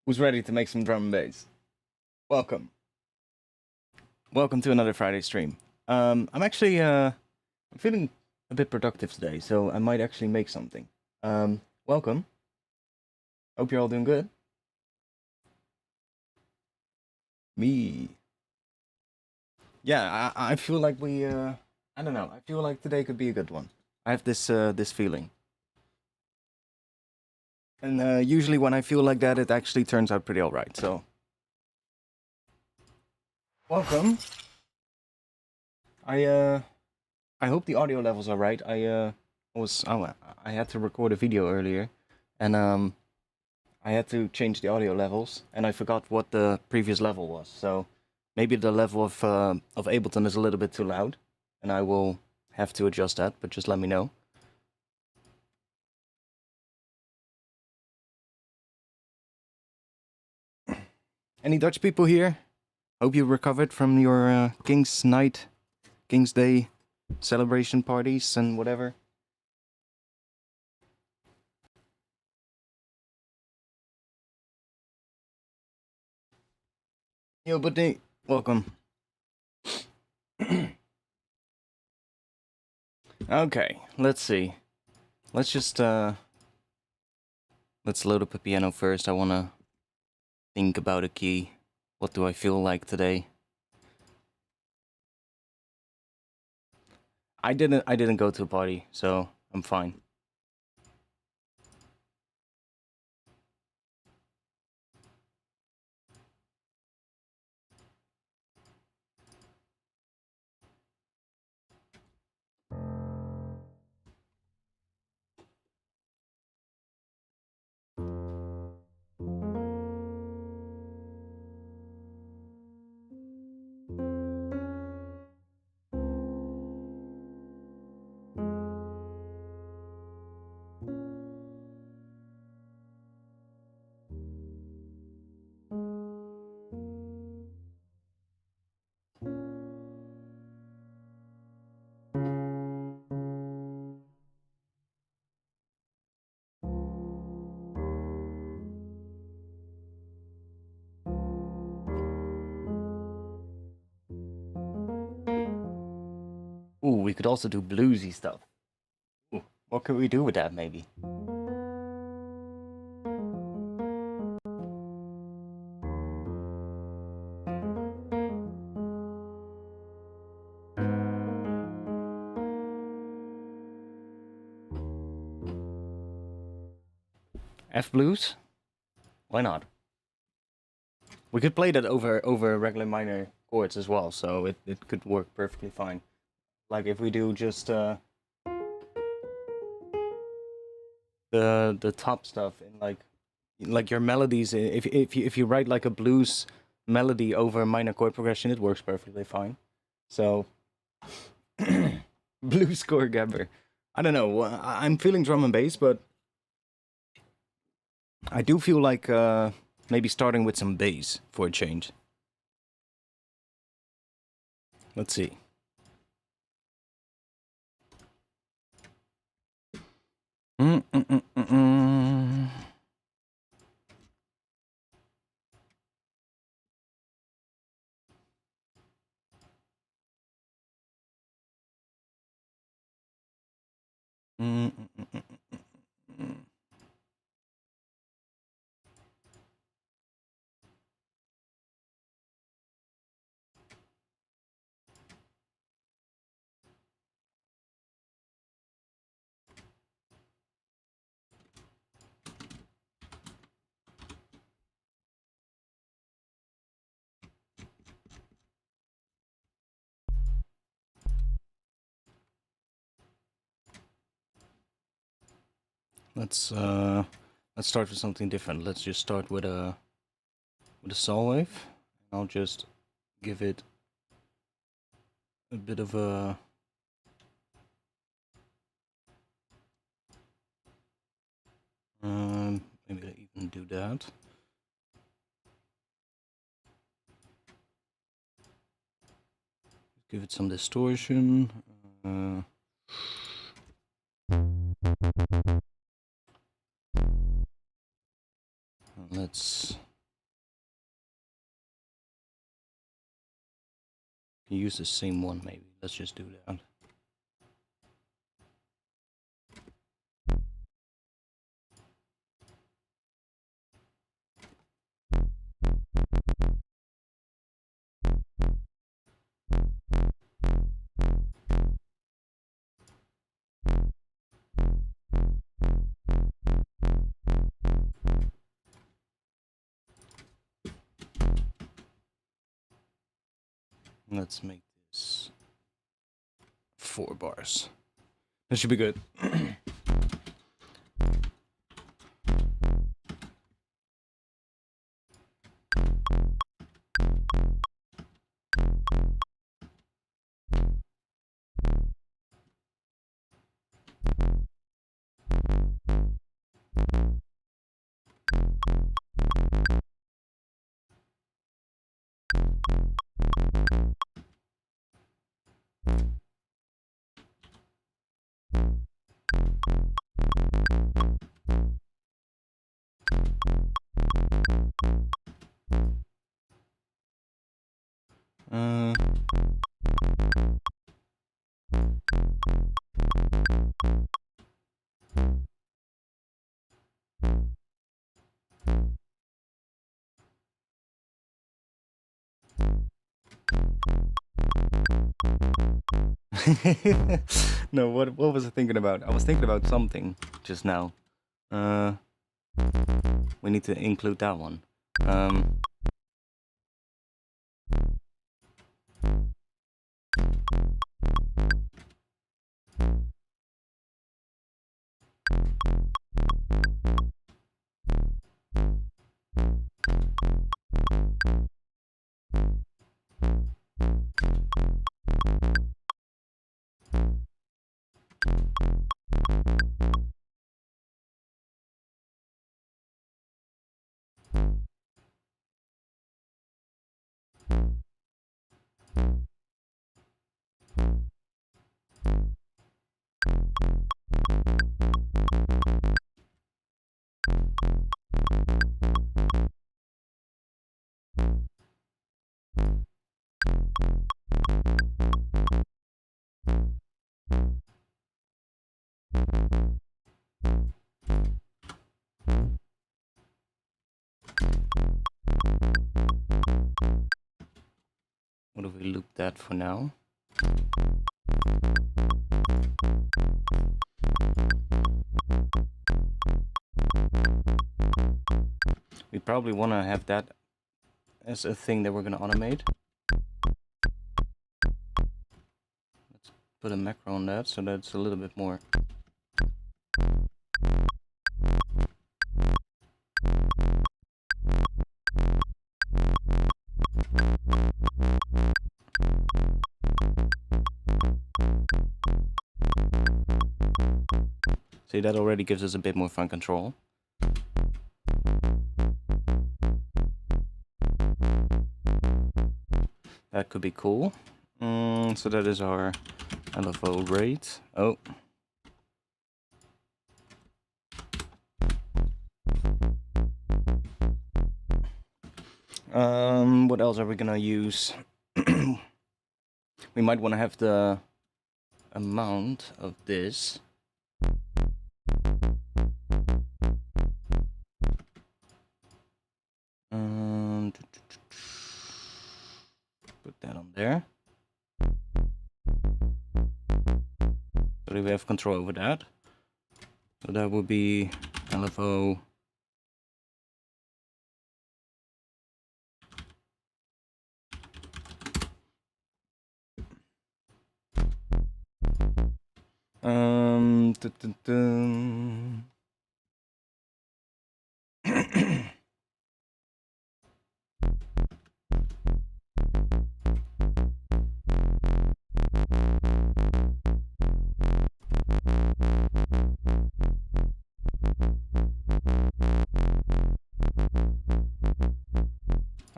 Who's ready to make some drum and bass? Welcome. Welcome to another Friday stream. I'm actually I'm feeling a bit productive today, so I might actually make something. Welcome. Hope you're all doing good. Me. Yeah, I feel like we I don't know. I feel like today could be a good one. I have this feeling. And usually when I feel like that, it actually turns out pretty alright, so welcome. I hope the audio levels are right. I had to record a video earlier, and I had to change the audio levels, and I forgot what the previous level was. So maybe the level of Ableton is a little bit too loud, and I will have to adjust that. But just let me know. Any Dutch people here? Hope you recovered from your King's Night, King's Day celebration parties and whatever. Yo, buddy, welcome. Okay, let's see. Let's just let's load up a piano first. I wanna think about a key. What do I feel like today? I didn't go to a party, so I'm fine. Ooh, we could also do bluesy stuff. Ooh, what could we do with that, maybe? F blues? Why not? We could play that over regular minor chords as well, so it could work perfectly fine. Like if we do just the top stuff in like your melodies. If you write like a blues melody over a minor chord progression, it works perfectly fine. So blues score gabber. I don't know. I'm feeling drum and bass, but I do feel like maybe starting with some bass for a change. Let's see. Let's start with something different. Let's just start with a saw wave. I'll just give it a bit of a maybe I even do that. Give it some distortion. Let's Can use the same one maybe. Let's just do that. Let's make this 4 bars. That should be good. No, what was I thinking about? I was thinking about something just now. We need to include that one. What do we loop that for now? We probably want to have that as a thing that we're going to automate. Let's put a macro on that so that's a little bit more. See, that already gives us a bit more fun control. That could be cool. So that is our LFO rate. Oh. What else are we gonna use? We might want to have the amount of this. Put that on there. So that we have control over that. So that would be LFO. Dun, dun, dun. I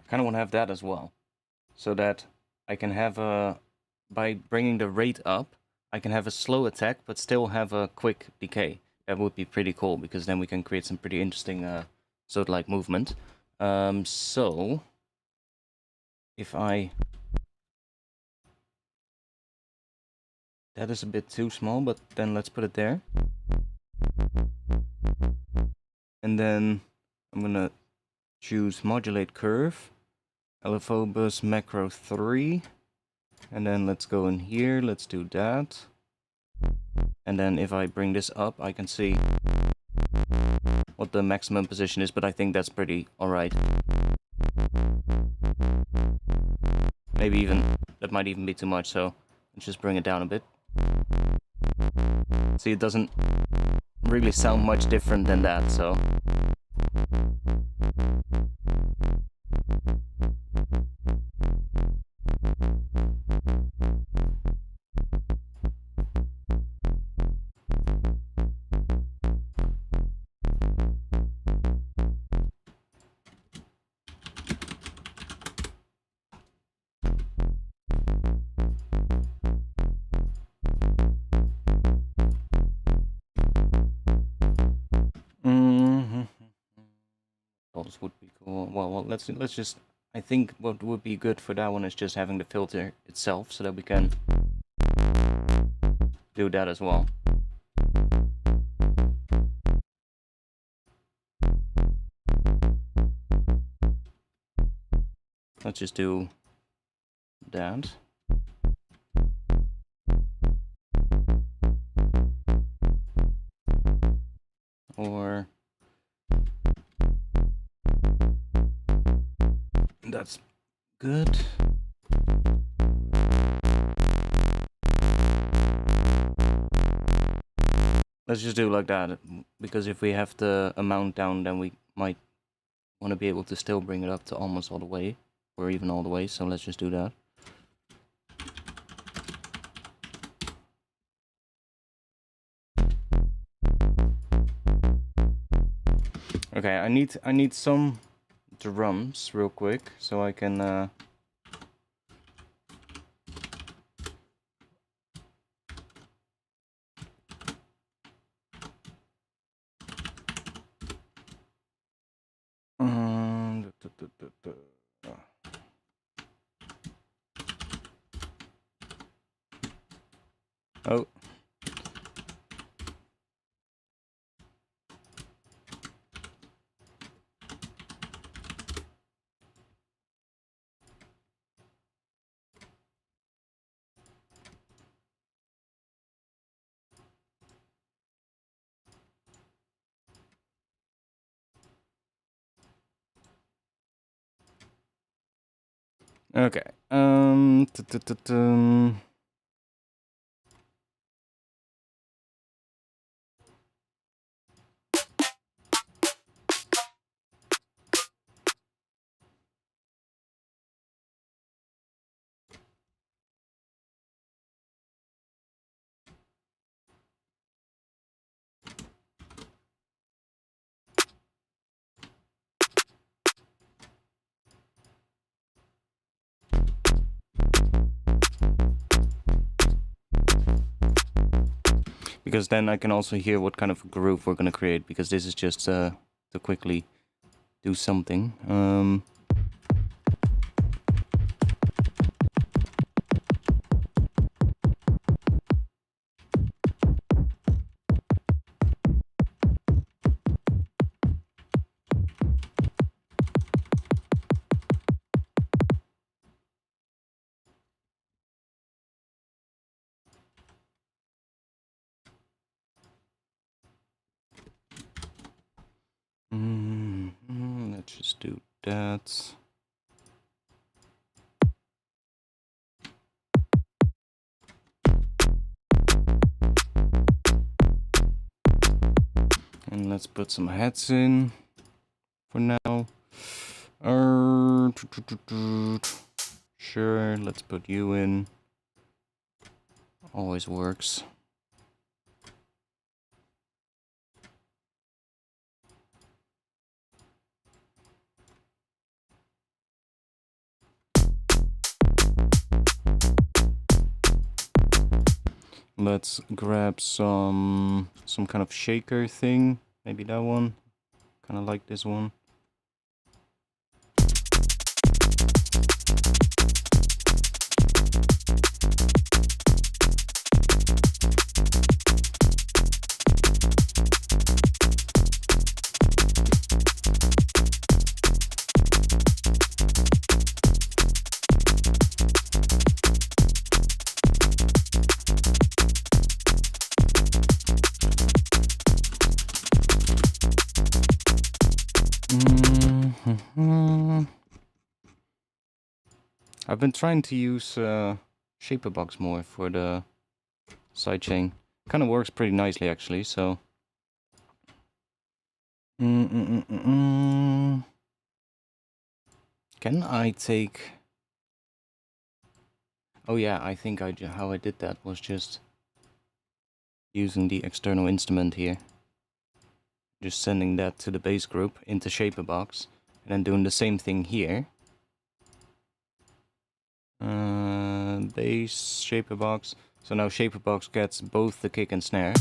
kind of want to have that as well, so that I can have a, by bringing the rate up, I can have a slow attack but still have a quick decay. That would be pretty cool because then we can create some pretty interesting sort of like movement. So if I That is a bit too small, but then let's put it there. And then I'm gonna choose modulate curve, LFO bus macro 3. And then let's go in here, let's do that. And then if I bring this up, I can see what the maximum position is, but I think that's pretty alright. Maybe even, that might even be too much, so let's just bring it down a bit. See, it doesn't really sound much different than that, so... Would be cool. Well, let's just. I think what would be good for that one is just having the filter itself, so that we can do that as well. Let's just do that. Or that's good. Let's just do it like that, because if we have the amount down, then we might want to be able to still bring it up to almost all the way, or even all the way, so let's just do that. Okay, I need some drums real quick, so I can oh. Okay. Because then I can also hear what kind of groove we're gonna create, because this is just to quickly do something. Let's just do that. And let's put some heads in for now. Sure, let's put you in. Always works. Let's grab some kind of shaker thing. Maybe that one. Kind of like this one. I've been trying to use Shaperbox more for the sidechain. Kind of works pretty nicely actually, so... Can I take... Oh yeah, I think how I did that was just using the external instrument here. Just sending that to the bass group into Shaperbox, and then doing the same thing here. Bass, Shaperbox. So now Shaperbox gets both the kick and snare.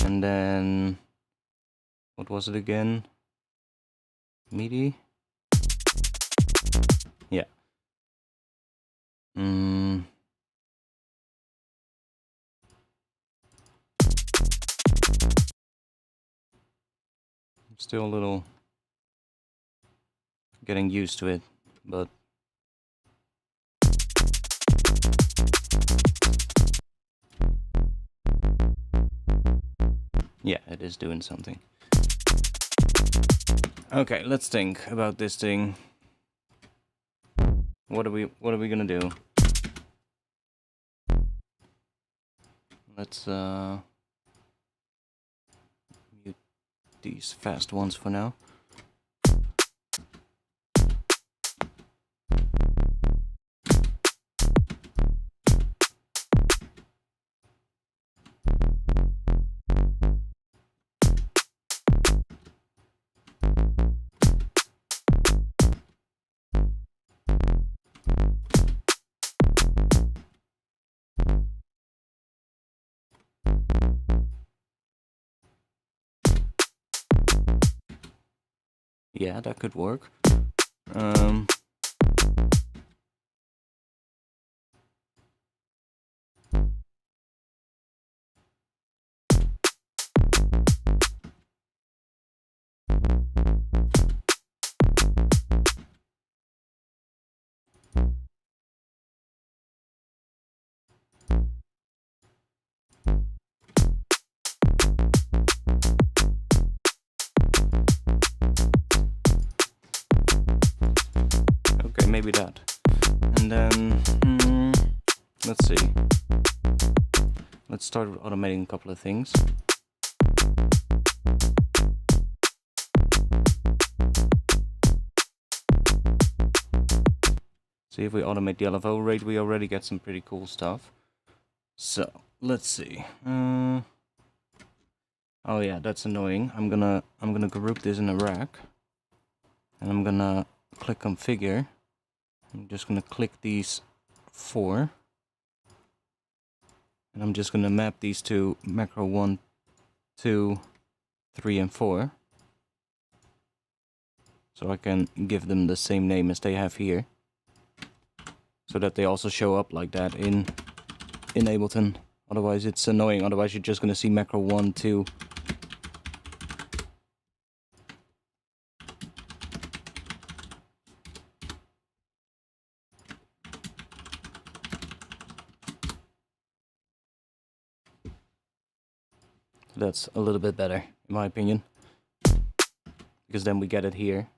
And then... what was it again? MIDI? Yeah. Still a little getting used to it, but yeah, it is doing something. Okay, let's think about this thing. What are we gonna do? Let's mute these fast ones for now. Yeah, that could work. Okay, maybe that. And then, let's see. Let's start with automating a couple of things. See, if we automate the LFO rate, we already get some pretty cool stuff. So, let's see. Oh yeah, that's annoying. I'm gonna group this in a rack. And I'm gonna click configure. I'm just gonna click these 4. And I'm just gonna map these to macro 1, 2, 3, and 4. So I can give them the same name as they have here. So that they also show up like that in Ableton. Otherwise it's annoying, otherwise you're just gonna see macro 1, 2. That's a little bit better, in my opinion. Because then we get it here.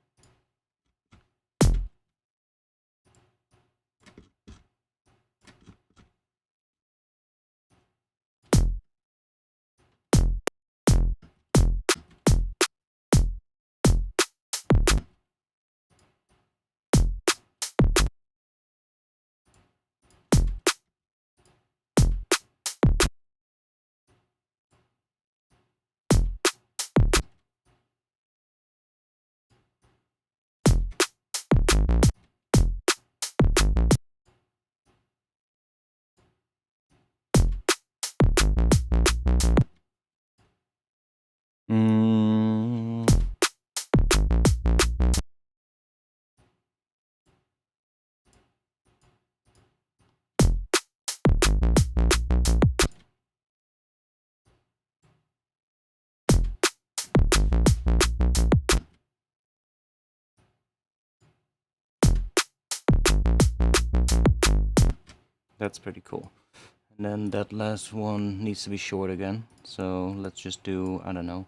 That's pretty cool. And then that last one needs to be short again. So let's just do, I don't know.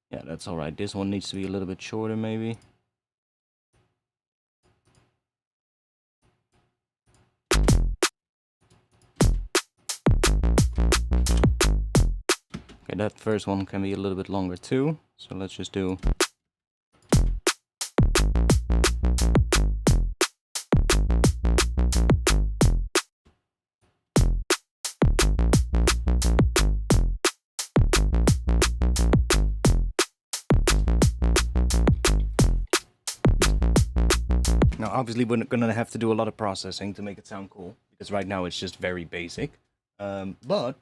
Yeah, that's alright. This one needs to be a little bit shorter maybe. Okay, that first one can be a little bit longer too. So let's just do... Now, obviously, we're gonna have to do a lot of processing to make it sound cool, because right now it's just very basic. But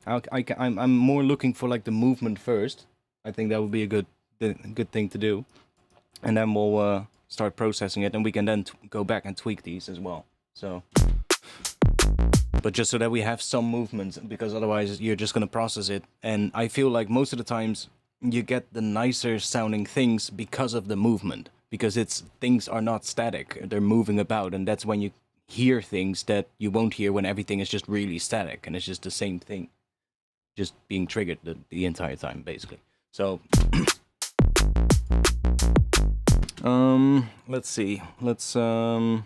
I'm more looking for like the movement first. I think that would be a good thing to do, and then we'll start processing it, and we can then go back and tweak these as well. So, but just so that we have some movement, because otherwise you're just gonna process it, and I feel like most of the times you get the nicer sounding things because of the movement. Because things are not static, they're moving about, and that's when you hear things that you won't hear when everything is just really static, and it's just the same thing, just being triggered the entire time, basically. So, let's see, LFO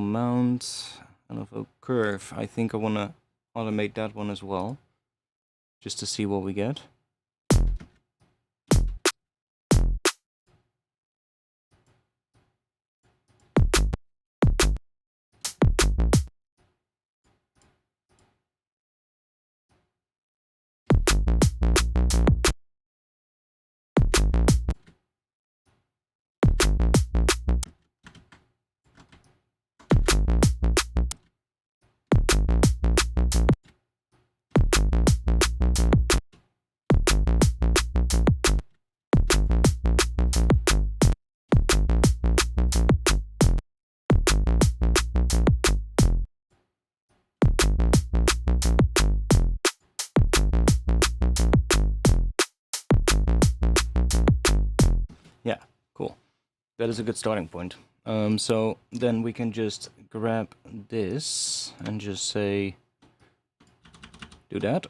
mount, LFO curve, I think I want to automate that one as well, just to see what we get. Yeah, cool. That is a good starting point. So then we can just grab this and just say, do that.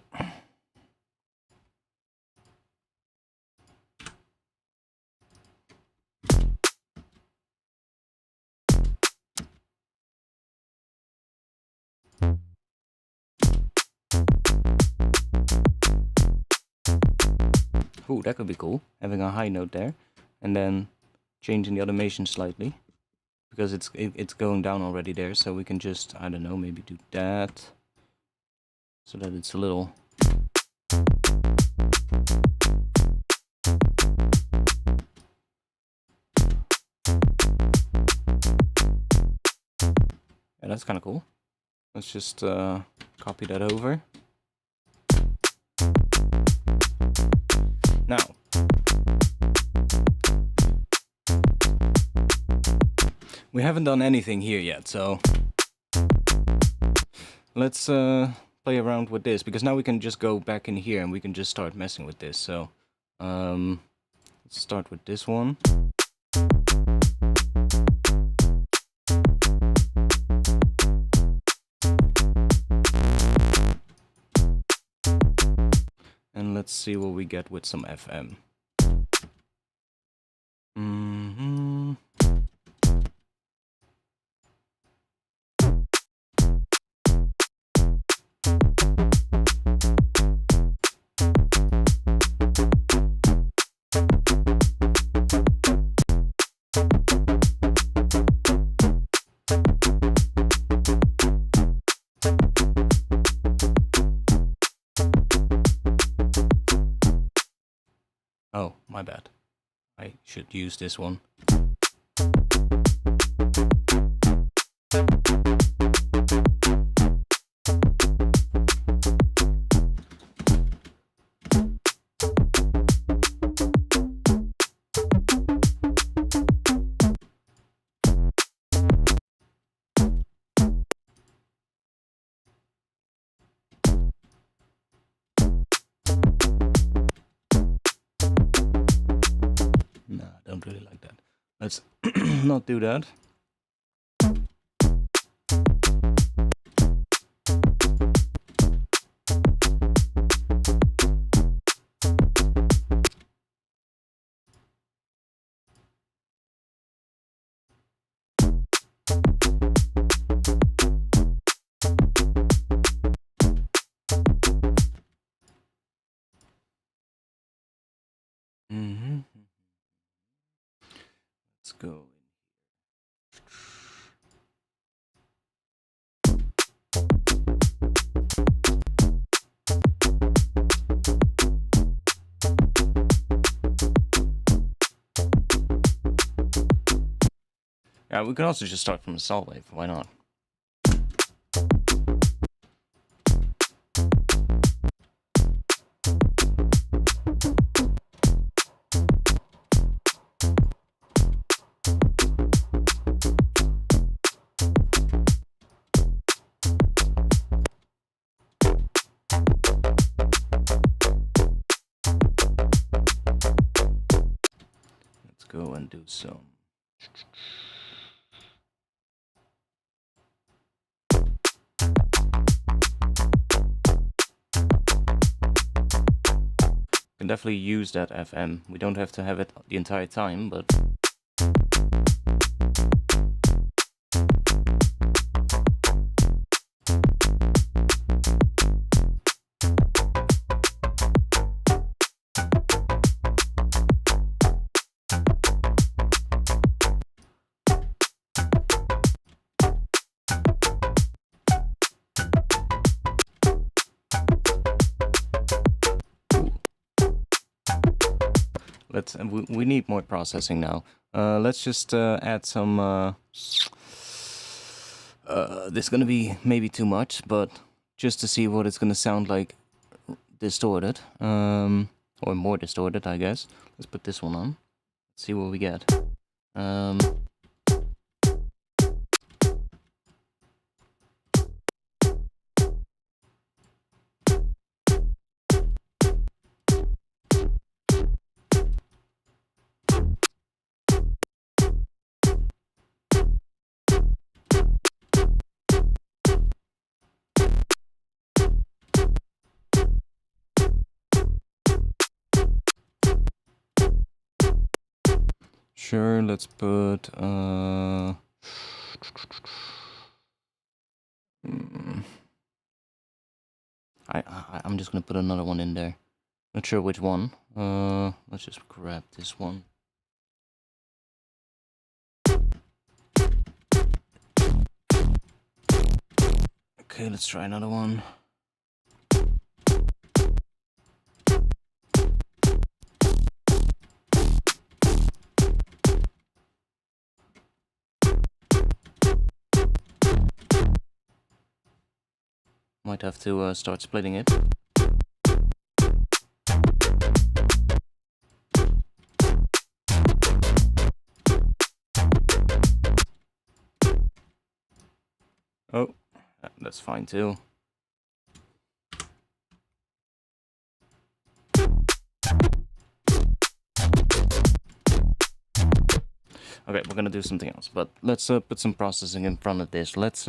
Ooh, that could be cool, having a high note there, and then changing the automation slightly, because it's going down already there, so we can just, I don't know, maybe do that, so that it's a little... Yeah, that's kind of cool. Let's just copy that over. Now, we haven't done anything here yet, so let's play around with this, because now we can just go back in here and we can just start messing with this. So let's start with this one. And let's see what we get with some FM. Oh, my bad. I should use this one. No, I don't really like that. Let's not do that. go. Yeah, we can also just start from the saw wave, why not? Let's go and do some. Can definitely use that FM. We don't have to have it the entire time, but we need more processing now. Let's just add some. This is gonna be maybe too much, but just to see what it's gonna sound like distorted, or more distorted, I guess. Let's put this one on. Let's see what we get. Sure, let's put I'm just gonna put another one in there. Not sure which one. Let's just grab this one. Okay, let's try another one. Might have to start splitting it. Oh, that's fine too. Okay, we're gonna do something else, but let's put some processing in front of this. Let's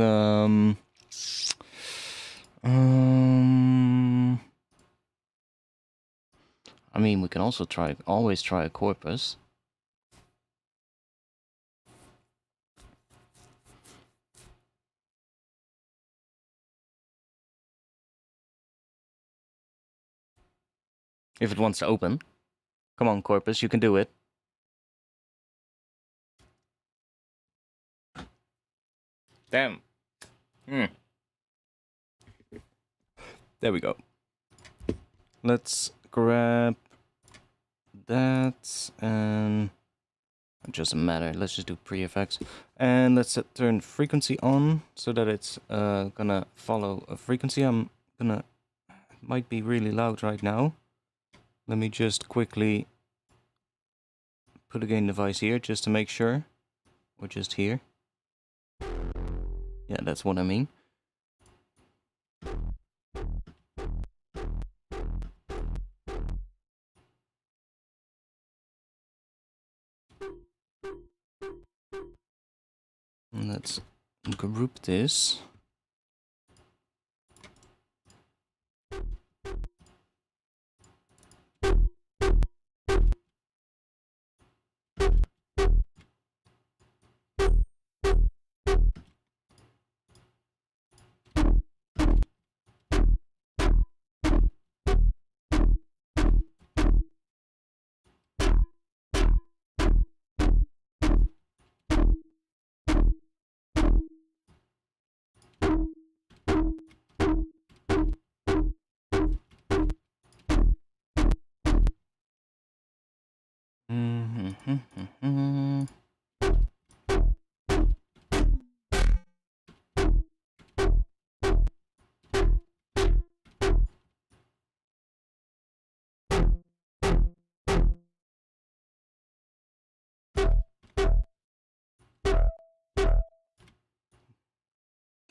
I mean, we can also always try a corpus. If it wants to open. Come on, corpus, you can do it. Damn. There we go. Let's grab that, and it doesn't matter. Let's just do pre-effects, and let's turn frequency on so that it's gonna follow a frequency. It might be really loud right now. Let me just quickly put a gain device here just to make sure, or just here. Yeah, that's what I mean. And let's group this.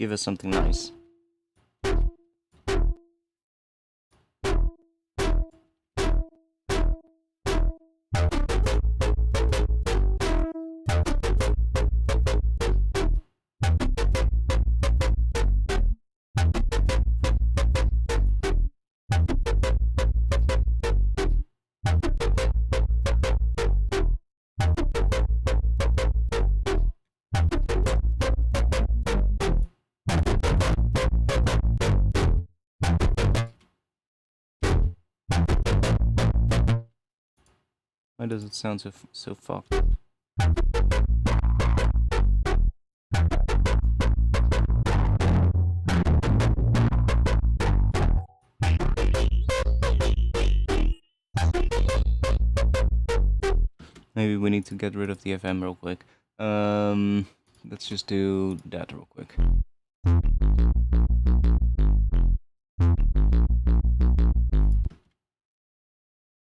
give us something nice. Why does it sound so fucked? Maybe we need to get rid of the FM real quick. Let's just do that real quick.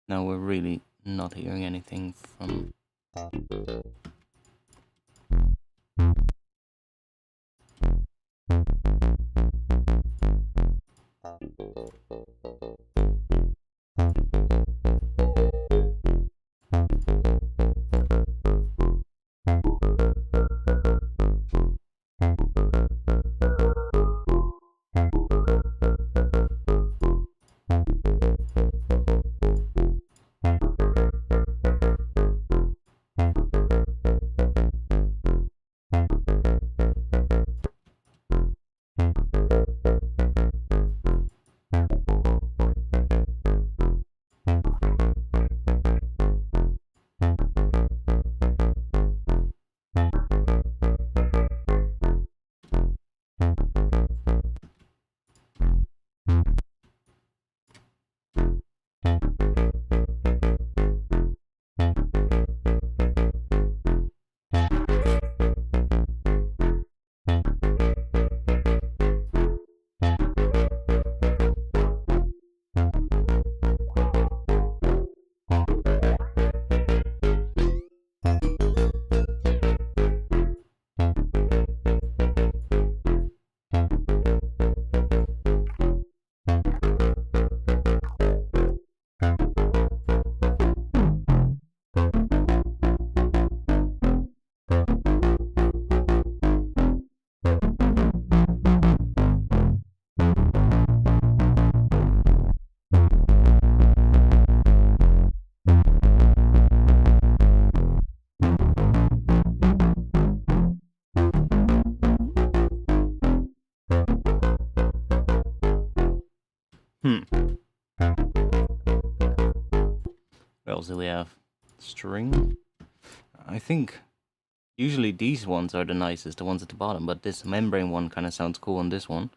Now we're really not hearing anything from... What else do we have? String? I think usually these ones are the nicest, the ones at the bottom, but this membrane one kind of sounds cool on this one.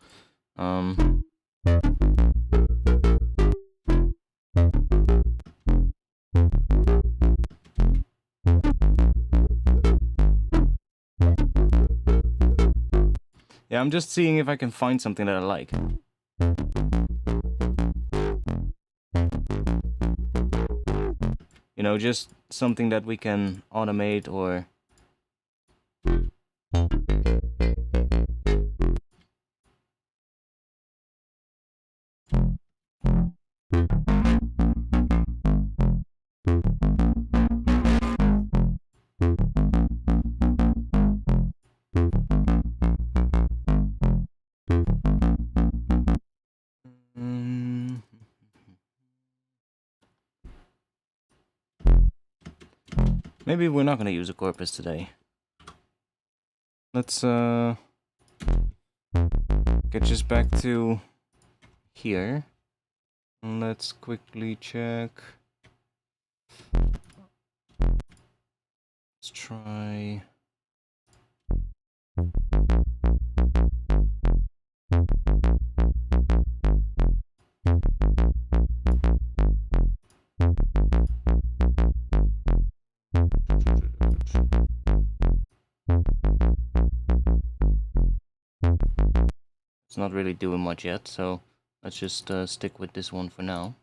Yeah, I'm just seeing if I can find something that I like. You know, just something that we can automate or... Maybe we're not going to use a corpus today. Let's get just back to here. And let's quickly check. Let's try... It's not really doing much yet, so let's just stick with this one for now.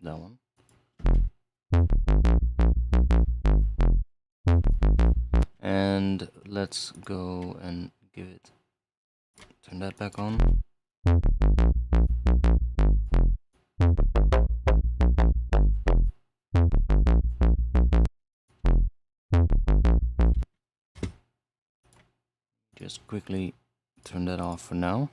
That one. And let's go and give it, turn that back on. Just quickly turn that off for now.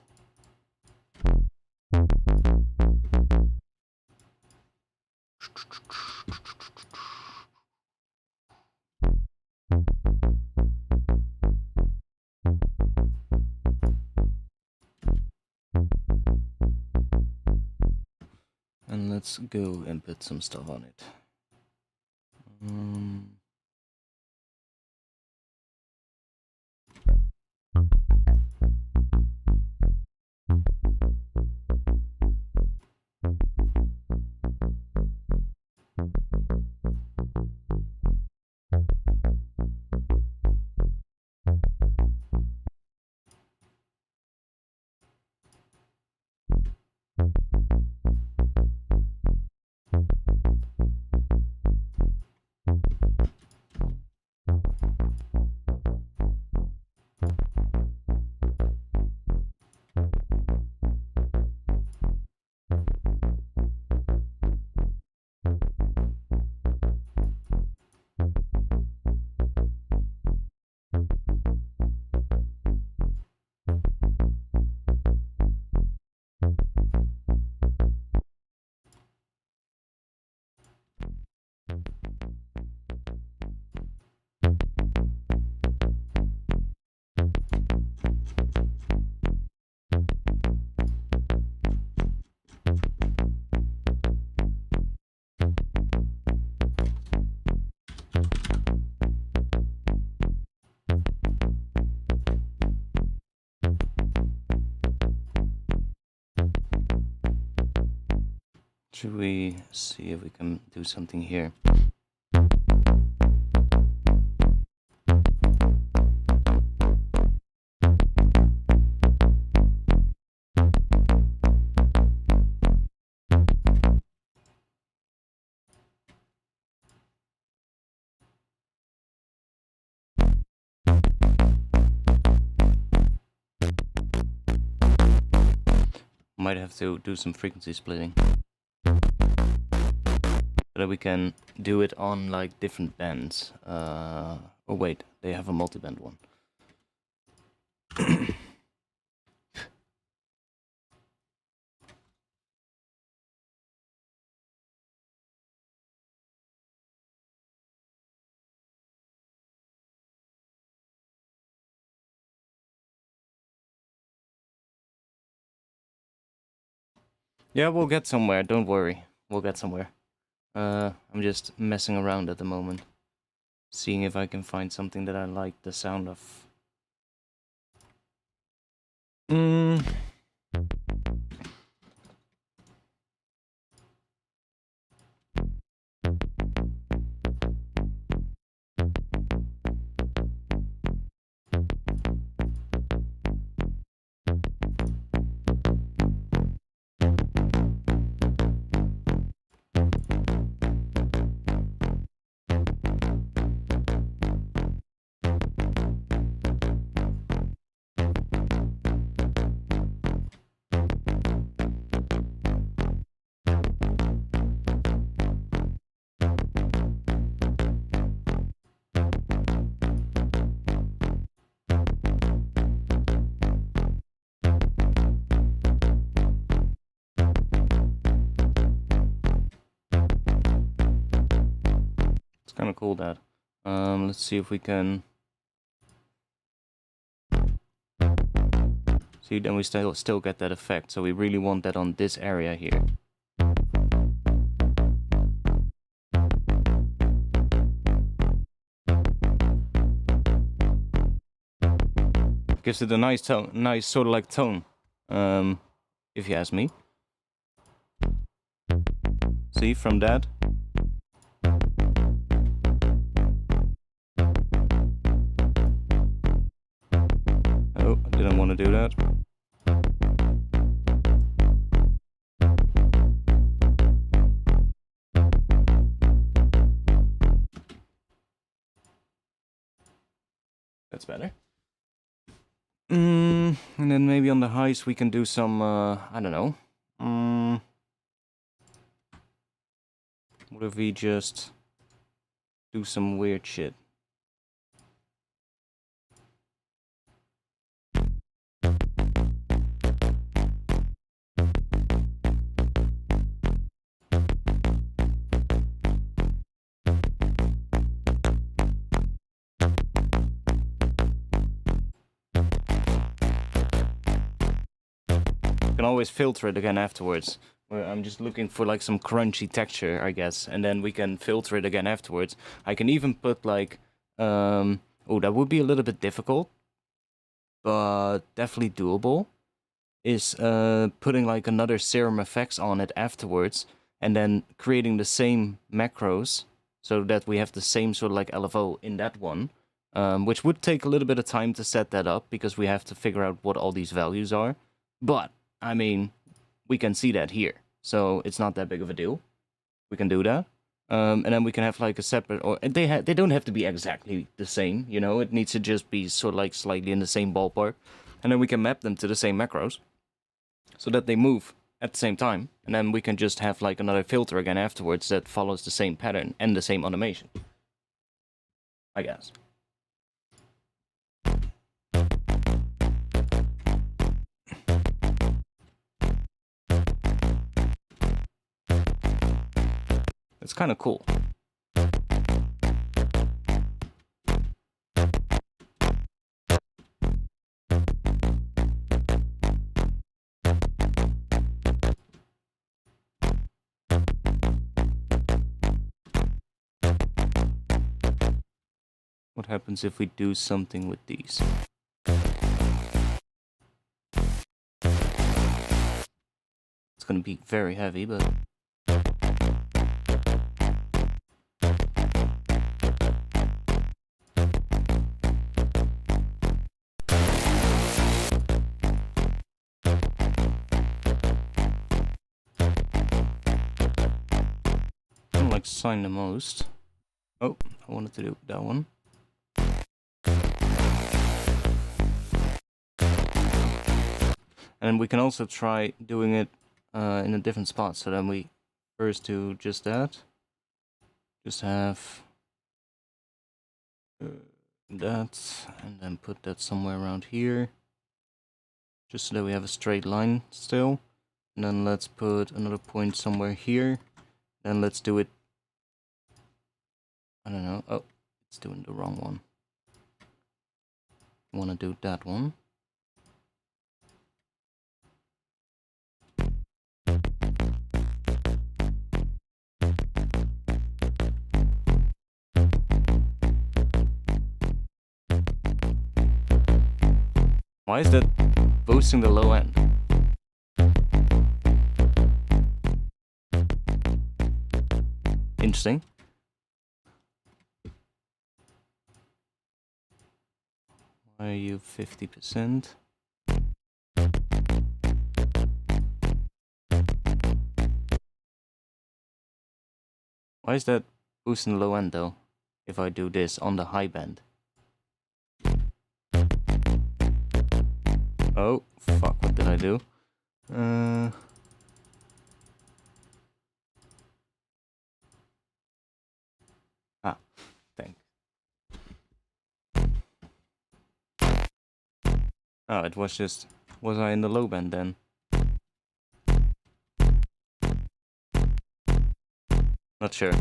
And let's go and put some stuff on it. Should we see if we can do something here? Might have to do some frequency splitting. So that we can do it on like different bands. Oh wait, they have a multi-band one. Yeah, we'll get somewhere, don't worry. We'll get somewhere. I'm just messing around at the moment. Seeing if I can find something that I like the sound of. Kind of cool that. Let's see if we can. See, then we still get that effect. So we really want that on this area here. Gives it a nice tone, nice sort of like tone. If you ask me. See, from that. Oh, I didn't want to do that. That's better. And then maybe on the highs we can do some, I don't know. What if we just do some weird shit? Can always filter it again afterwards. I'm just looking for like some crunchy texture, I guess, and then we can filter it again afterwards. I can even put like, oh, that would be a little bit difficult, but definitely doable. Is putting like another serum effects on it afterwards, and then creating the same macros so that we have the same sort of like LFO in that one, which would take a little bit of time to set that up because we have to figure out what all these values are. But I mean, we can see that here, so it's not that big of a deal. We can do that. And then we can have like a separate, or they don't have to be exactly the same, you know, it needs to just be sort of like slightly in the same ballpark. And then we can map them to the same macros so that they move at the same time. And then we can just have like another filter again afterwards that follows the same pattern and the same automation, I guess. It's kind of cool. What happens if we do something with these? It's gonna be very heavy, but... I don't like sign the most. Oh, I wanted to do that one. And we can also try doing it in a different spot. So then we first do just that. Just have that, and then put that somewhere around here. Just so that we have a straight line still. And then let's put another point somewhere here. Then let's do it. I don't know. Oh, it's doing the wrong one. I want to do that one. Why is that boosting the low end? Interesting. Why are you 50%? Why is that boosting the low end though? If I do this on the high band. Oh, fuck, what did I do? Thanks. Oh, it was just... Was I in the low band then? Not sure.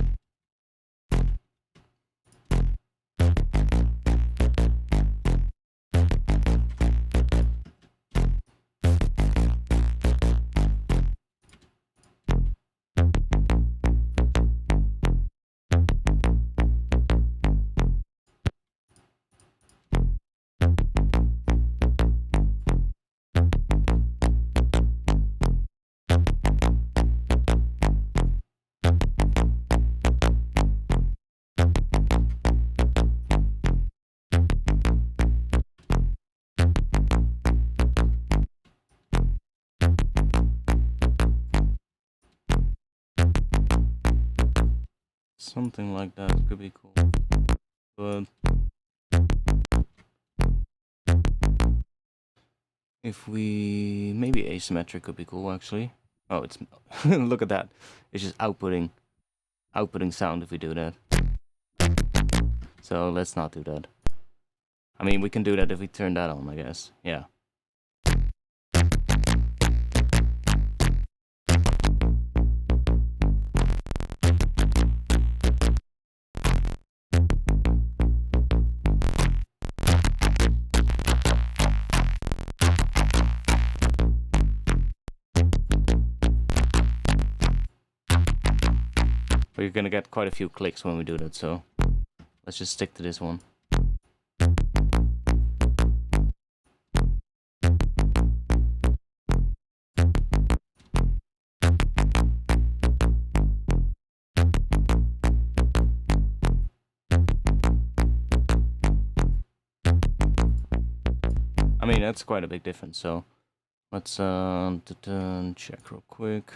Something like that could be cool. But if we... maybe asymmetric could be cool, actually. Oh, it's... look at that. It's just outputting sound if we do that. So let's not do that. I mean, we can do that if we turn that on, I guess. Yeah. But you're gonna get quite a few clicks when we do that, so let's just stick to this one. I mean, that's quite a big difference, so let's check real quick.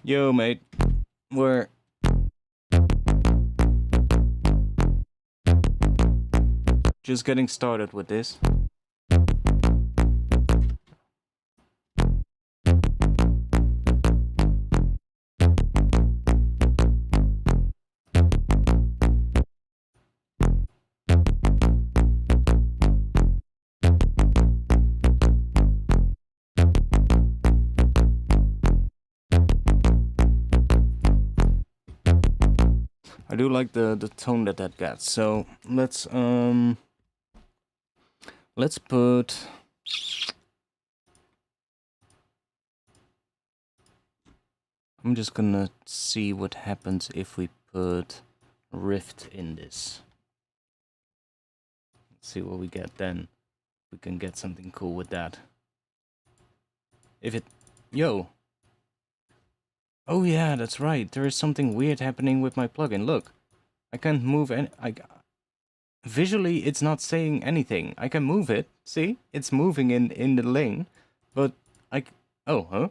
Yo, mate. We're just getting started with this. I do like the tone that gets. So let's put... I'm just gonna see what happens if we put Rift in this. Let's see what we get then. We can get something cool with that. If it... Yo! Oh yeah, that's right. There is something weird happening with my plugin. Look, I can't move any... Visually, it's not saying anything. I can move it. See? It's moving in the lane. But I... Oh, huh?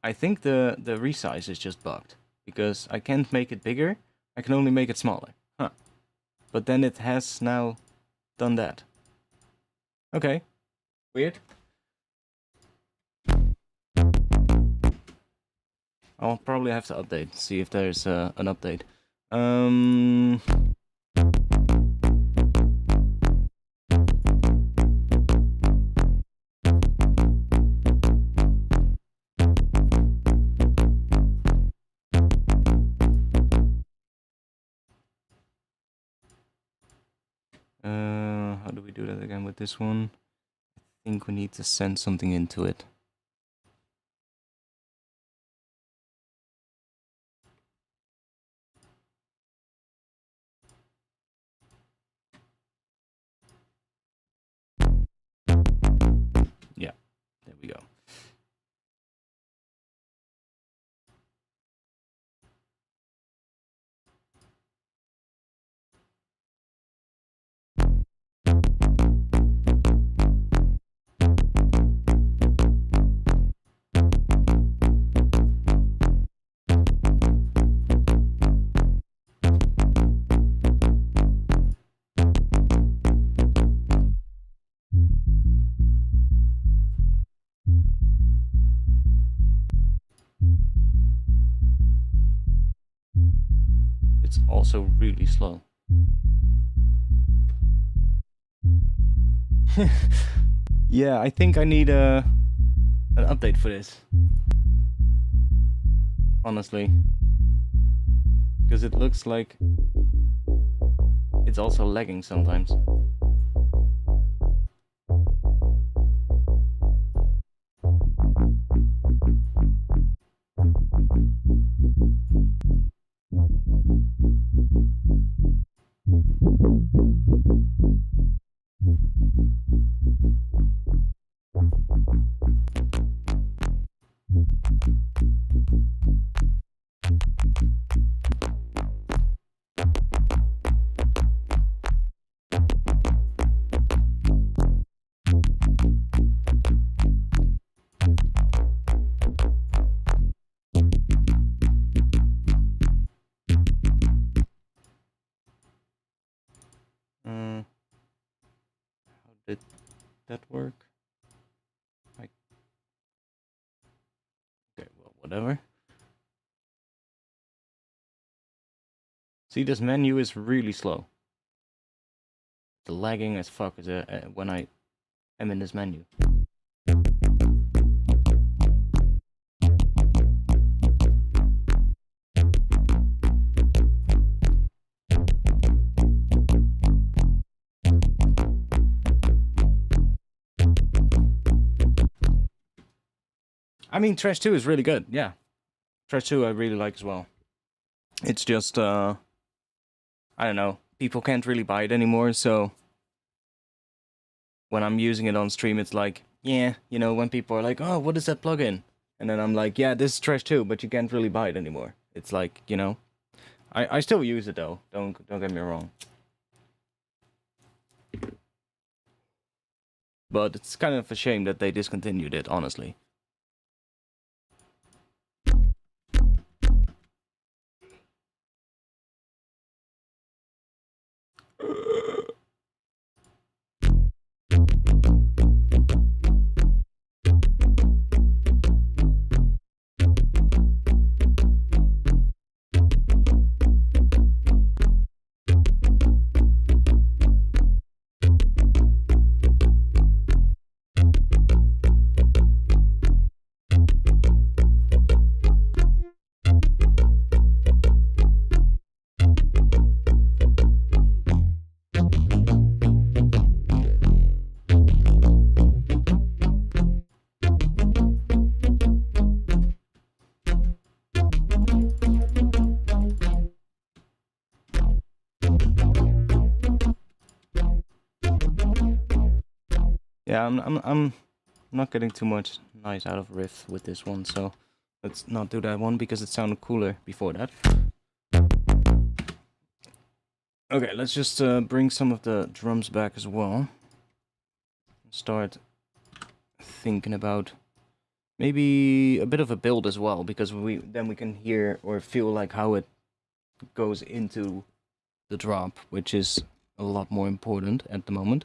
I think the resize is just bugged. Because I can't make it bigger. I can only make it smaller. Huh. But then it has now done that. Okay. Weird. I'll probably have to update, see if there's an update. How do we do that again with this one? I think we need to send something into it. Yeah, there we go. It's also really slow. Yeah, I think I need an update for this. Honestly. Because it looks like it's also lagging sometimes. How did that work? Okay, well, whatever. See, this menu is really slow. It's lagging as fuck when I am in this menu. I mean, Trash 2 is really good, yeah. Trash 2 I really like as well. It's just, I don't know, people can't really buy it anymore, so when I'm using it on stream, it's like, yeah, you know, when people are like, oh, what is that plugin? And then I'm like, yeah, this is Trash 2, but you can't really buy it anymore. It's like, you know, I still use it though, don't get me wrong. But it's kind of a shame that they discontinued it, honestly. Yeah, I'm not getting too much noise out of riff with this one, so let's not do that one because it sounded cooler before that. Okay, let's just bring some of the drums back as well. Start thinking about maybe a bit of a build as well, because then we can hear or feel like how it goes into the drop, which is a lot more important at the moment.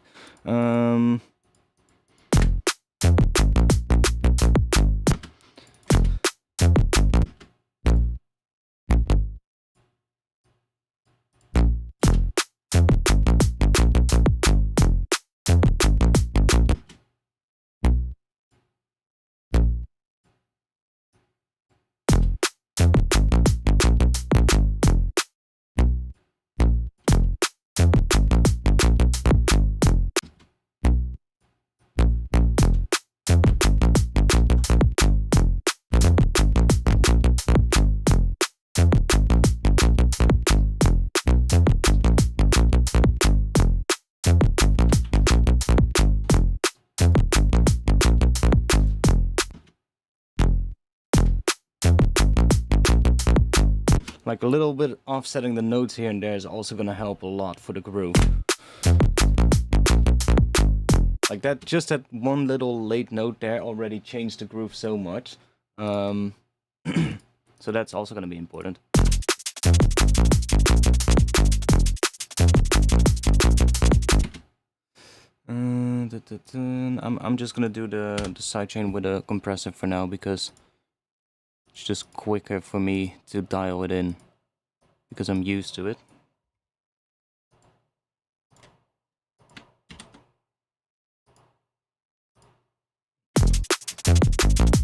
Like a little bit offsetting the notes here and there is also gonna help a lot for the groove. Like that, just that one little late note there already changed the groove so much. So that's also gonna be important. I'm just gonna do the sidechain with a compressor for now because it's just quicker for me to dial it in because I'm used to it.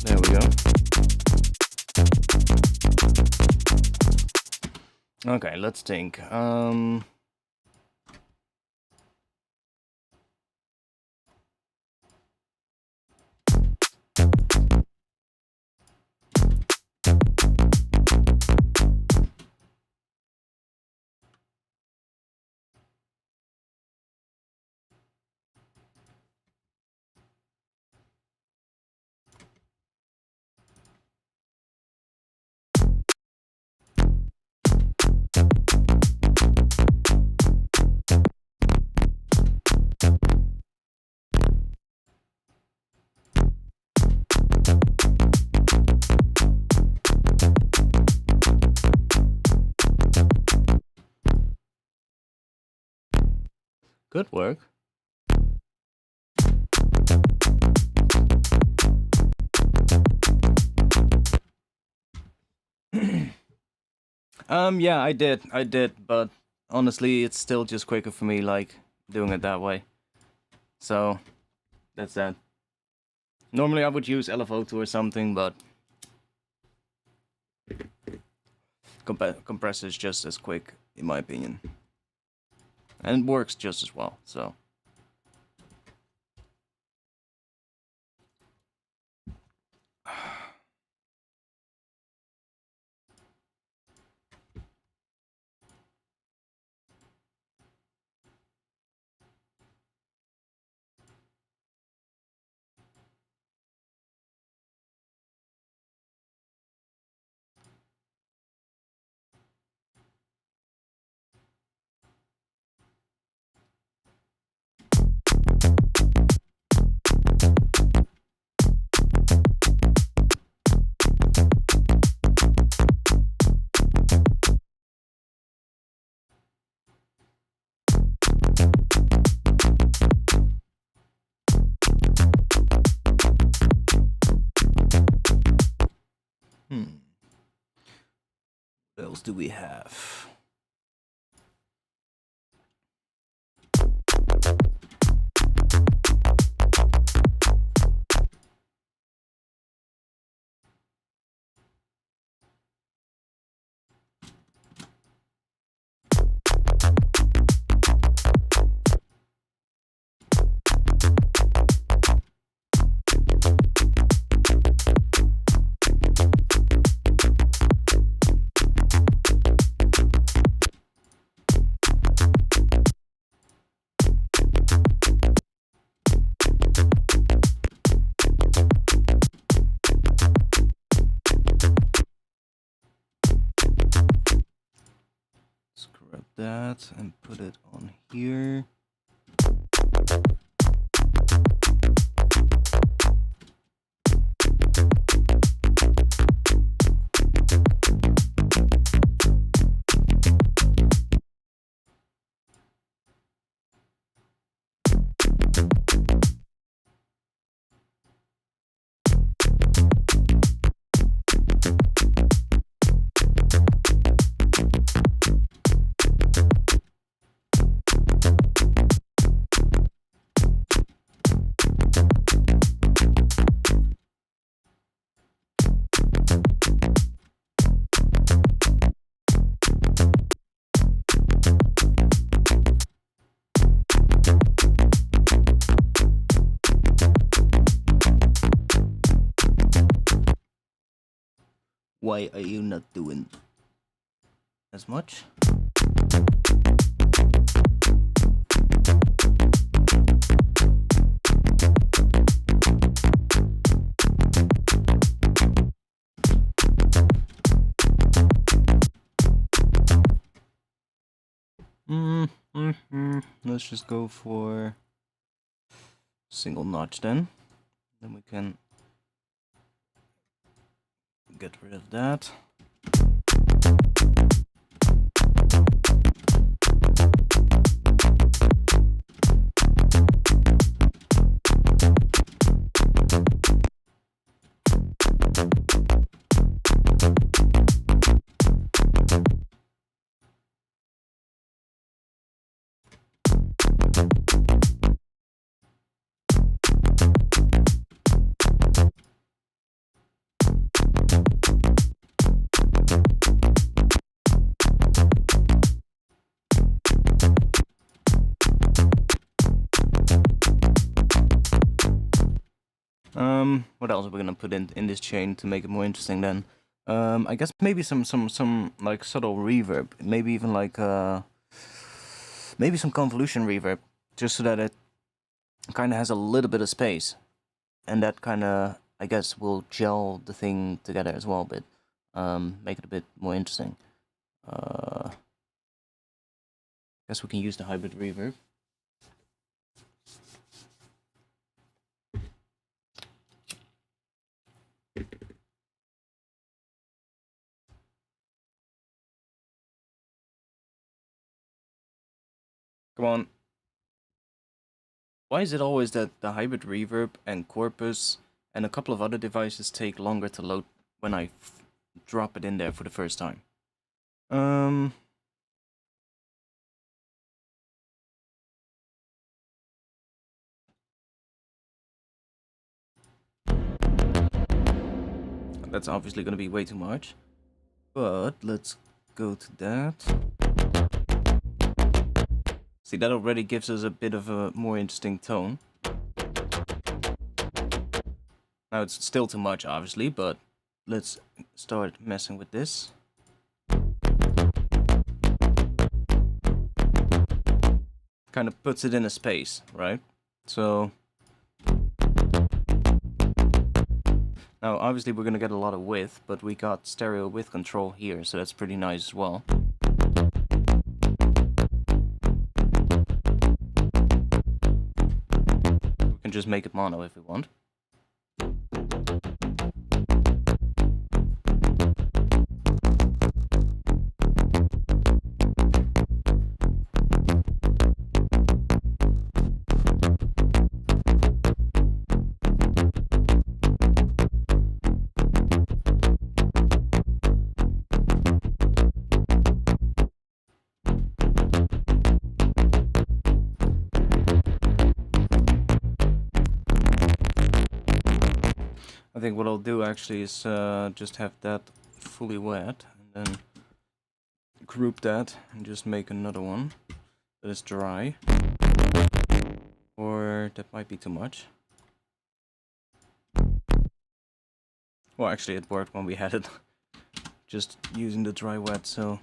There we go. Okay, let's think. Could work. Yeah, I did, but honestly, it's still just quicker for me, like, doing it that way. So, that's that. Normally I would use LFO2 or something, but compressor is just as quick, in my opinion. And it works just as well, so. What else do we have? Let's grab that and put it on here. Why are you not doing as much? Let's just go for single notch then. Then we can get rid of that. What else are we gonna put in this chain to make it more interesting then? I guess maybe some like subtle reverb, maybe even like maybe some convolution reverb, just so that it kind of has a little bit of space, and that kind of, I guess, will gel the thing together as well a bit, make it a bit more interesting. Guess we can use the hybrid reverb. Come on. Why is it always that the hybrid reverb and corpus and a couple of other devices take longer to load when I drop it in there for the first time? That's obviously going to be way too much. But let's go to that. See, that already gives us a bit of a more interesting tone. Now it's still too much, obviously, but let's start messing with this. Kind of puts it in a space, right? So now obviously we're gonna get a lot of width, but we got stereo width control here, so that's pretty nice as well. We can just make it mono if we want. I think what I'll do actually is just have that fully wet and then group that and just make another one that is dry. Or that might be too much. Well, actually it worked when we had it just using the dry wet, so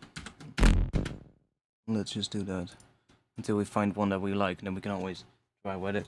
let's just do that until we find one that we like, and then we can always dry wet it.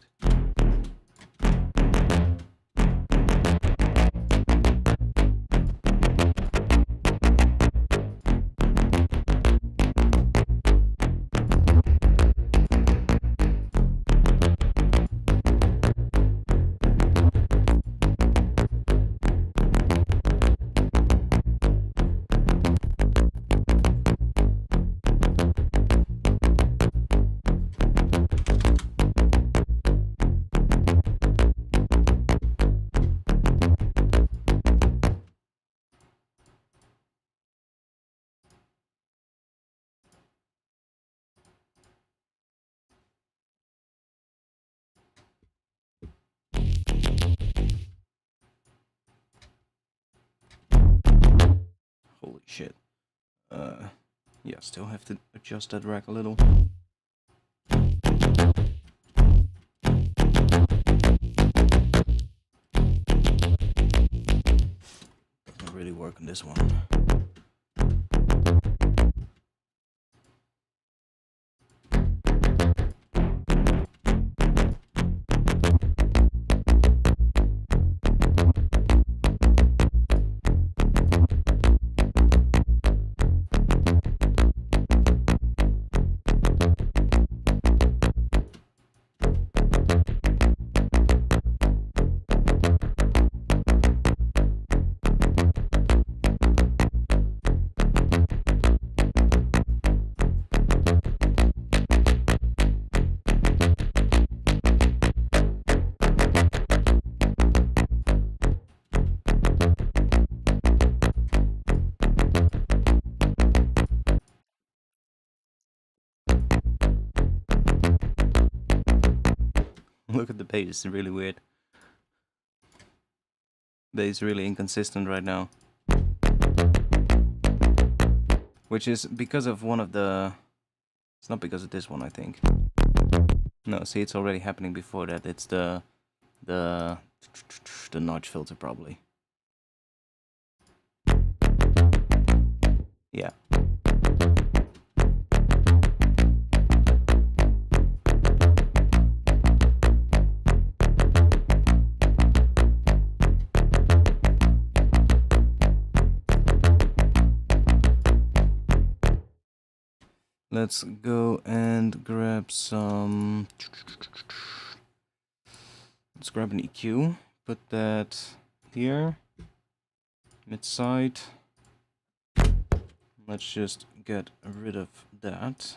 Holy shit. Yeah, still have to adjust that rack a little. Doesn't really work on this one. Look at the bass, it's really weird. Bass is really inconsistent right now. Which is because of one of the... It's not because of this one, I think. No, see, it's already happening before that. It's the notch filter, probably. Yeah. Let's go and grab some... Let's grab an EQ, put that here, mid-side. Let's just get rid of that.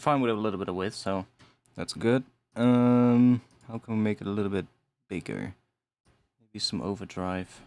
fine with a little bit of width, so that's good. How can we make it a little bit bigger? Maybe some overdrive.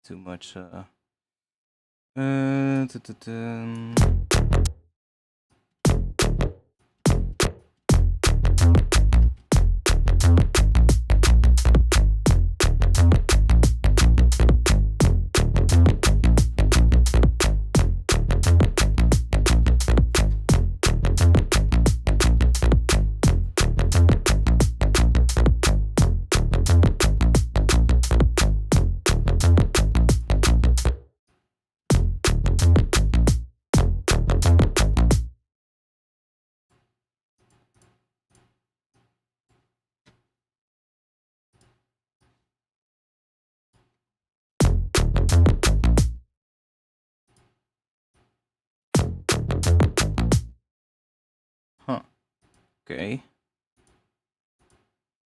Too much. Huh. Okay.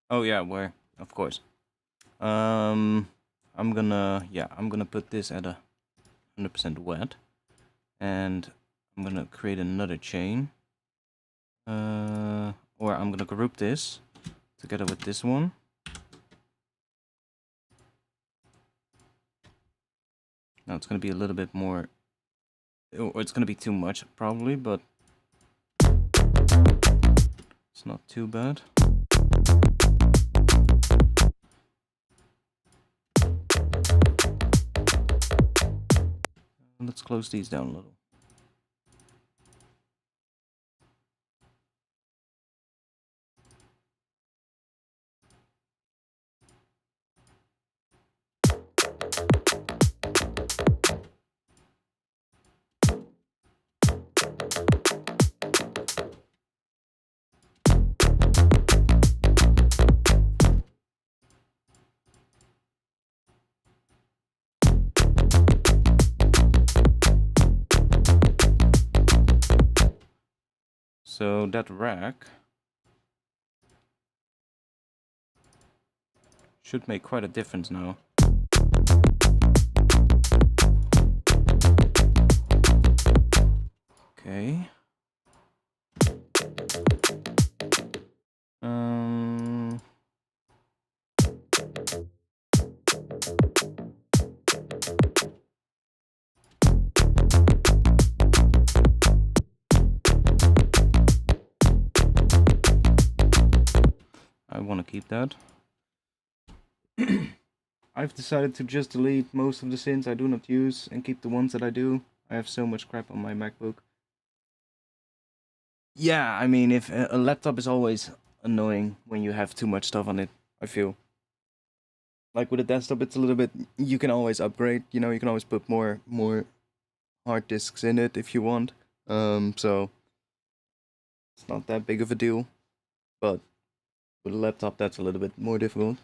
Oh yeah, where? Of course. I'm gonna put this at 100% wet, and I'm gonna create another chain. Or I'm gonna group this together with this one. Now it's gonna be a little bit more, or it's gonna be too much probably, but it's not too bad. Let's close these down a little. So that rack should make quite a difference now. Okay. I want to keep that. I've decided to just delete most of the synths I do not use and keep the ones that I do. I have so much crap on my MacBook. Yeah, I mean, if a laptop is always annoying when you have too much stuff on it, I feel. Like with a desktop, it's a little bit, you can always upgrade, you know, you can always put more hard disks in it if you want. So it's not that big of a deal. But with a laptop, that's a little bit more difficult.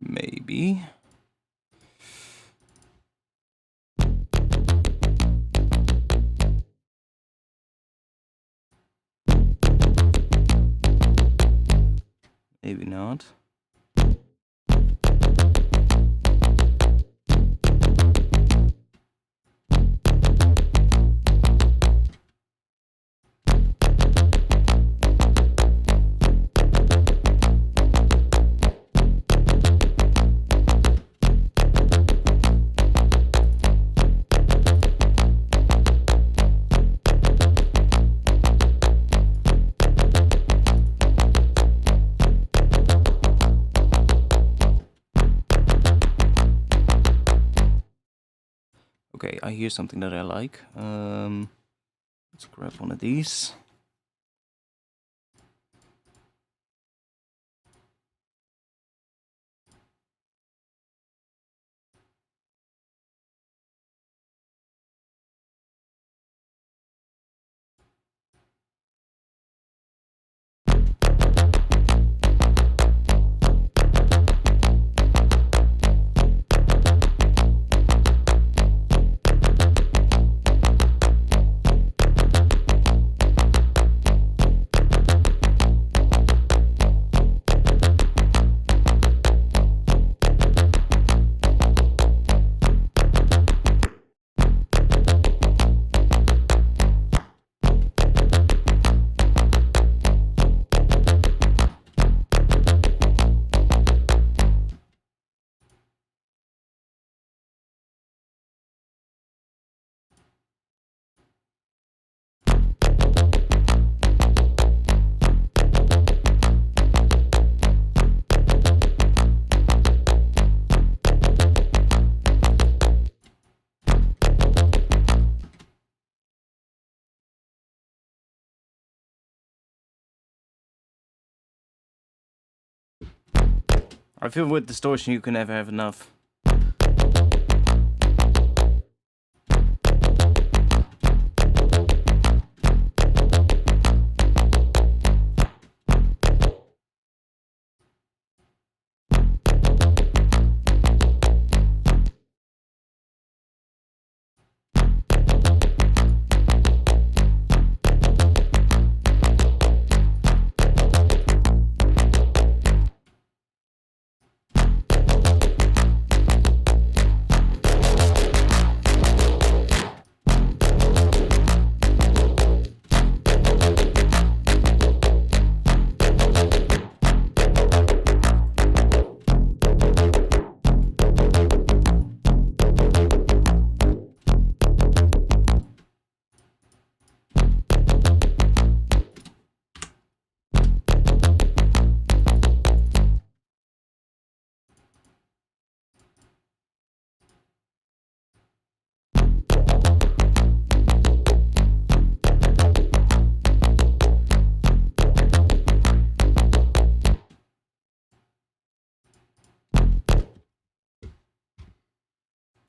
Maybe. Maybe not. Okay, I hear something that I like. Let's grab one of these. I feel with distortion you can never have enough.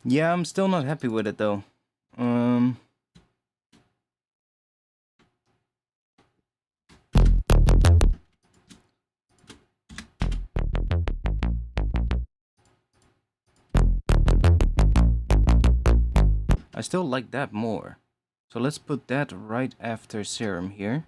Yeah, I'm still not happy with it though. I still like that more. So let's put that right after Serum here.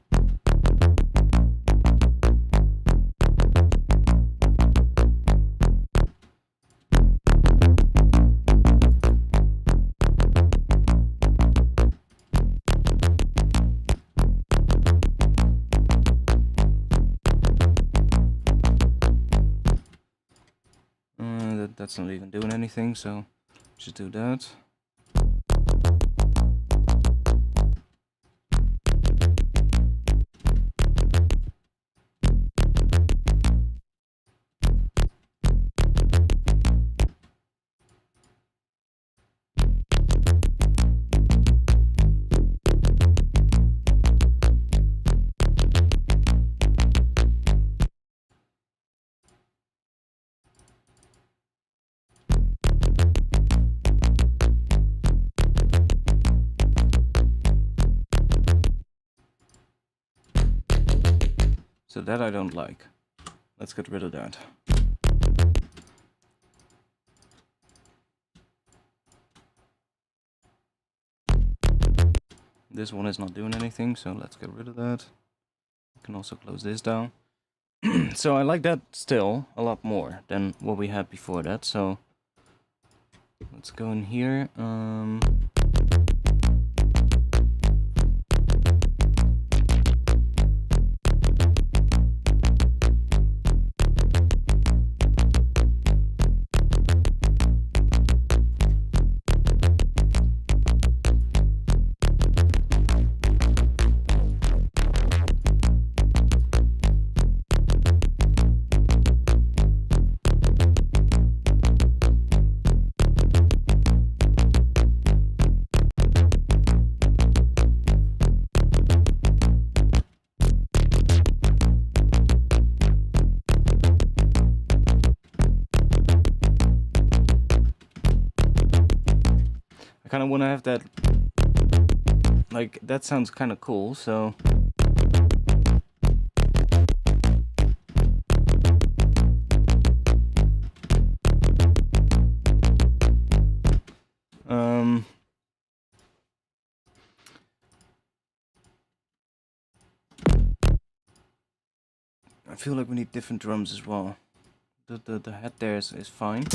but that's not even doing anything, so just do that. So that I don't like. Let's get rid of that. This one is not doing anything, so let's get rid of that. I can also close this down. So I like that still a lot more than what we had before that, so let's go in here. I kind of want to have that, like, that sounds kind of cool, so... I feel like we need different drums as well. The head there is fine.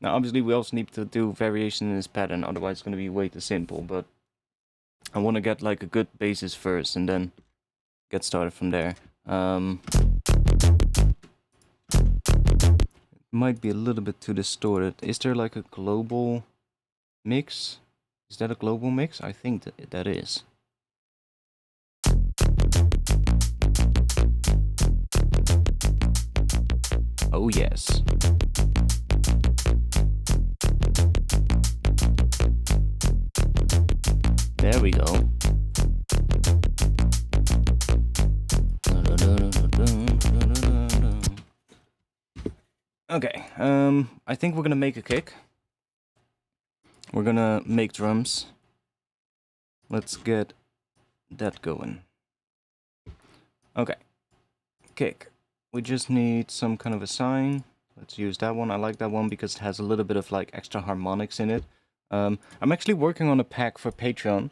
Now obviously we also need to do variation in this pattern, otherwise it's going to be way too simple, but I want to get like a good basis first and then get started from there. Might be a little bit too distorted. Is there like a global mix? Is that a global mix? I think that is. Oh yes. There we go. Okay, I think we're gonna make a kick. We're gonna make drums. Let's get that going. Okay, kick. We just need some kind of a sign. Let's use that one. I like that one because it has a little bit of like extra harmonics in it. I'm actually working on a pack for Patreon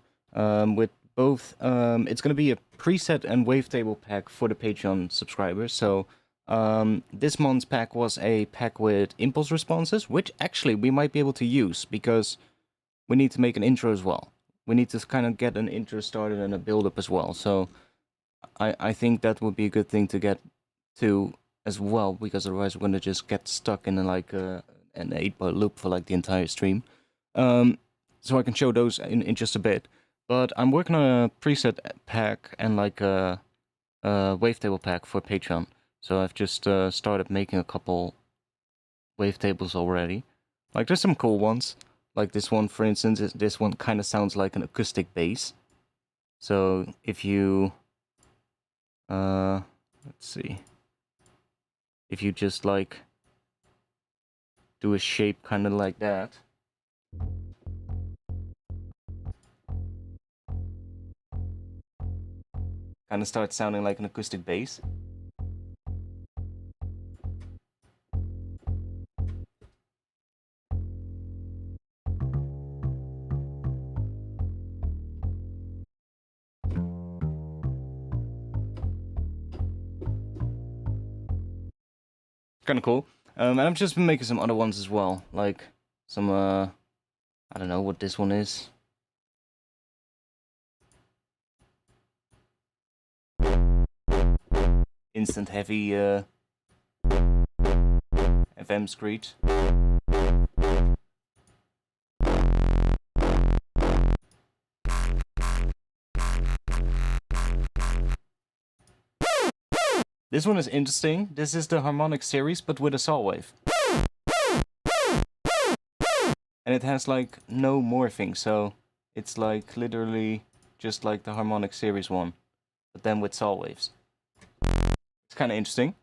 with both. It's gonna be a preset and wavetable pack for the Patreon subscribers. So this month's pack was a pack with impulse responses, which actually we might be able to use because we need to make an intro as well. We need to kind of get an intro started and a build-up as well. So I think that would be a good thing to get to as well, because otherwise we're going to just get stuck in like an 8-bar loop for like the entire stream. So I can show those in just a bit. But I'm working on a preset pack and like a wavetable pack for Patreon. So I've just started making a couple wavetables already. Like there's some cool ones. Like this one, for instance, this one kind of sounds like an acoustic bass. So if you, let's see, if you just like do a shape kind of like that. Kind of starts sounding like an acoustic bass. Kind of cool. And I've just been making some other ones as well, like some I don't know what this one is. Instant heavy FM screech. This one is interesting. This is the harmonic series, but with a saw wave. And it has like no morphing, so it's like literally just like the harmonic series one, but then with saw waves. It's kind of interesting.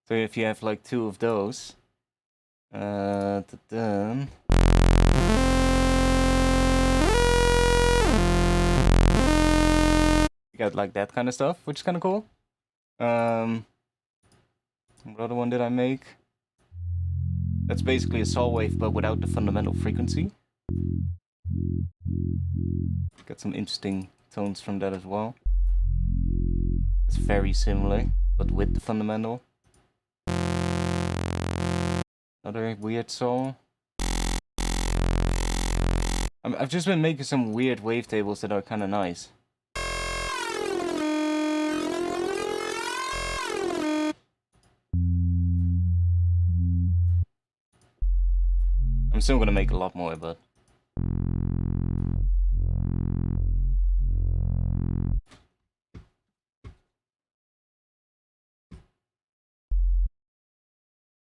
So if you have like two of those, then you got like that kind of stuff, which is kind of cool. What other one did I make? That's basically a saw wave, but without the fundamental frequency. Got some interesting tones from that as well. It's very similar, but with the fundamental. Another weird saw. I've just been making some weird wavetables that are kind of nice. I'm still gonna make a lot more, but...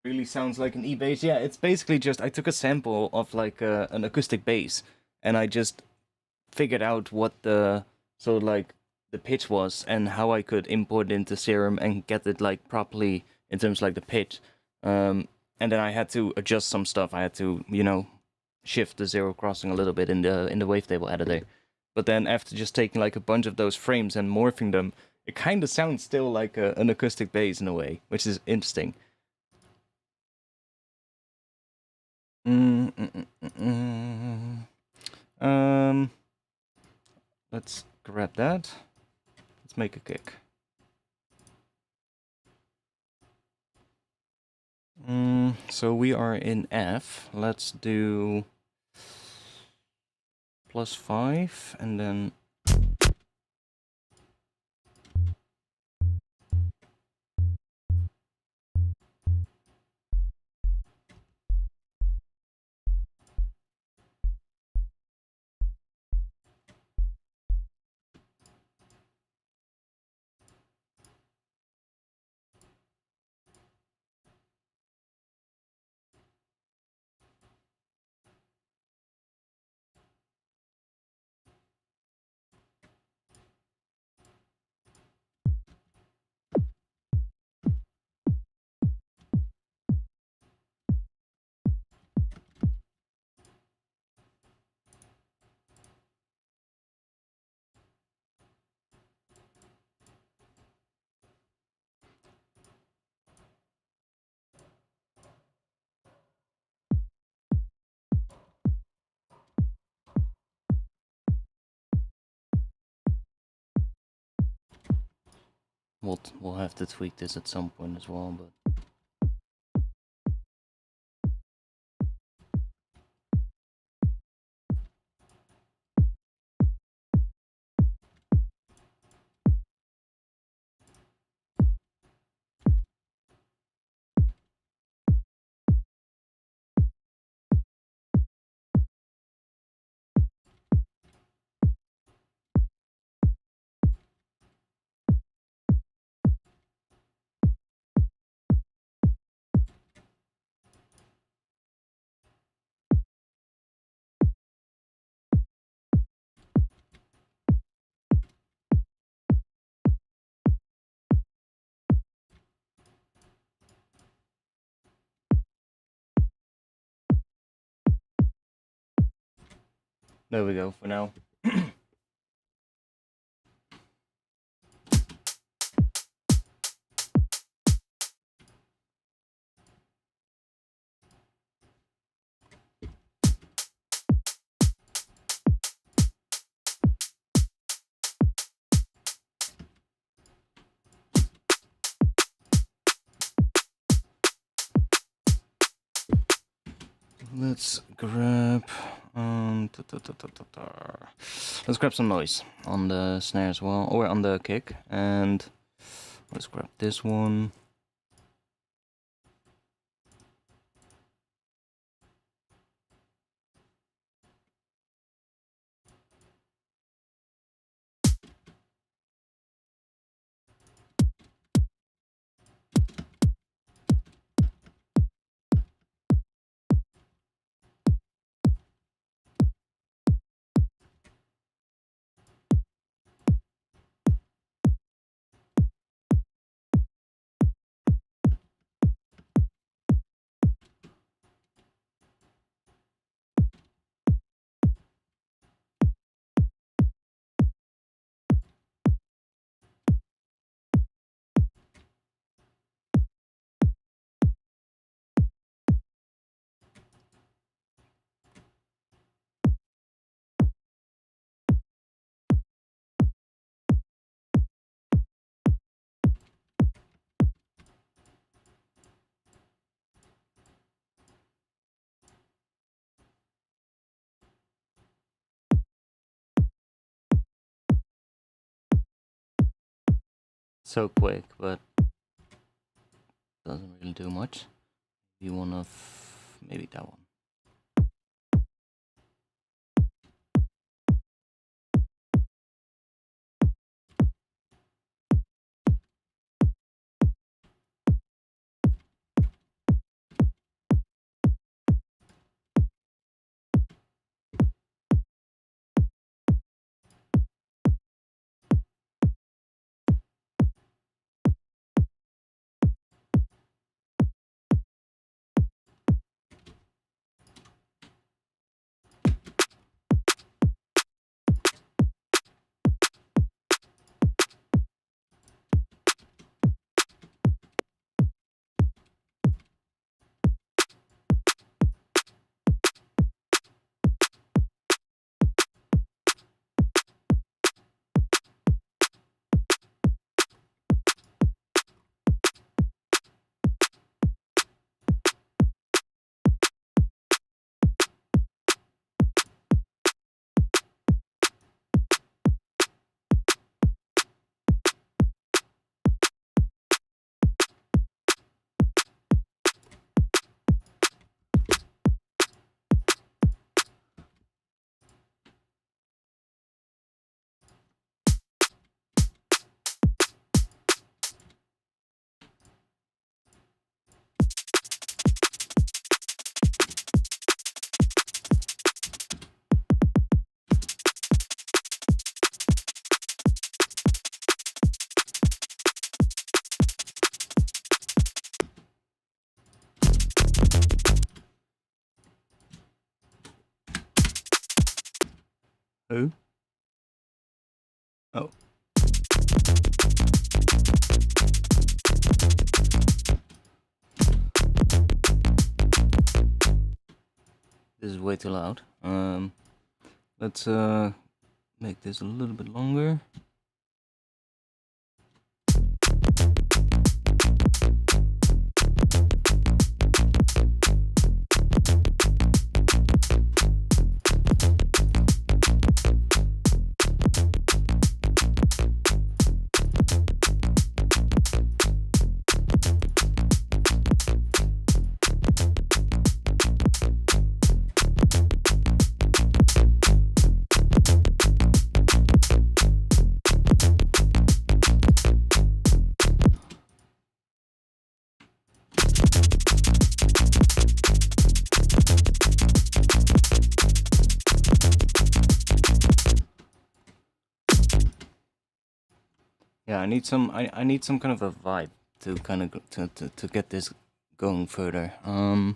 Really sounds like an E-bass. Yeah, it's basically just, I took a sample of like an acoustic bass, and I just figured out what the, so like, the pitch was, and how I could import it into Serum and get it like properly in terms of like the pitch. And then I had to adjust some stuff. I had to, you know, shift the zero crossing a little bit in the wavetable editor. But then after just taking like a bunch of those frames and morphing them, it kind of sounds still like an acoustic bass in a way, which is interesting. Let's grab that. Let's make a kick. So we are in F. Let's do +5 and then we'll have to tweak this at some point as well, but there we go for now. let's grab let's grab some noise on the snare as well, or on the kick, and let's grab this one. So quick, but doesn't really do much. Maybe one of, maybe that one. Who? Oh. This is way too loud. Let's make this a little bit longer. Yeah, I need some. I need some kind of a vibe to kind of to get this going further. I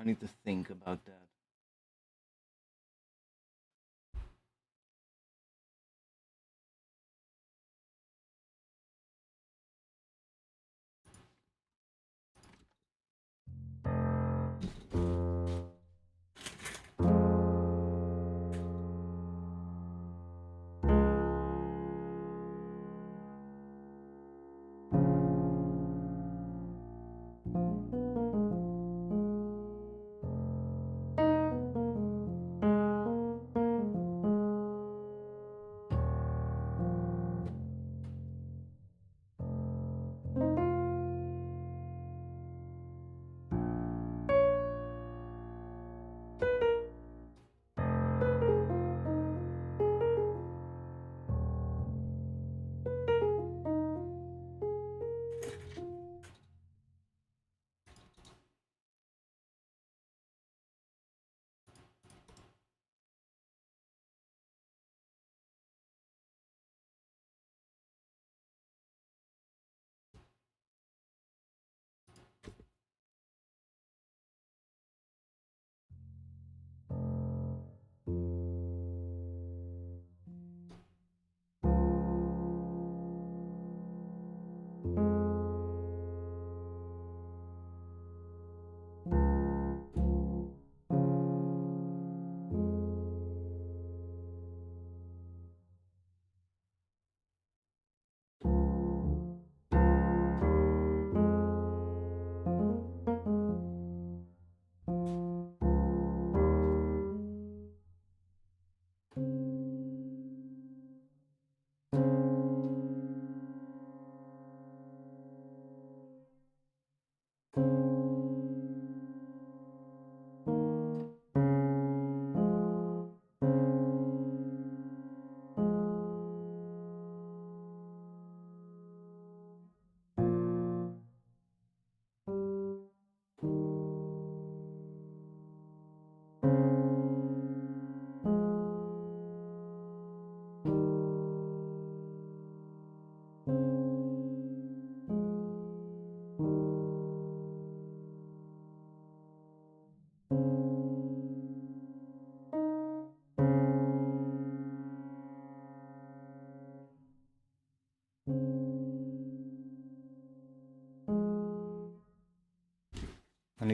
need to think about that.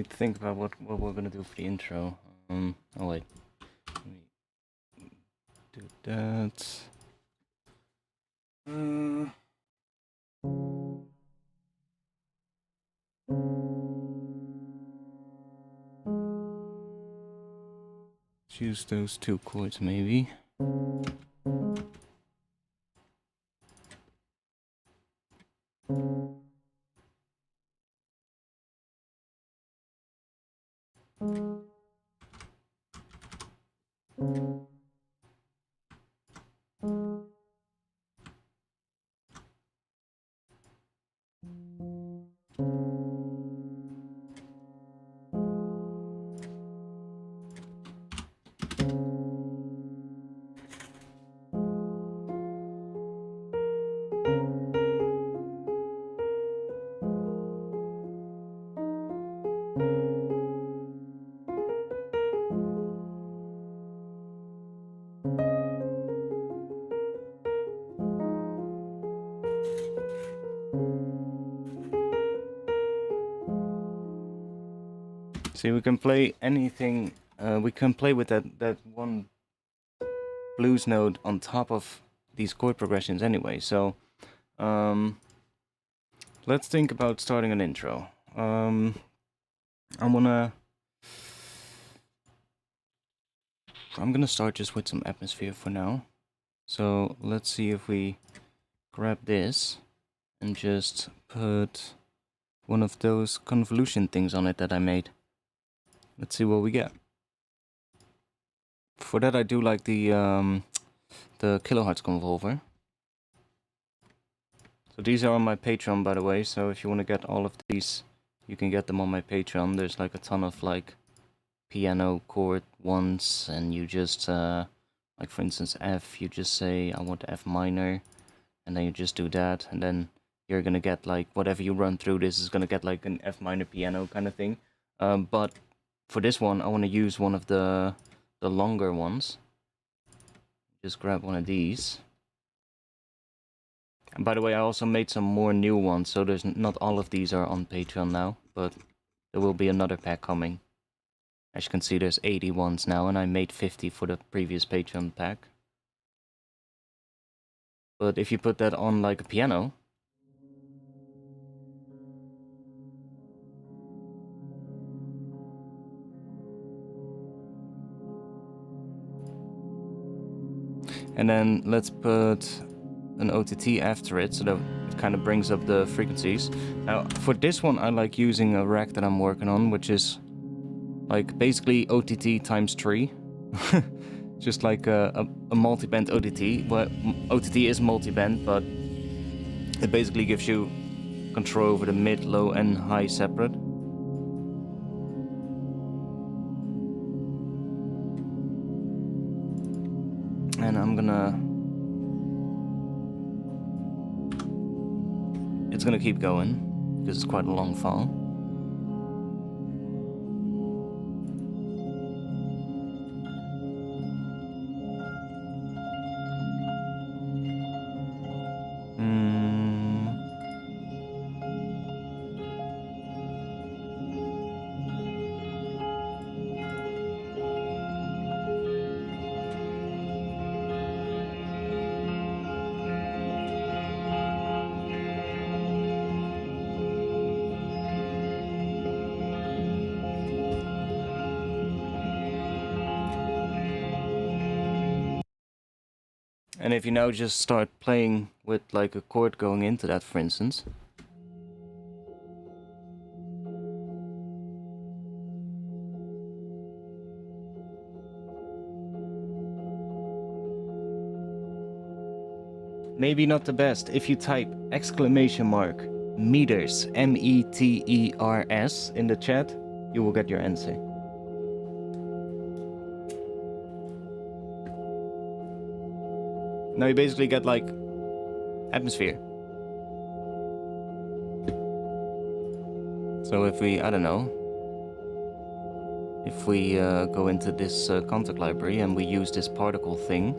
think about what we're gonna do for the intro. Oh wait, let me do that. Choose those two chords maybe. See, we can play anything. We can play with that one blues note on top of these chord progressions anyway. So, let's think about starting an intro. I'm gonna start just with some atmosphere for now. So let's see if we grab this and just put one of those convolution things on it that I made. Let's see what we get. For that I do like the kilohertz convolver. So these are on my Patreon, by the way, so if you want to get all of these, you can get them on my Patreon. There's like a ton of like piano chord ones, and you just like for instance F, you just say I want F minor, and then you just do that, and then you're gonna get like whatever you run through this is gonna get like an F minor piano kind of thing. But for this one I want to use one of the longer ones. Just grab one of these. And by the way, I also made some more new ones, so there's not all of these are on Patreon now, but there will be another pack coming. As you can see, there's 80 ones now, and I made 50 for the previous Patreon pack. But if you put that on like a piano, and then let's put an OTT after it, so that it kind of brings up the frequencies. Now, for this one, I like using a rack that I'm working on, which is like basically OTT times 3. Just like a multi-band OTT. Well, OTT is multi-band, but it basically gives you control over the mid, low, and high separate. And I'm gonna... It's gonna keep going, because it's quite a long file. And if you now just start playing with like a chord going into that, for instance. Maybe not the best. If you type exclamation mark meters, METERS in the chat, you will get your answer. Now you basically get like atmosphere. So if we, I don't know, if we go into this contact library and we use this particle thing,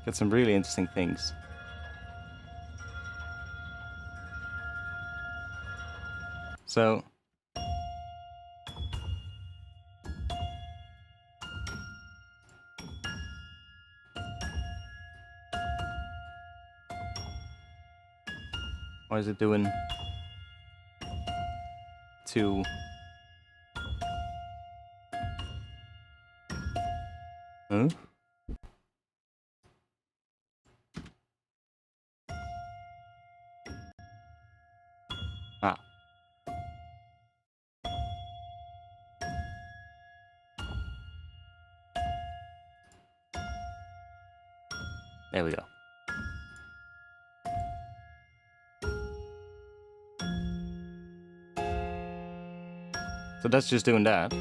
Got some really interesting things. So why is it doing 2? Huh? Ah. There we go. So that's just doing that.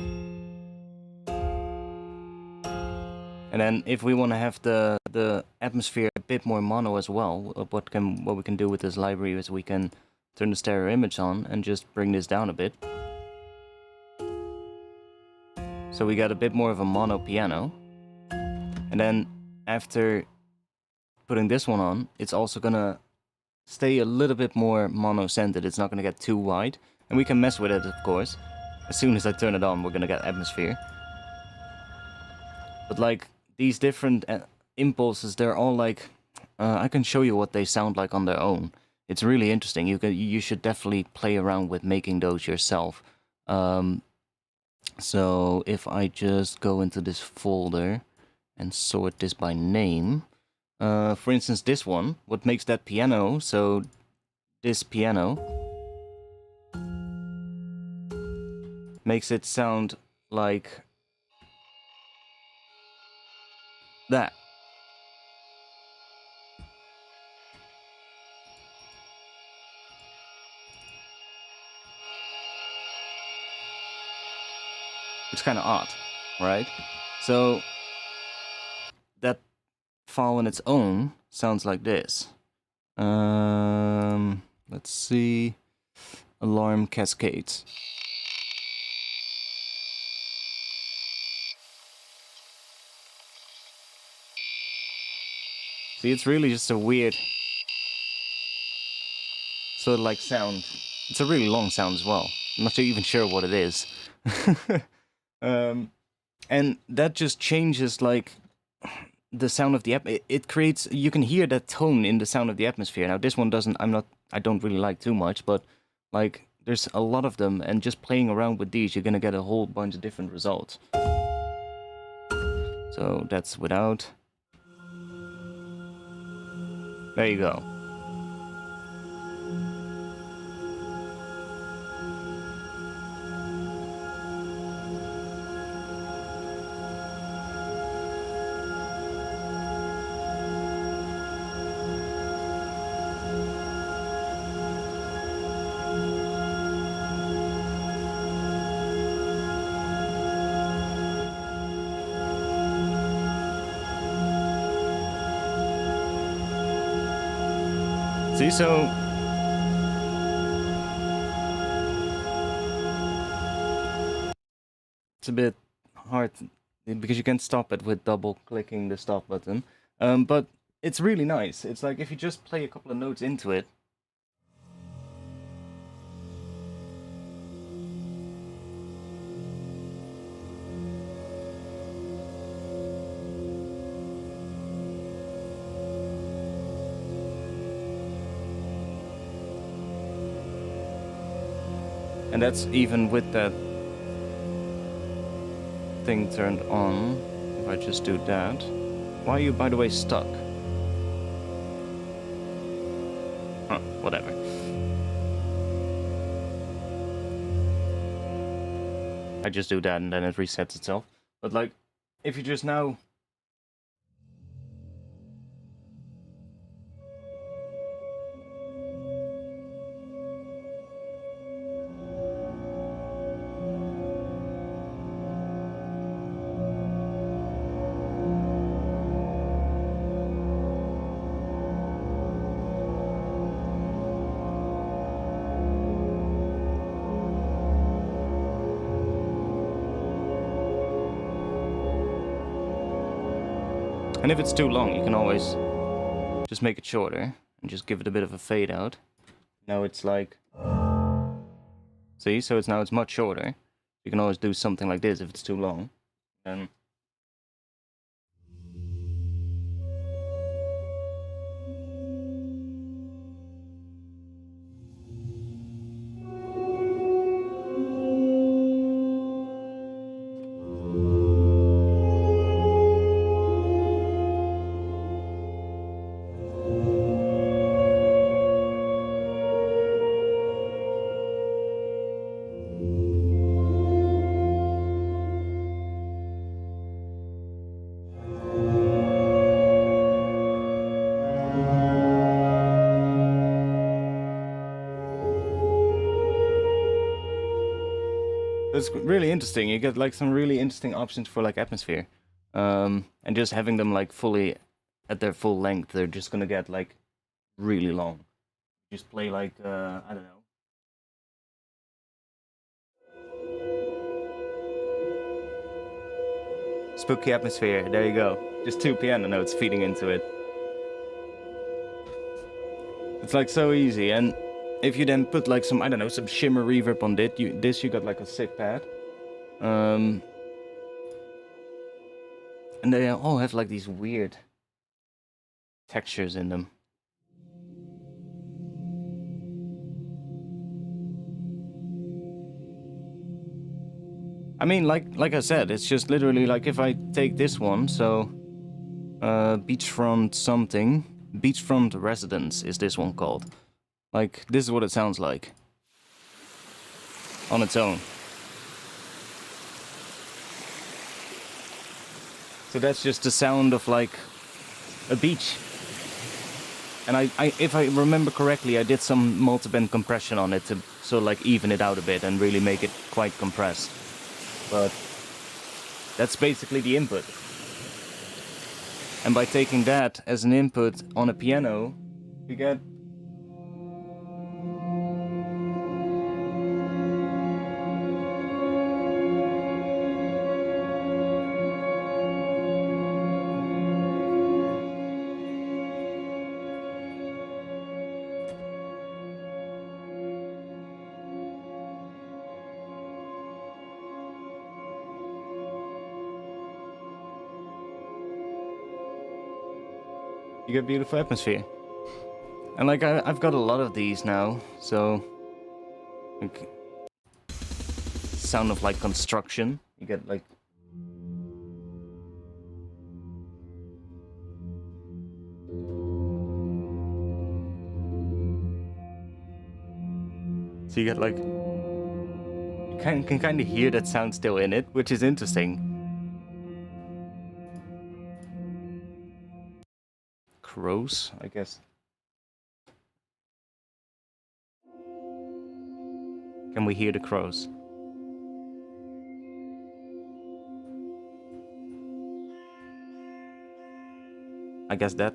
And then if we want to have the atmosphere a bit more mono as well, what we can do with this library is we can turn the stereo image on and just bring this down a bit. So we got a bit more of a mono piano. And then after putting this one on, it's also gonna stay a little bit more mono-centered. It's not gonna get too wide. And we can mess with it, of course. As soon as I turn it on, we're gonna get atmosphere. But like, these different impulses, they're all like... I can show you what they sound like on their own. It's really interesting. You should definitely play around with making those yourself. So if I just go into this folder and sort this by name, for instance, this one, what makes that piano, so this piano makes it sound like that. It's kind of odd, right? So that file on its own sounds like this. Let's see. Alarm cascades. See, it's really just a weird sort of like sound. It's a really long sound as well. I'm not even sure what it is. And that just changes like the sound of the it creates, you can hear that tone in the sound of the atmosphere. Now this one doesn't, I don't really like too much, but like there's a lot of them, and just playing around with these, you're gonna get a whole bunch of different results. So that's without. There you go. See, so it's a bit hard because you can't stop it with double clicking the stop button. But it's really nice. It's like if you just play a couple of notes into it. And that's even with that thing turned on. If I just do that. Why are you, by the way, stuck? Huh, whatever. I just do that and then it resets itself. But like, if you just now... And if it's too long, you can always just make it shorter and just give it a bit of a fade out. Now it's like... See, so it's much shorter. You can always do something like this if it's too long. And it's really interesting. You get like some really interesting options for like atmosphere, and just having them like fully at their full length, they're just gonna get like really long. Just play like I don't know. Spooky atmosphere. There you go. Just 2 piano notes feeding into it. It's like so easy, and if you then put like some, I don't know, some shimmer reverb on this, you got like a sick pad. And they all have like these weird textures in them. I mean, like I said, it's just literally like if I take this one, so beachfront something, beachfront residence is this one called. Like, this is what it sounds like on its own. So that's just the sound of like a beach. And if I remember correctly, I did some multiband compression on it to sort of like even it out a bit and really make it quite compressed. But that's basically the input. And by taking that as an input on a piano, you get beautiful atmosphere. And like I've got a lot of these now, so like, sound of like construction. You get like so you get like you can kind of hear that sound still in it, which is interesting. Crows, I guess. Can we hear the crows? I guess that.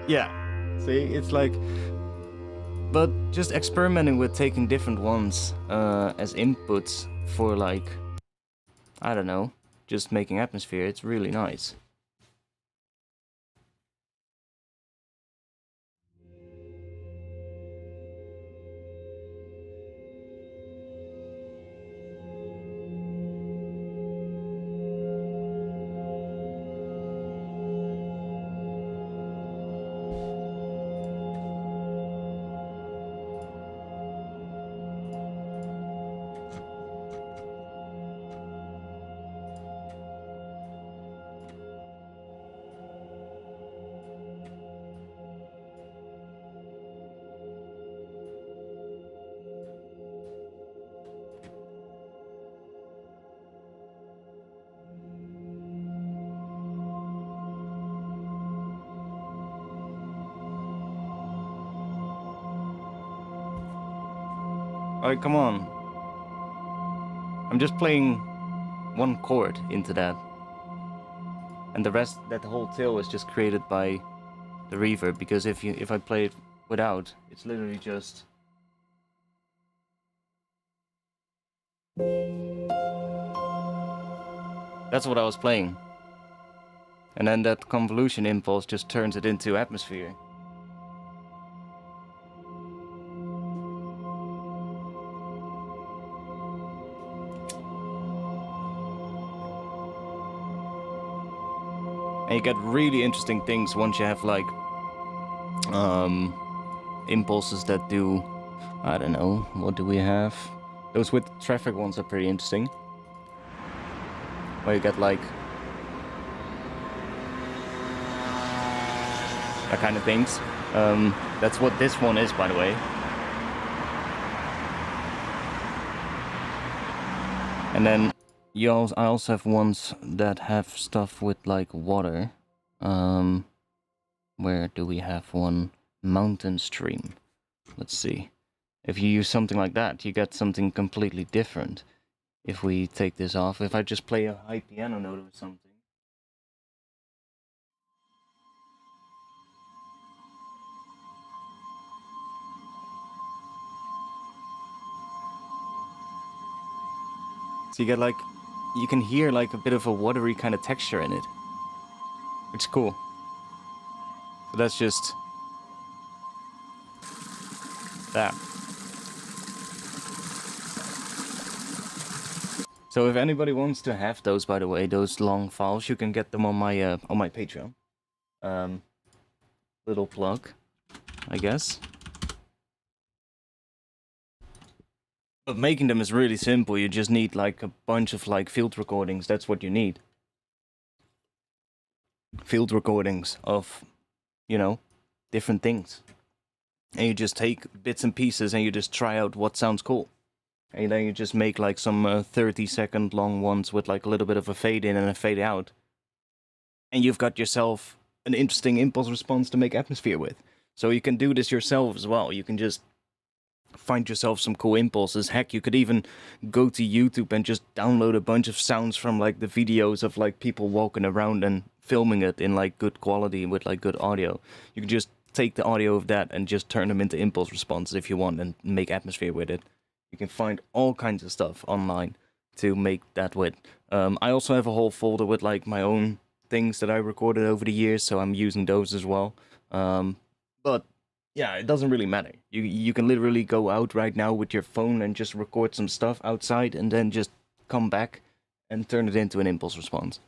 Yeah, see, it's like, but just experimenting with taking different ones as inputs for like, I don't know, just making atmosphere, it's really nice. Alright, come on. I'm just playing one chord into that. And the rest, that whole tail is just created by the reverb, because if I play it without, it's literally just that's what I was playing. And then that convolution impulse just turns it into atmosphere. And you get really interesting things once you have like impulses that do, I don't know, what do we have? Those with traffic ones are pretty interesting. Where you get like that kind of things. That's what this one is, by the way. And then I also have ones that have stuff with like water. Where do we have one? Mountain stream. Let's see. If you use something like that, you get something completely different. If we take this off, if I just play a high piano note or something. So you get like, you can hear like a bit of a watery kind of texture in it. Which is cool. So that's just that. So if anybody wants to have those, by the way, those long files, you can get them on my Patreon. Little plug, I guess. But making them is really simple. You just need like a bunch of like field recordings. That's what you need. Field recordings of, you know, different things. And you just take bits and pieces and you just try out what sounds cool. And then you just make like some 30-second long ones with like a little bit of a fade in and a fade out. And you've got yourself an interesting impulse response to make atmosphere with. So you can do this yourself as well. You can just find yourself some cool impulses. Heck, you could even go to YouTube and just download a bunch of sounds from like the videos of like people walking around and filming it in like good quality with like good audio. You can just take the audio of that and just turn them into impulse responses if you want and make atmosphere with it. You can find all kinds of stuff online to make that with. I also have a whole folder with like my own things that I recorded over the years, so I'm using those as well. But yeah, it doesn't really matter. You can literally go out right now with your phone and just record some stuff outside and then just come back and turn it into an impulse response.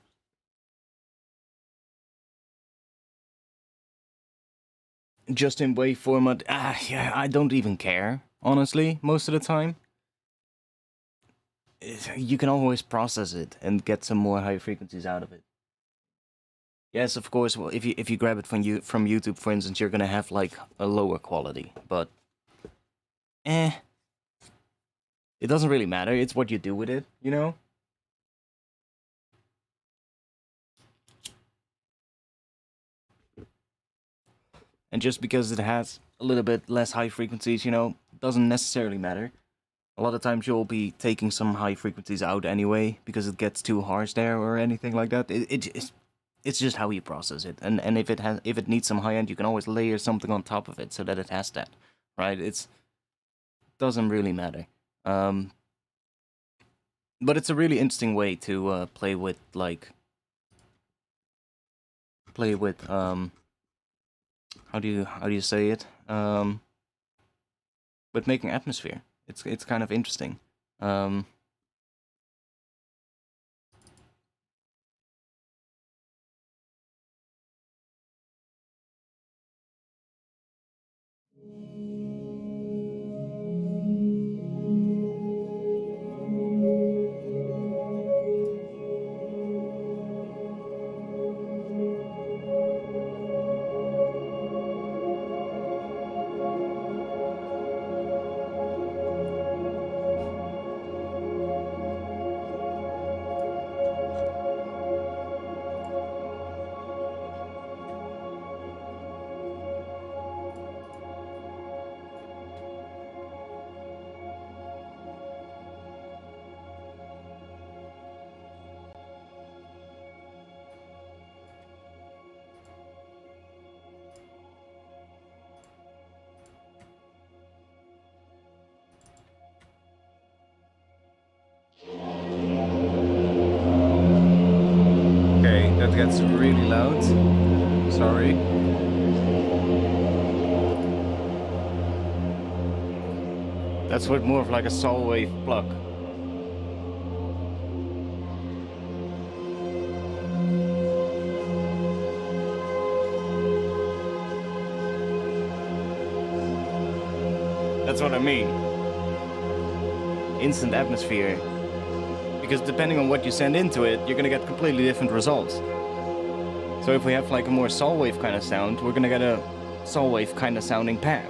Just in wave format, yeah, I don't even care, honestly, most of the time. You can always process it and get some more high frequencies out of it. Yes, of course. Well, if you grab it from YouTube, for instance, you're gonna have like a lower quality, but it doesn't really matter. It's what you do with it, you know. And just because it has a little bit less high frequencies, you know, doesn't necessarily matter. A lot of times you'll be taking some high frequencies out anyway because it gets too harsh there or anything like that. It's just how you process it, and if it needs some high end, you can always layer something on top of it so that it has that, right? Doesn't really matter. But it's a really interesting way to play with how do you say it? With making atmosphere. It's kind of interesting. gets really loud. Sorry. That's what more of like a saw wave plug. That's what I mean. Instant atmosphere. Because depending on what you send into it, you're gonna get completely different results. So if we have like a more saw wave kind of sound, we're gonna get a saw wave kind of sounding pad.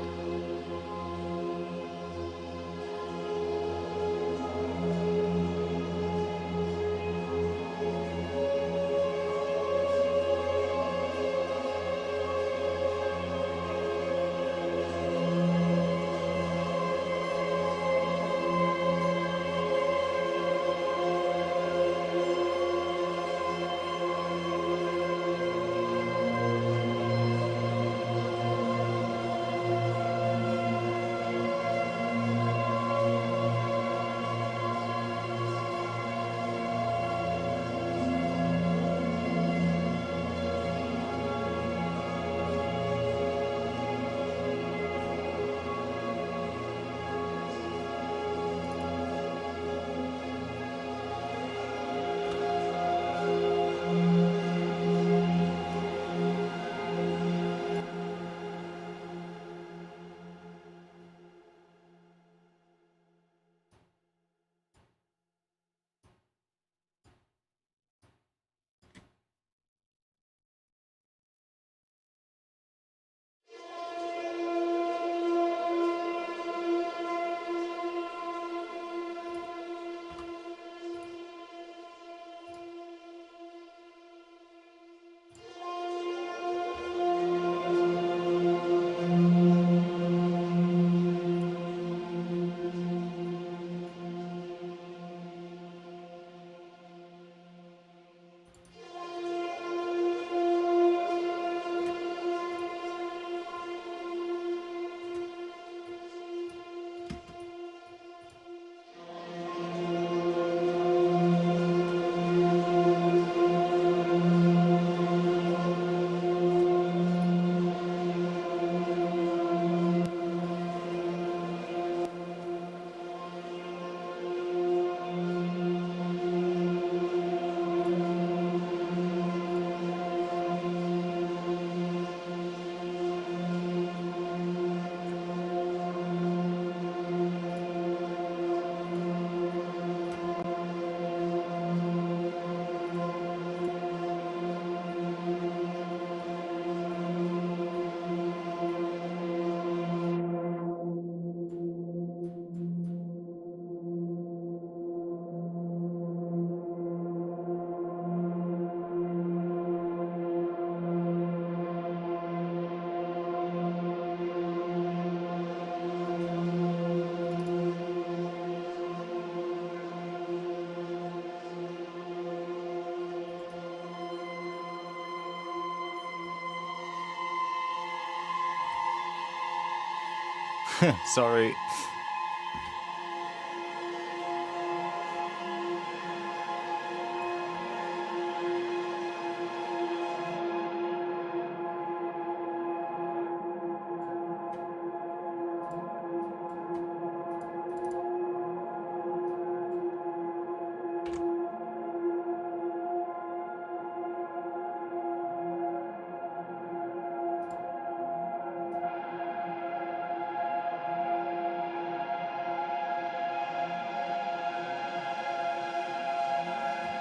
Sorry.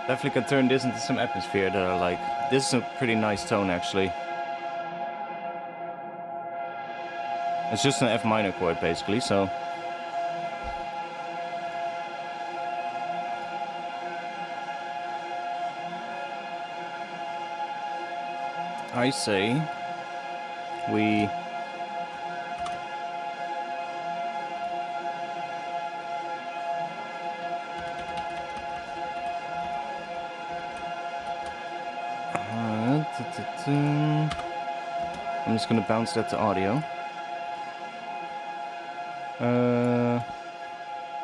Definitely can turn this into some atmosphere that I like. This is a pretty nice tone, actually. It's just an F minor chord, basically, so... I say... we... I'm just gonna bounce that to audio.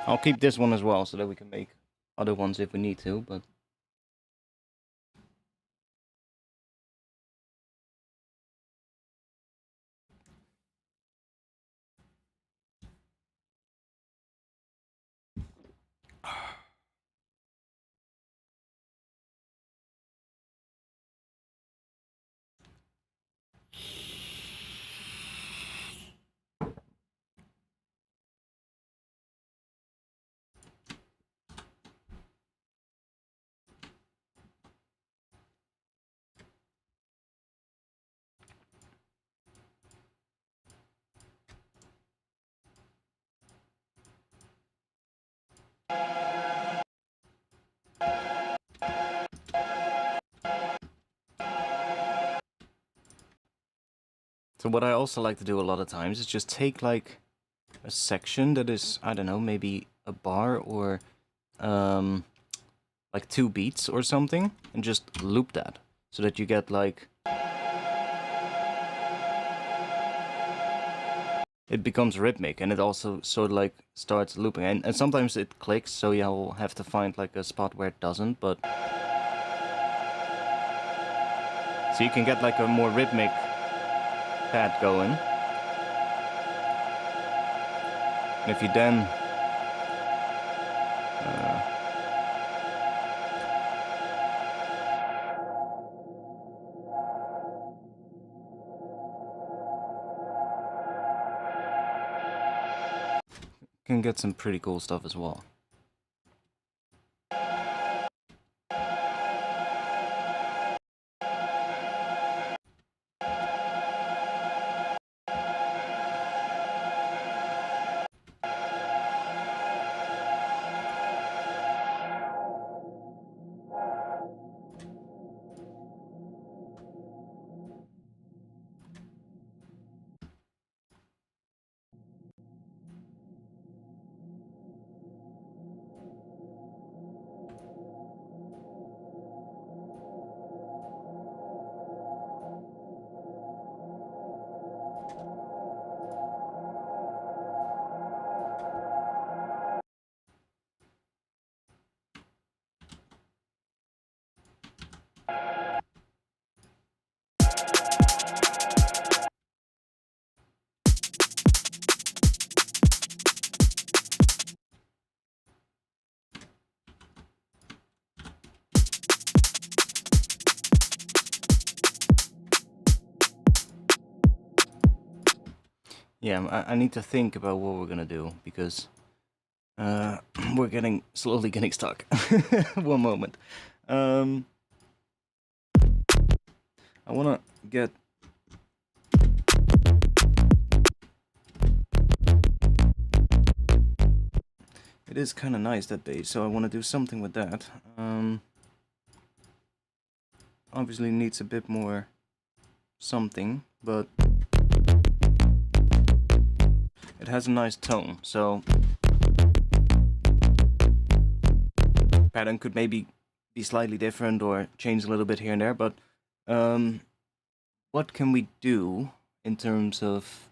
I'll keep this one as well, so that we can make other ones if we need to, but... So what I also like to do a lot of times is just take like a section that is, I don't know, maybe a bar or like 2 beats or something, and just loop that so that you get like, it becomes rhythmic, and it also sort of like starts looping, and sometimes it clicks, so you'll have to find like a spot where it doesn't, but so you can get like a more rhythmic pad going. And if you then can get some pretty cool stuff as well. Yeah, I need to think about what we're gonna do, because we're slowly getting stuck. One moment. I wanna get... It is kind of nice, that bass, so I want to do something with that. Obviously needs a bit more something, but it has a nice tone, so pattern could maybe be slightly different or change a little bit here and there, but what can we do in terms of...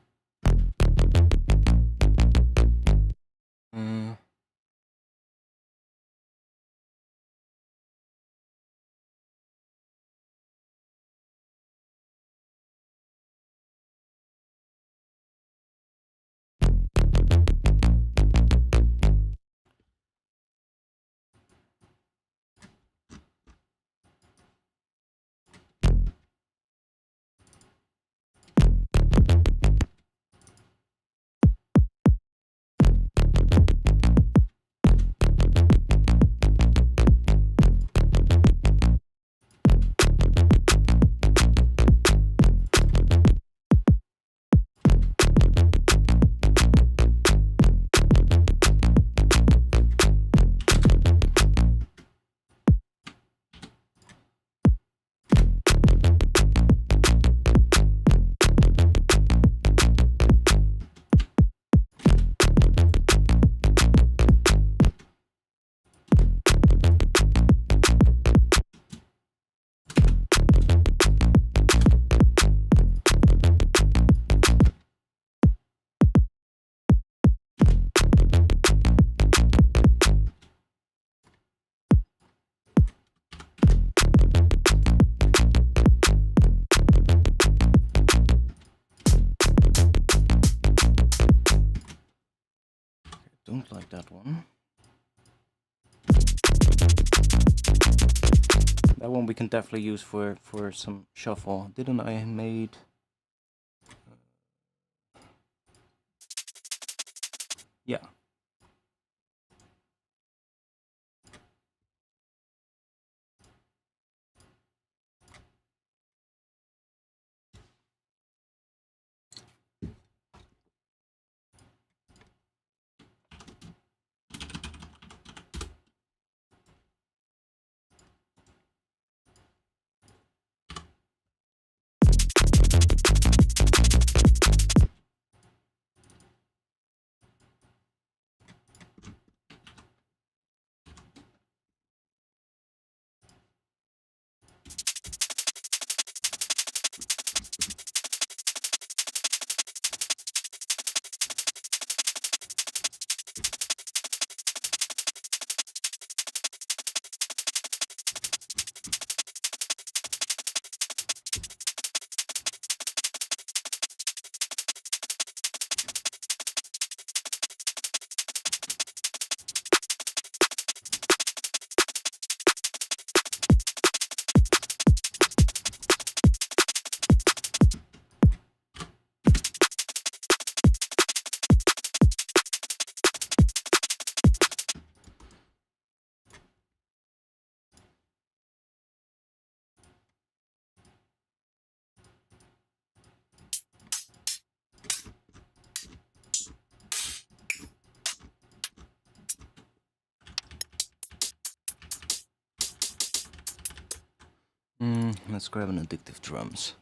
Don't like that one. That one we can definitely use for some shuffle. Didn't I made... Yeah. Let's grab an addictive drums.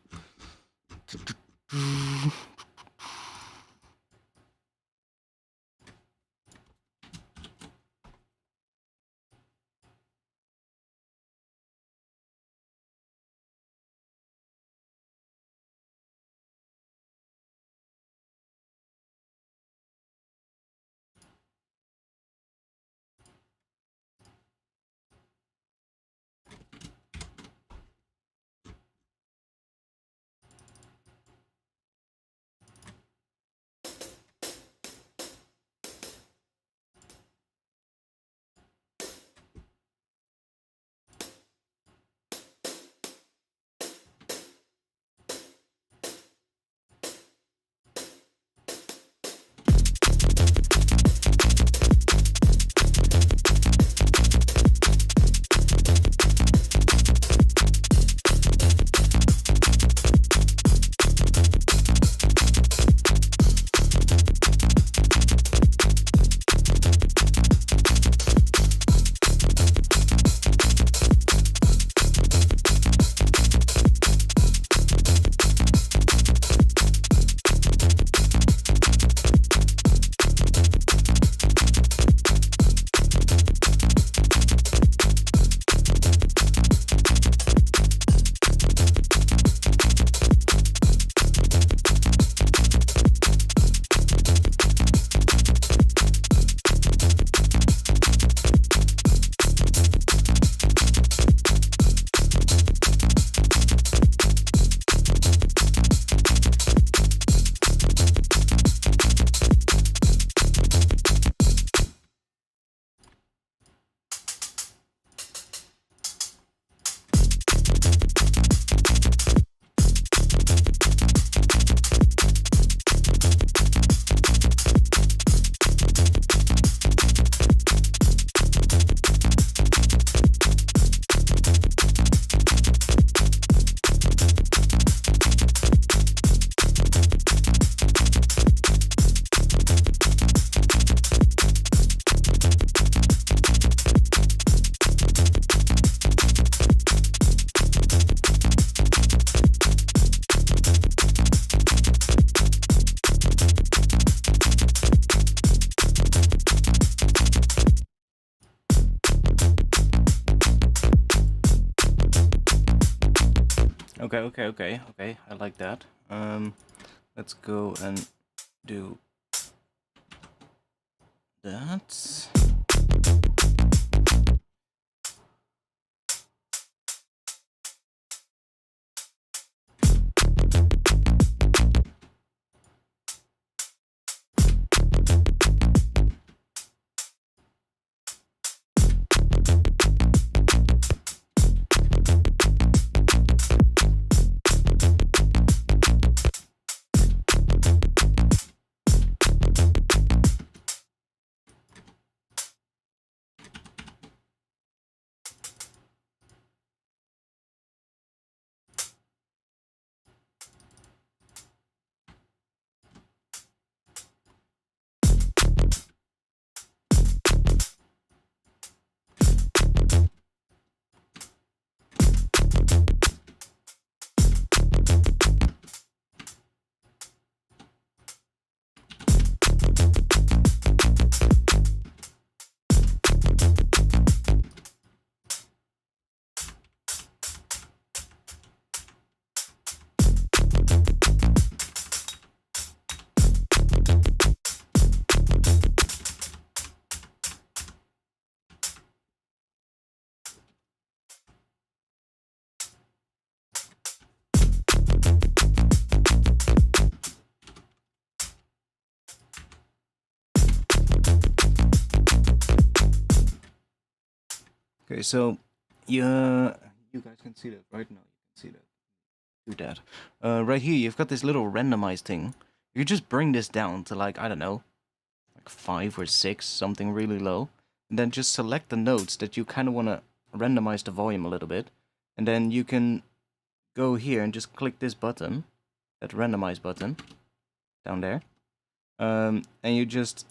Okay. I like that. Let's go and do that. Okay, so you guys can see that right now. You can see that. Do that. Right here, you've got this little randomized thing. You just bring this down to like, I don't know, like 5 or 6, something really low, and then just select the notes that you kind of want to randomize the volume a little bit, and then you can go here and just click this button, that randomize button, down there, and you just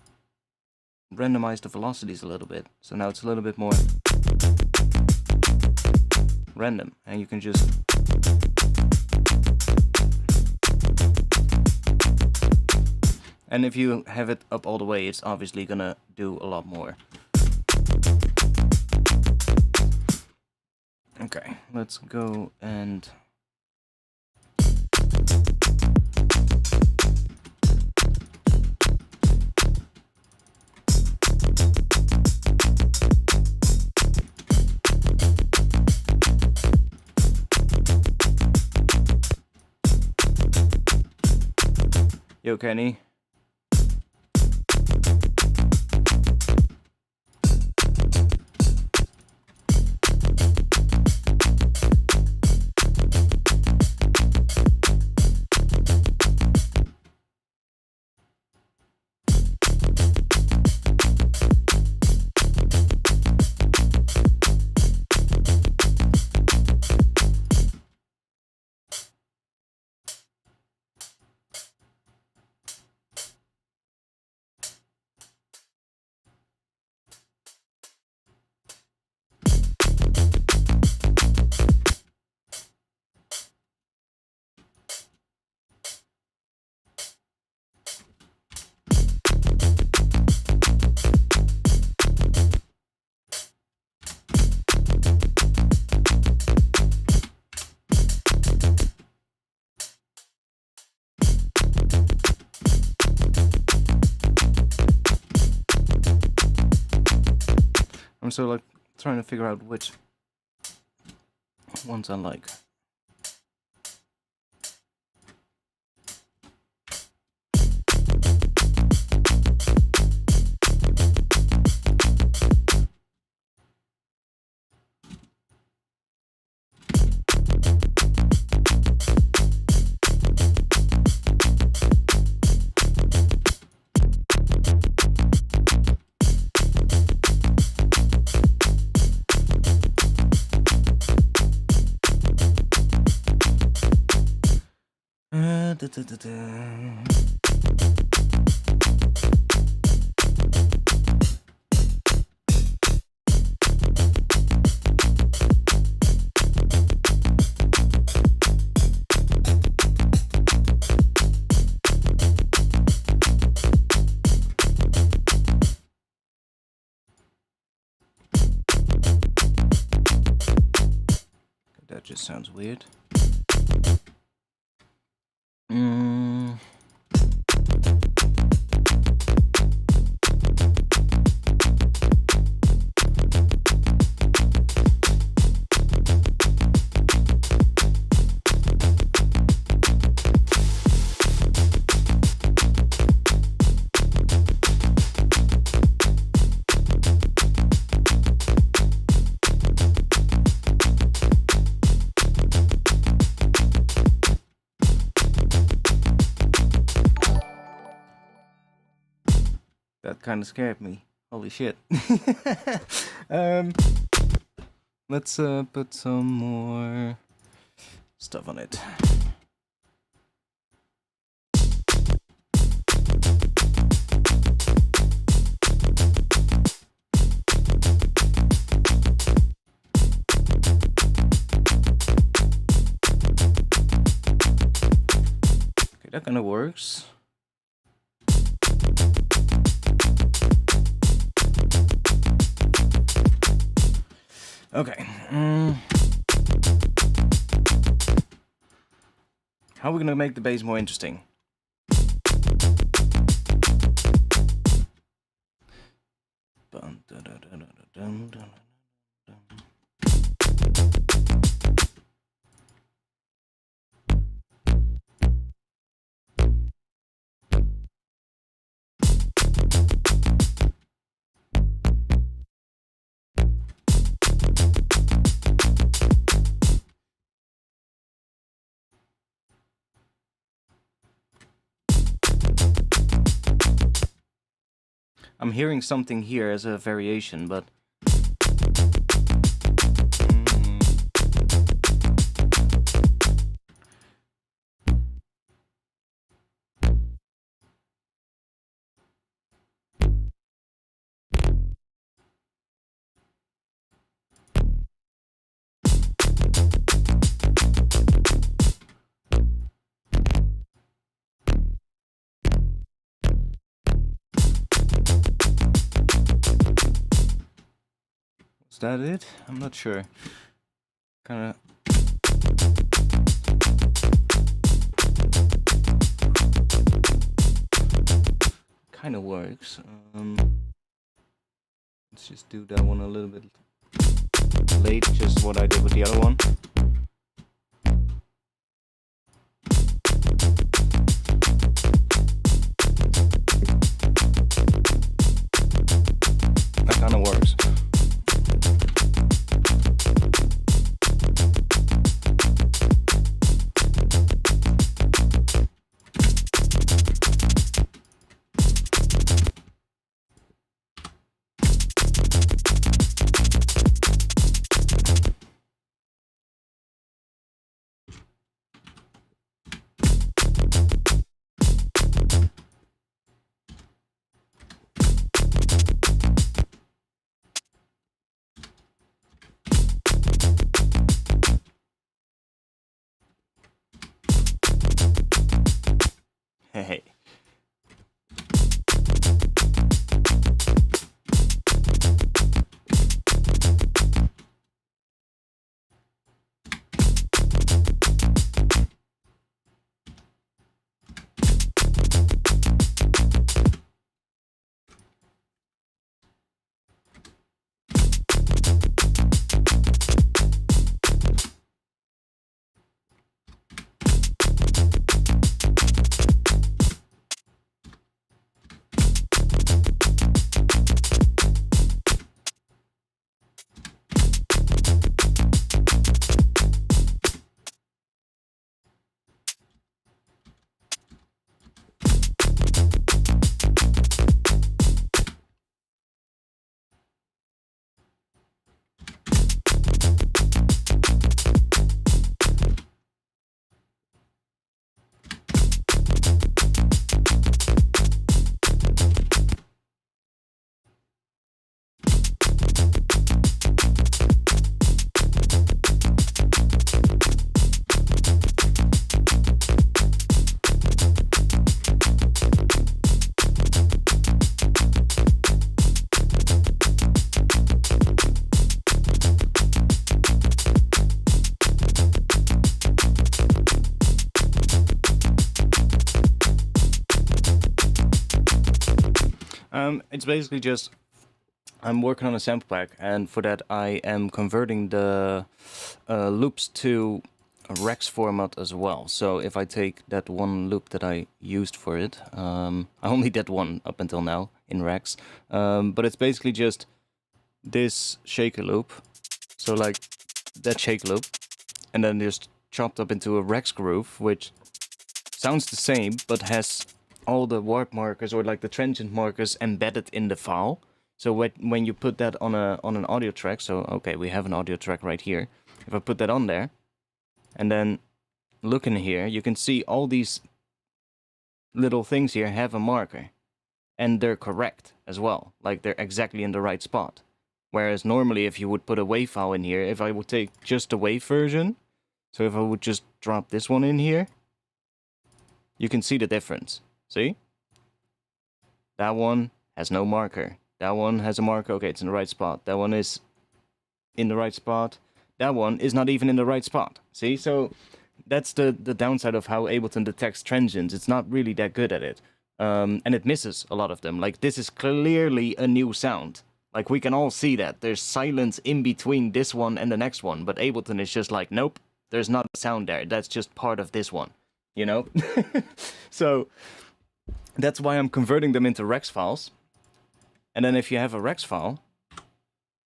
randomize the velocities a little bit. So now it's a little bit more random, and you can just and if you have it up all the way, it's obviously gonna do a lot more. Okay, let's go and yo, Kenny. I'm so like trying to figure out which ones I like. That just sounds weird. That kind of scared me. Holy shit. Let's put some more stuff on it. Okay, that kind of works. Okay. How are we gonna make the bass more interesting? I'm hearing something here as a variation, but that it? I'm not sure. Kinda... Kinda works. Let's just do that one a little bit late, just what I did with the other one. That kind of works. Hey. It's basically just, I'm working on a sample pack, and for that I am converting the loops to a Rex format as well. So if I take that one loop that I used for it, I only did one up until now in Rex, but it's basically just this shaker loop, so like that shaker loop, and then just chopped up into a Rex groove, which sounds the same, but has all the warp markers or like the transient markers embedded in the file. So when you put that on an audio track, so okay, we have an audio track right here. If I put that on there, and then look in here, you can see all these little things here have a marker, and they're correct as well. Like they're exactly in the right spot. Whereas normally, if you would put a WAV file in here, if I would take just the WAV version, so if I would just drop this one in here, you can see the difference. See? That one has no marker. That one has a marker. Okay, it's in the right spot. That one is in the right spot. That one is not even in the right spot. See? So that's the downside of how Ableton detects transients. It's not really that good at it. And it misses a lot of them. Like, this is clearly a new sound. Like, we can all see that. There's silence in between this one and the next one. But Ableton is just like, nope, there's not a sound there. That's just part of this one. You know? So that's why I'm converting them into Rex files. And then if you have a Rex file,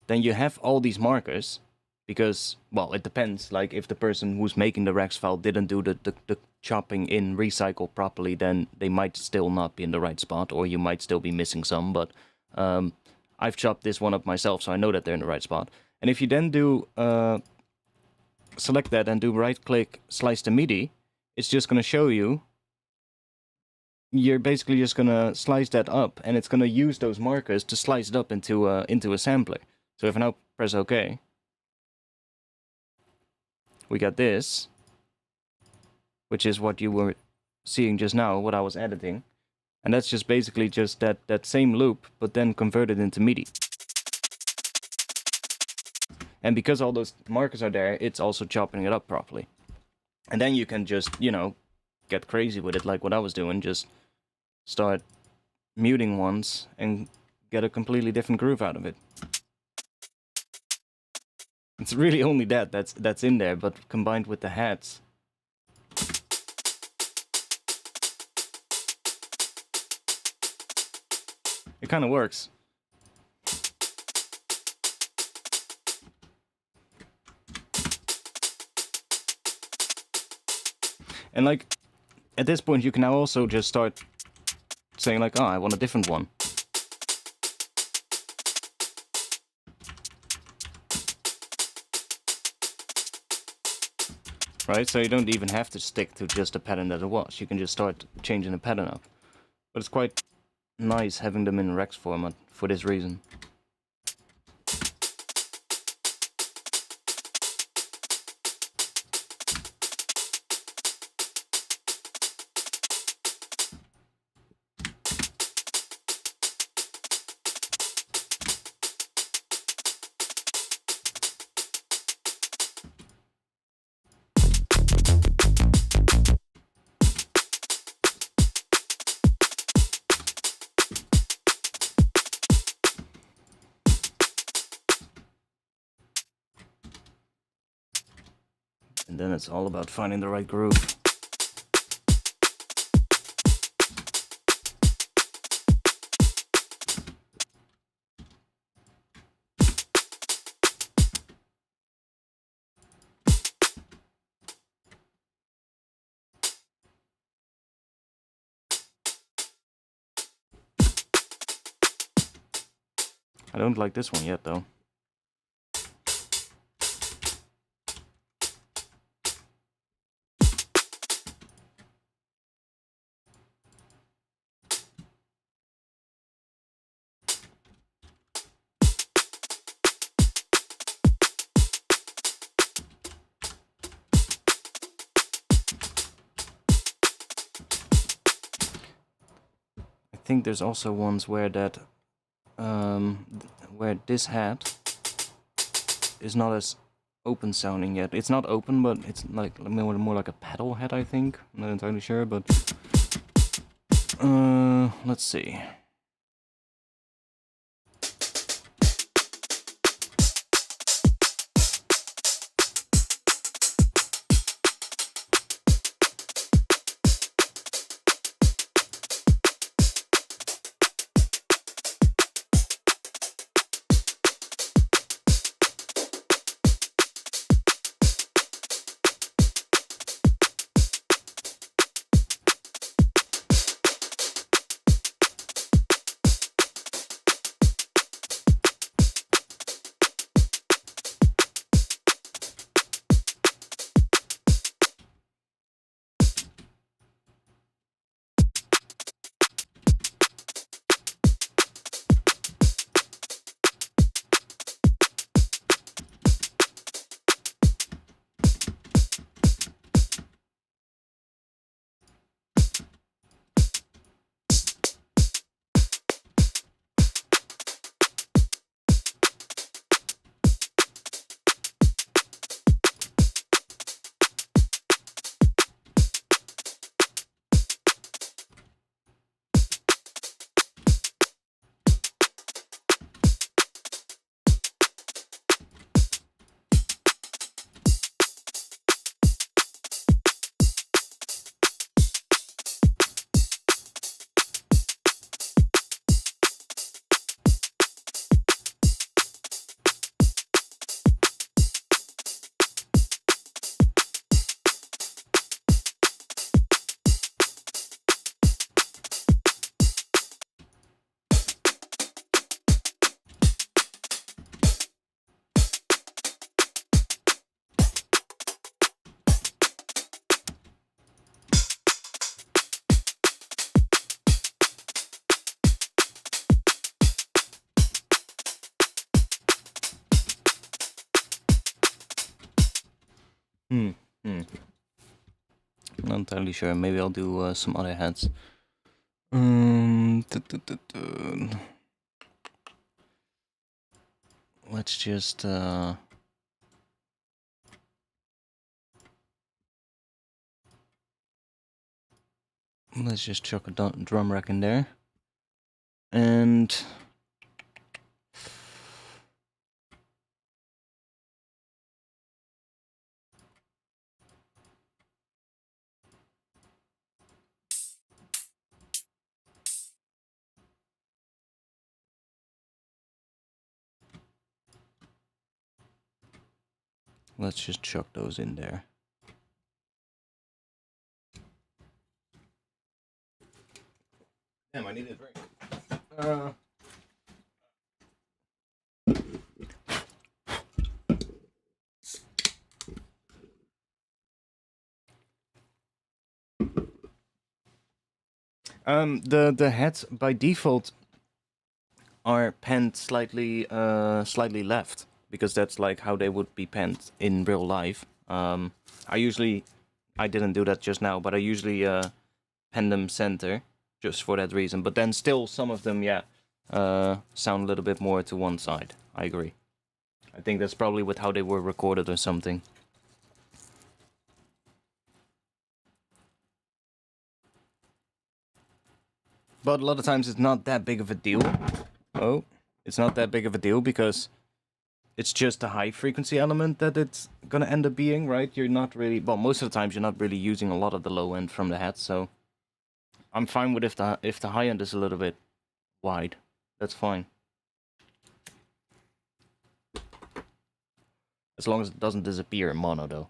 then you have all these markers. Because, well, it depends. Like, if the person who's making the Rex file didn't do the chopping in recycle properly, then they might still not be in the right spot, or you might still be missing some. But I've chopped this one up myself, so I know that they're in the right spot. And if you then do select that and do right-click, slice to MIDI, it's just going to show you. You're basically just going to slice that up, and it's going to use those markers to slice it up into a sampler. So if I now press OK, we got this, which is what you were seeing just now, what I was editing. And that's just basically just that same loop, but then converted into MIDI. And because all those markers are there, it's also chopping it up properly. And then you can just, you know, get crazy with it, like what I was doing. Just start muting ones and get a completely different groove out of it. It's really only that's in there, but combined with the hats. It kind of works. And like, at this point you can now also just start saying like, oh, I want a different one. Right, so you don't even have to stick to just the pattern that it was. You can just start changing the pattern up. But it's quite nice having them in Rex format for this reason. And then it's all about finding the right groove. I don't like this one yet, though. I think there's also ones where that, where this hat is not as open sounding yet. It's not open, but it's like more like a pedal head, I think. I'm not entirely sure, but let's see. Not entirely sure. Maybe I'll do some other heads. Let's just Let's just chuck a drum rack in there. And let's just chuck those in there. Damn, I need a drink. The heads by default are penned slightly left, because that's like how they would be penned in real life. I didn't do that just now, but I usually pen them center just for that reason. But then still some of them, yeah, sound a little bit more to one side. I agree. I think that's probably with how they were recorded or something. But a lot of times it's not that big of a deal. Oh, it's not that big of a deal because it's just a high frequency element that it's gonna end up being, right? You're not really, well, most of the times you're not really using a lot of the low end from the head, so I'm fine with if the high end is a little bit wide. That's fine. As long as it doesn't disappear in mono, though.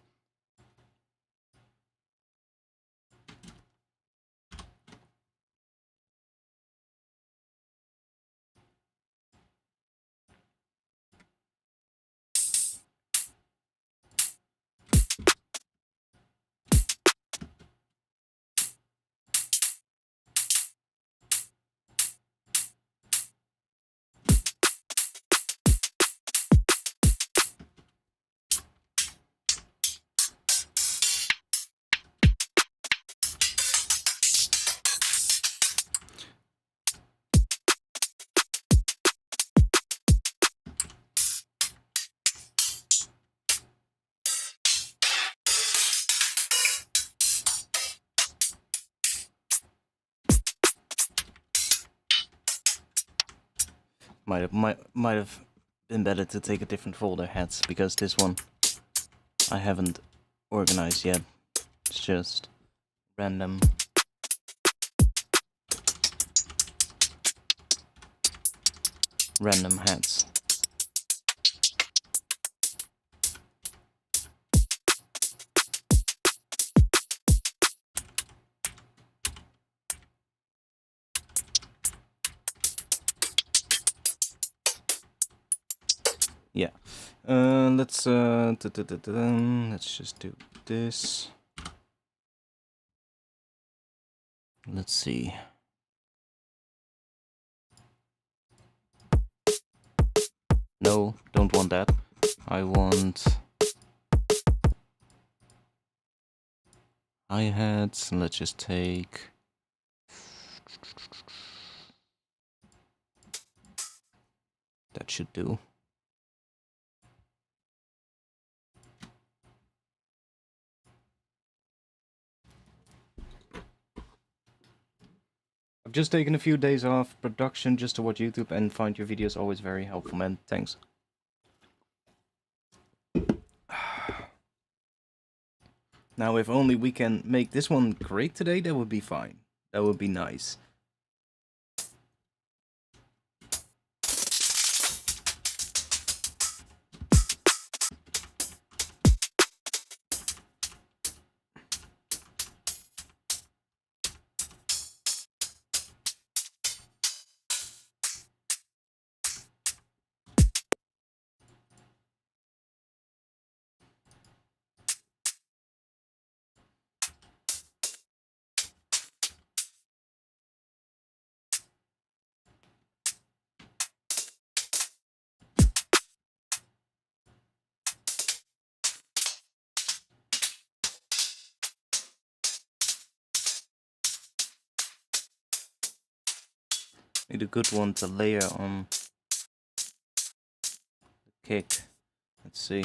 Might have been better to take a different folder heads, because this one I haven't organized yet. It's just random. Random heads. Yeah. Let's just do this. Let's see. No, don't want that. I want hi-hats. Let's just take that should do. I've just taken a few days off production just to watch YouTube and find your videos always very helpful, man. Thanks. Now, if only we can make this one great today, that would be fine. That would be nice. Need a good one to layer on the kick. Let's see.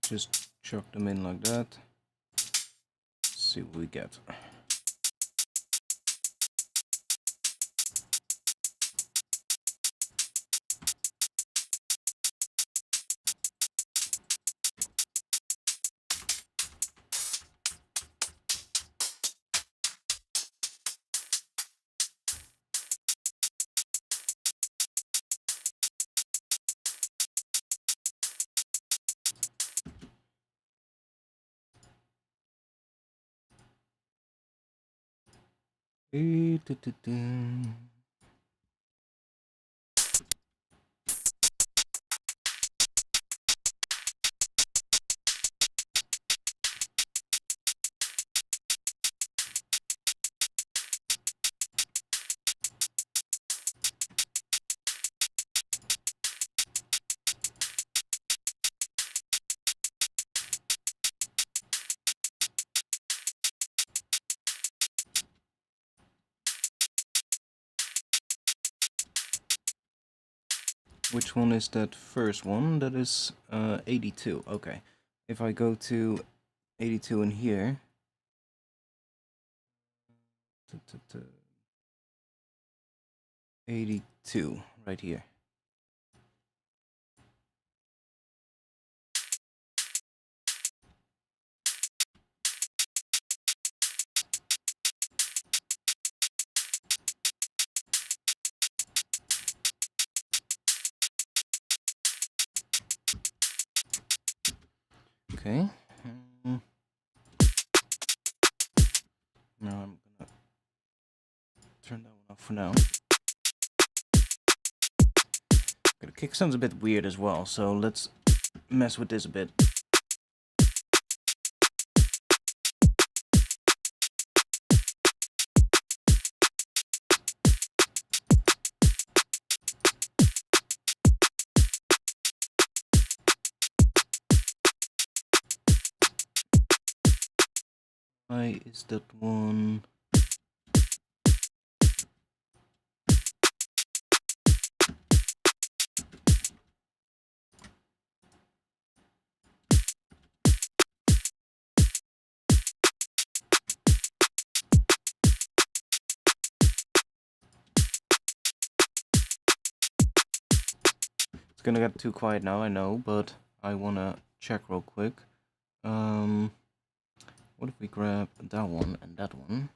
Just chuck them in like that. See what we get. Which one is that first one? That is 82. Okay. If I go to 82 in here. 82 right here. Okay. Now I'm gonna turn that one off for now. The kick sounds a bit weird as well, so let's mess with this a bit. Why is that one? It's gonna get too quiet now, I know, but I wanna check real quick. What if we grab that one and that one?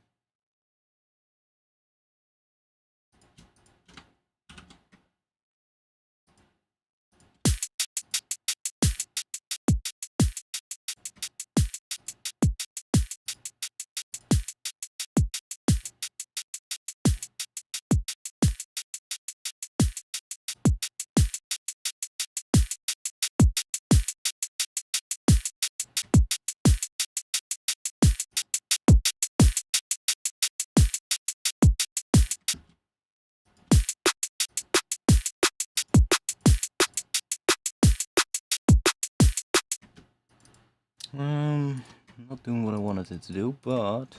Not doing what I wanted it to do, but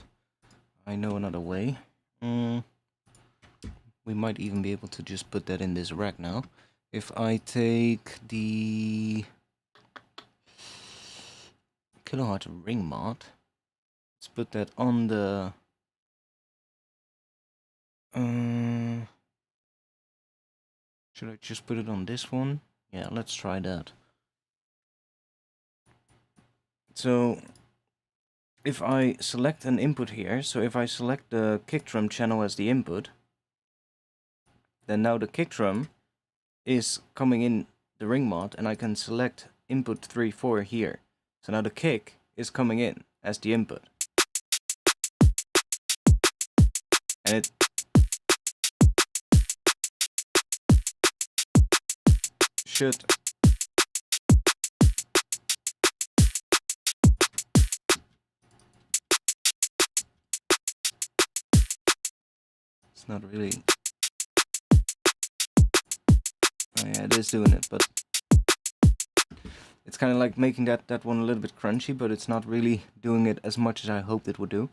I know another way. We might even be able to just put that in this rack now. If I take the kilohertz ring mod, let's put that on the should I just put it on this one? Yeah, let's try that. So if I select an input here, so if I select the kick drum channel as the input, then now the kick drum is coming in the ring mod, and I can select input 3, 4 here. So now the kick is coming in as the input. And it should it's not really yeah, it is doing it, but it's kind of like making that one a little bit crunchy, but it's not really doing it as much as I hoped it would do.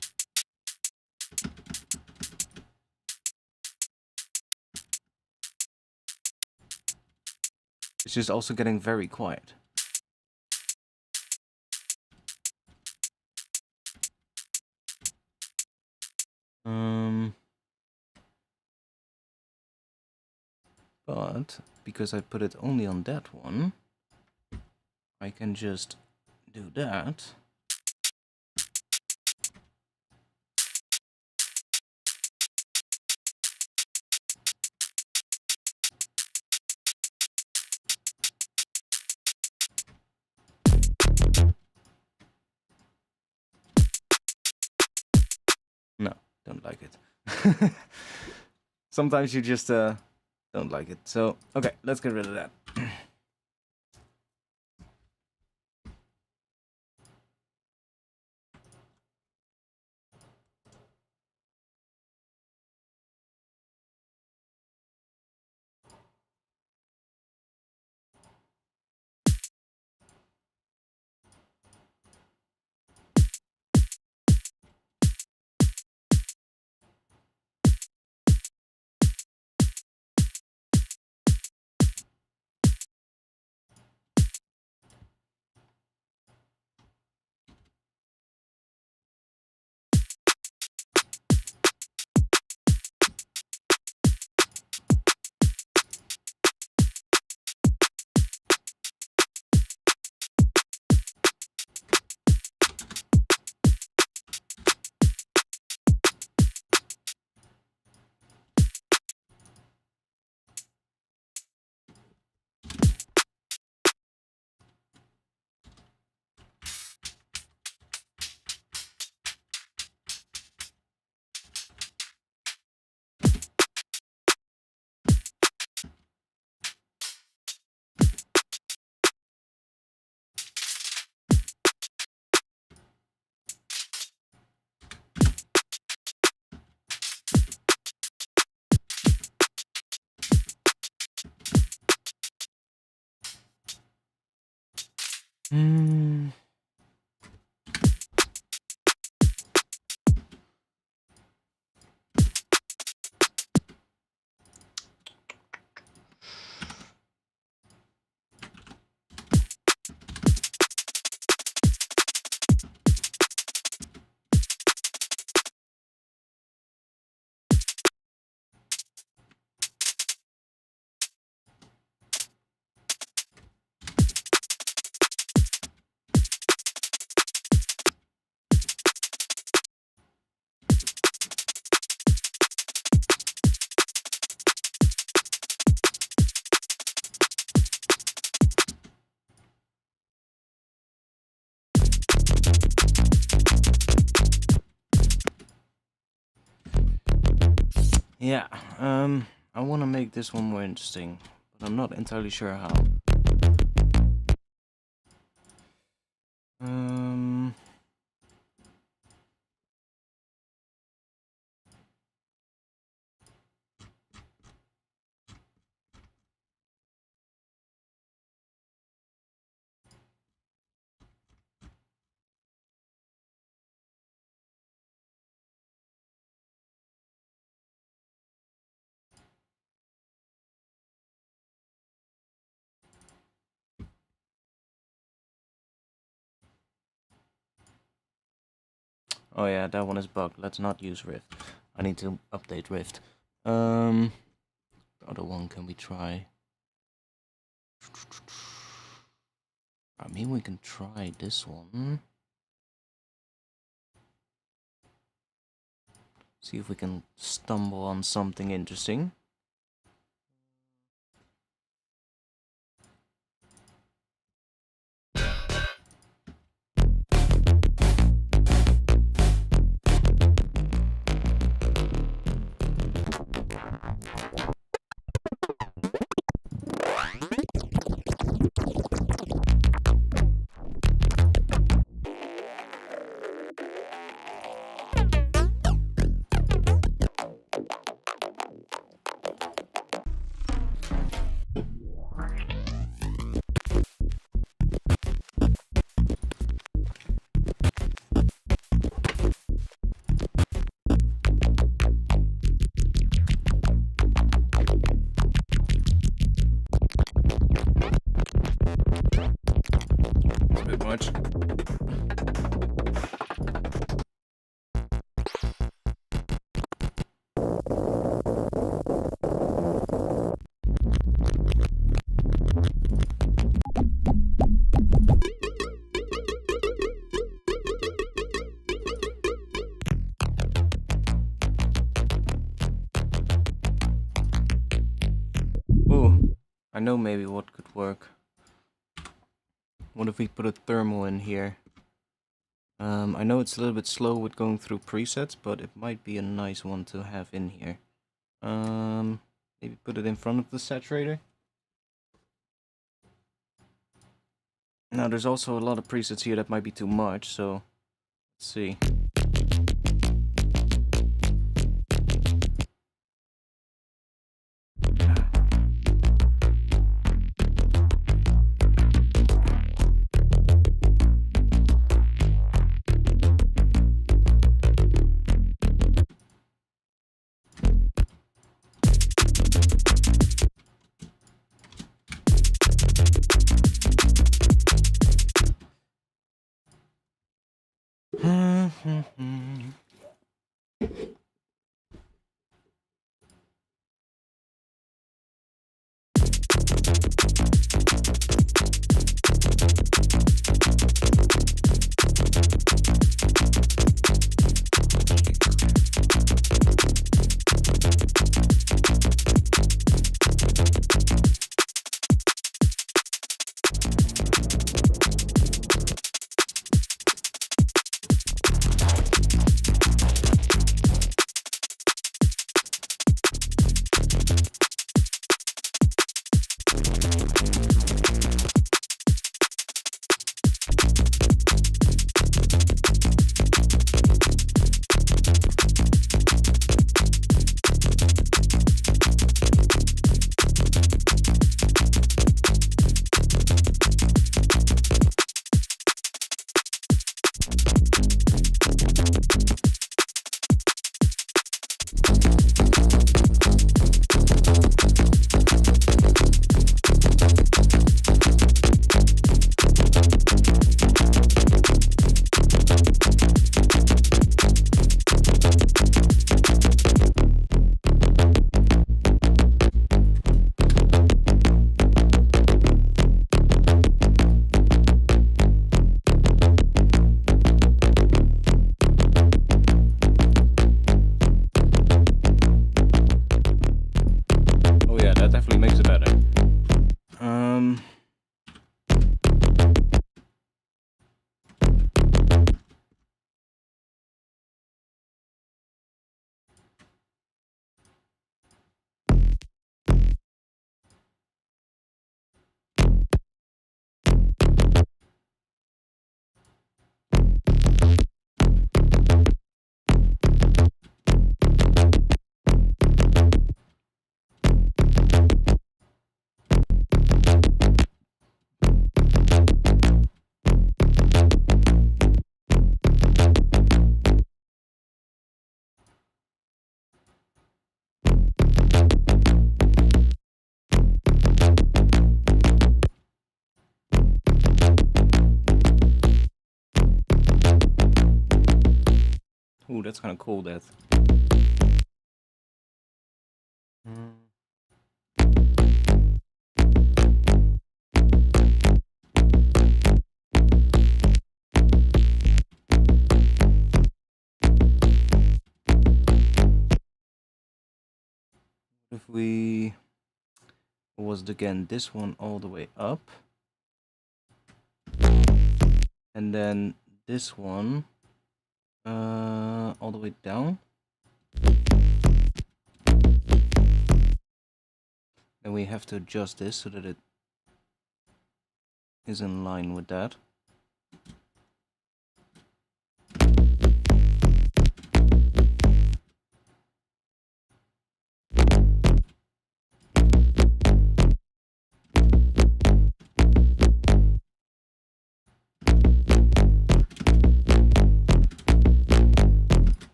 It's just also getting very quiet. But because I put it only on that one, I can just do that. No, don't like it. Sometimes you just don't like it. So, okay, let's get rid of that. Hmm. Yeah, I want to make this one more interesting, but I'm not entirely sure how. Um, oh yeah, that one is bugged. Let's not use Rift. I need to update Rift. The other one can we try? I mean, we can try this one. See if we can stumble on something interesting. It's a bit much. know maybe what could work. What if we put a thermal in here? I know it's a little bit slow with going through presets, but it might be a nice one to have in here. Maybe put it in front of the saturator. Now there's also a lot of presets here that might be too much, so let's see. Ooh, that's kind of cool, that. If we... What was it again? This one all the way up. And then this one all the way down. And we have to adjust this so that it is in line with that.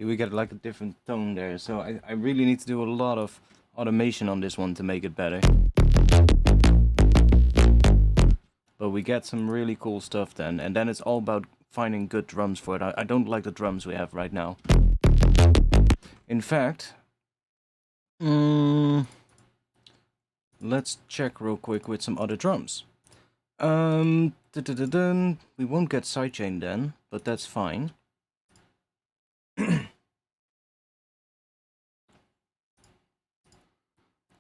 We get like a different tone there, so I really need to do a lot of automation on this one to make it better. But we get some really cool stuff then, and then it's all about finding good drums for it. I don't like the drums we have right now. In fact, let's check real quick with some other drums. We won't get sidechain then, but that's fine.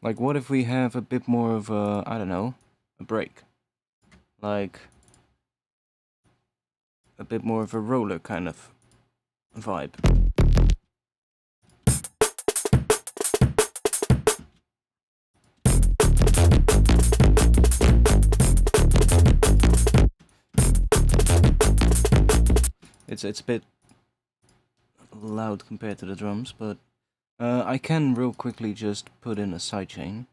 Like, what if we have a bit more of a, I don't know, a break? Like, a bit more of a roller kind of vibe. It's a bit loud compared to the drums, but I can real quickly just put in a sidechain.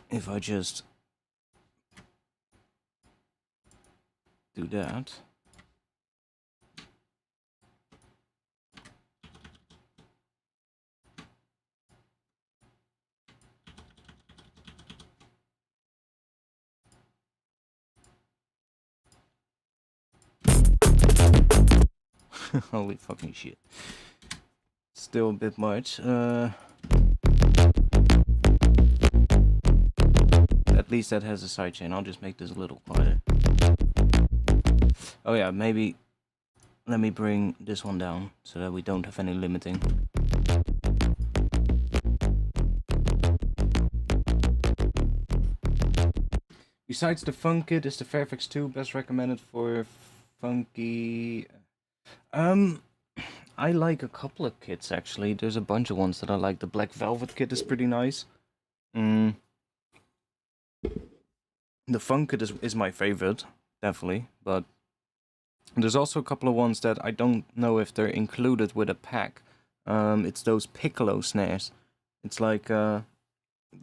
If I just do that. Holy fucking shit. Still a bit much. At least that has a sidechain. I'll just make this a little quieter. Oh yeah, maybe let me bring this one down so that we don't have any limiting. Besides the Funk kit, is the Fairfax 2 best recommended for funky? I like a couple of kits actually. There's a bunch of ones that I like. The Black Velvet kit is pretty nice. The Funk kit is my favorite, definitely. But there's also a couple of ones that I don't know if they're included with a pack. It's those piccolo snares. It's like they're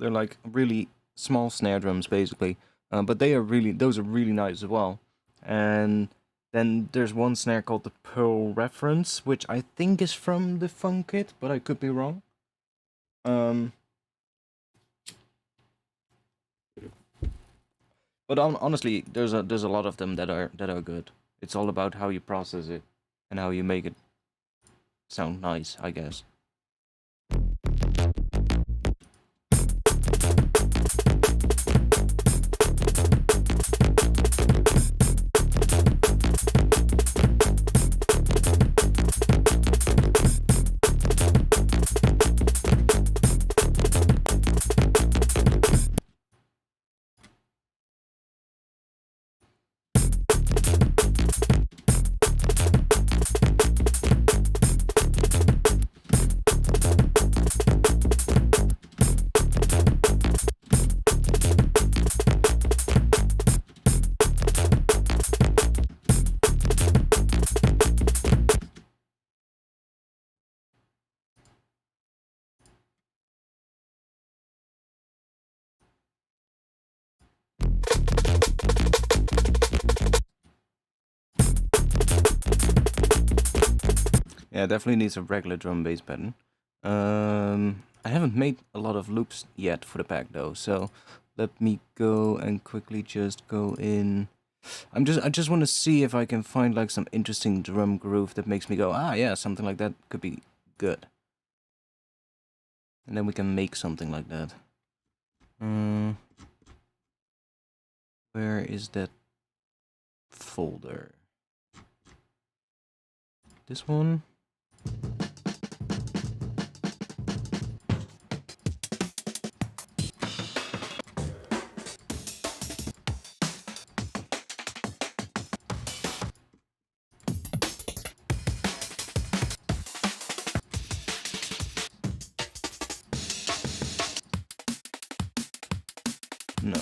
like really small snare drums basically. But those are really nice as well. And then there's one snare called the Pearl Reference, which I think is from the Funk kit, but I could be wrong. But honestly, there's a lot of them that are good. It's all about how you process it and how you make it sound nice, I guess. Yeah, definitely needs a regular drum bass pattern. I haven't made a lot of loops yet for the pack though, so let me go and quickly just go in. I just want to see if I can find like some interesting drum groove that makes me go, ah yeah, something like that could be good. And then we can make something like that. Where is that folder? This one? No.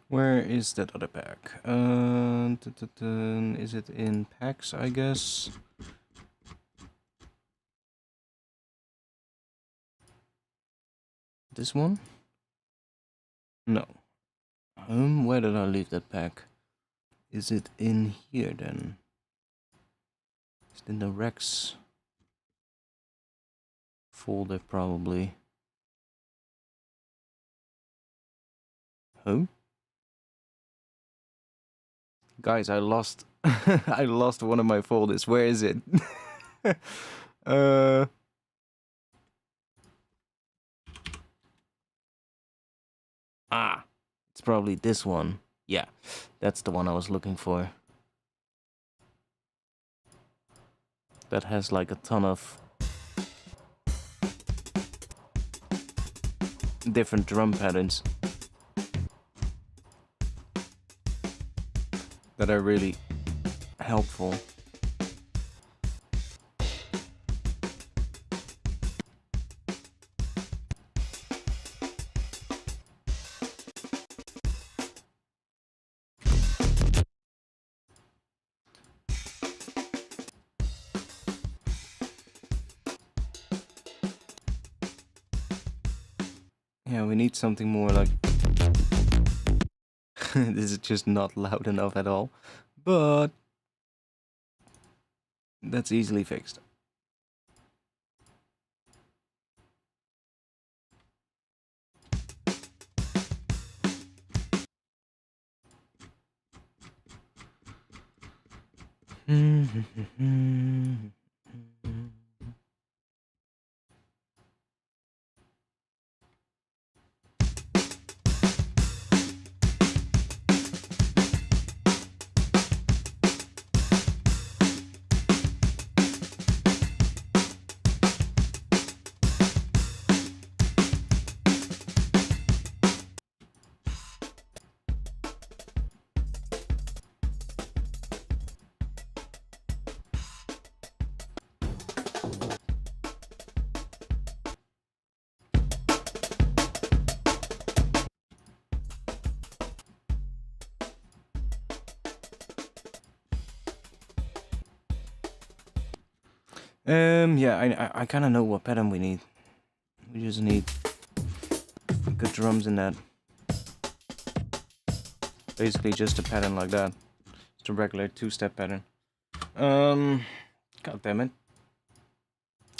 Where is that other pack? Is it in packs, I guess? This one? No. Where did I leave that pack? Is it in here then? Is it in the Rex folder probably? Oh? Guys, I lost I lost one of my folders. Where is it? uh Ah, it's probably this one. Yeah, that's the one I was looking for. That has like a ton of different drum patterns that are really helpful. Yeah, we need something more like... This is just not loud enough at all. But that's easily fixed. Yeah, I kind of know what pattern we need. We just need good drums in that. Basically just a pattern like that. Just a regular two-step pattern. God damn it.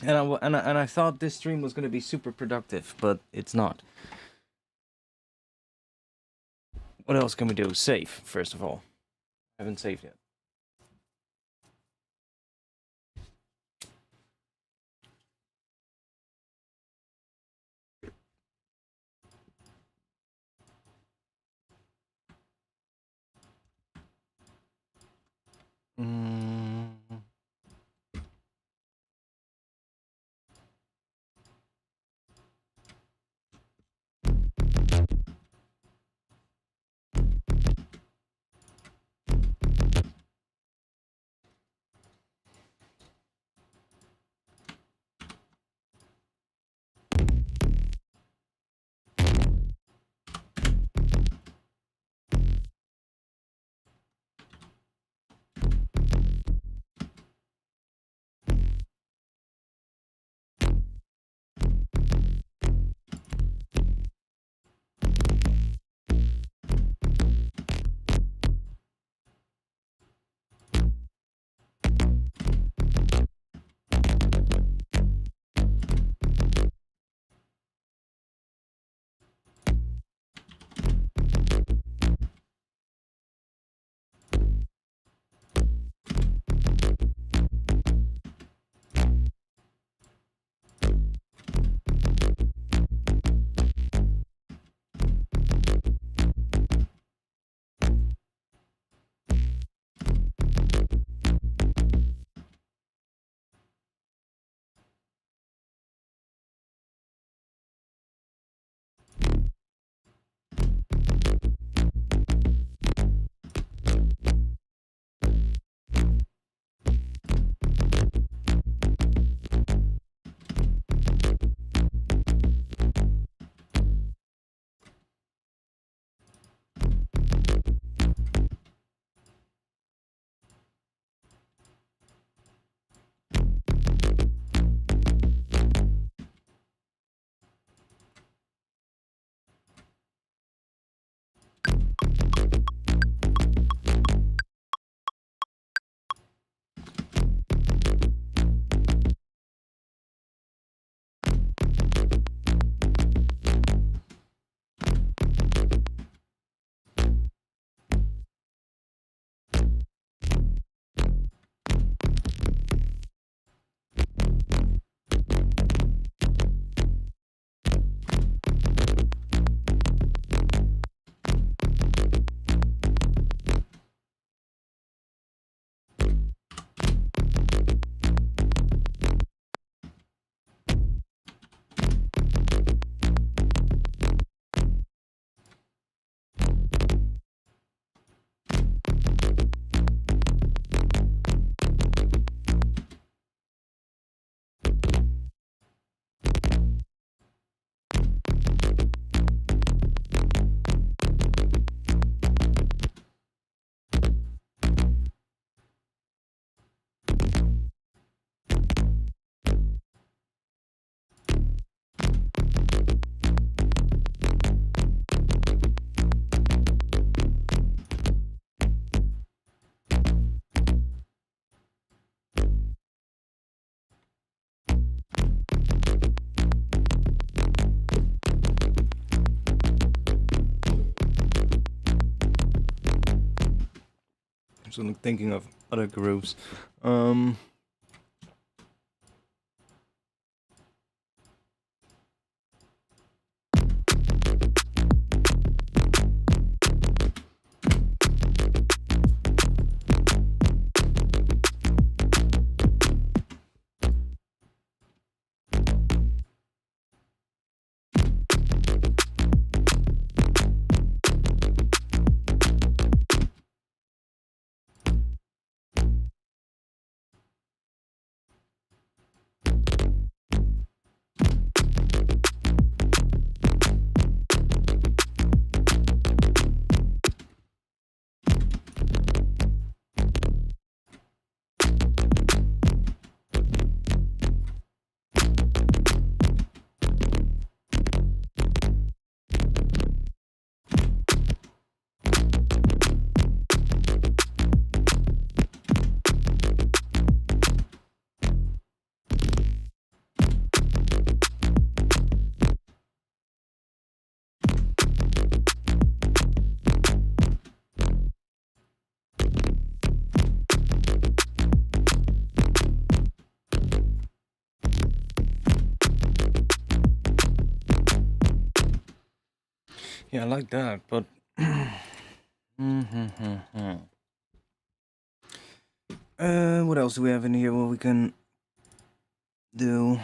And I thought this stream was gonna be super productive, but it's not. What else can we do? Save, first of all. I haven't saved yet. So I'm thinking of other grooves. Yeah, I like that, but what else do we have in here? What we can do?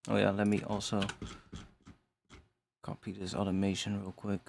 Oh yeah, let me also copy this automation real quick.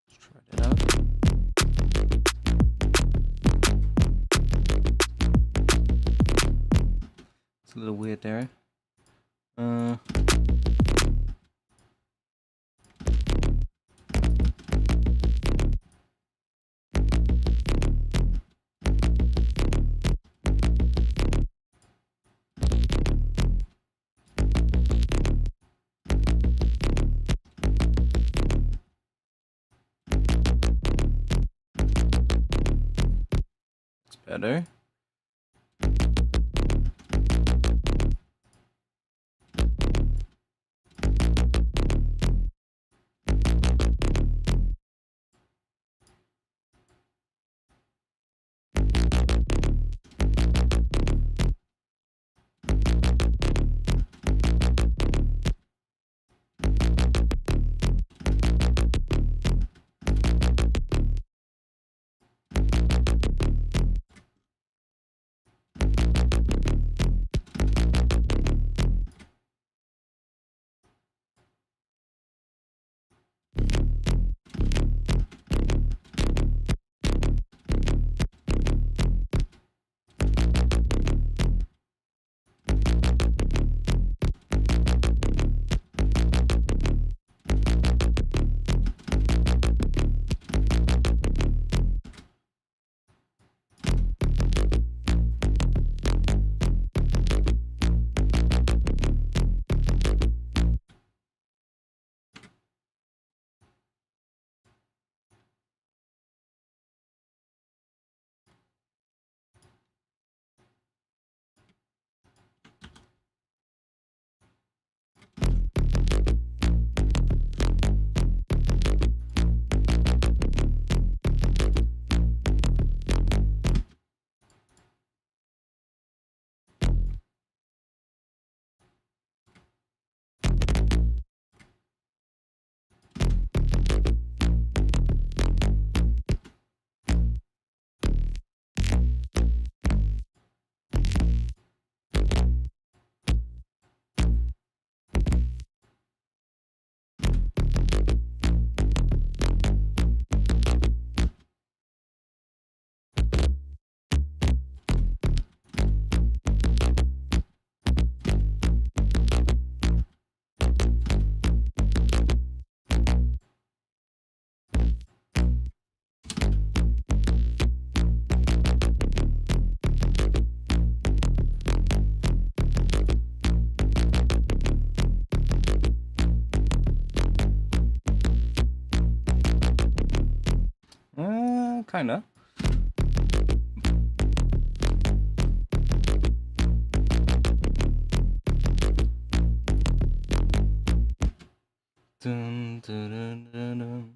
Let's try that out. It's a little weird there. It's better. kinda. Dun, dun, dun, dun, dun.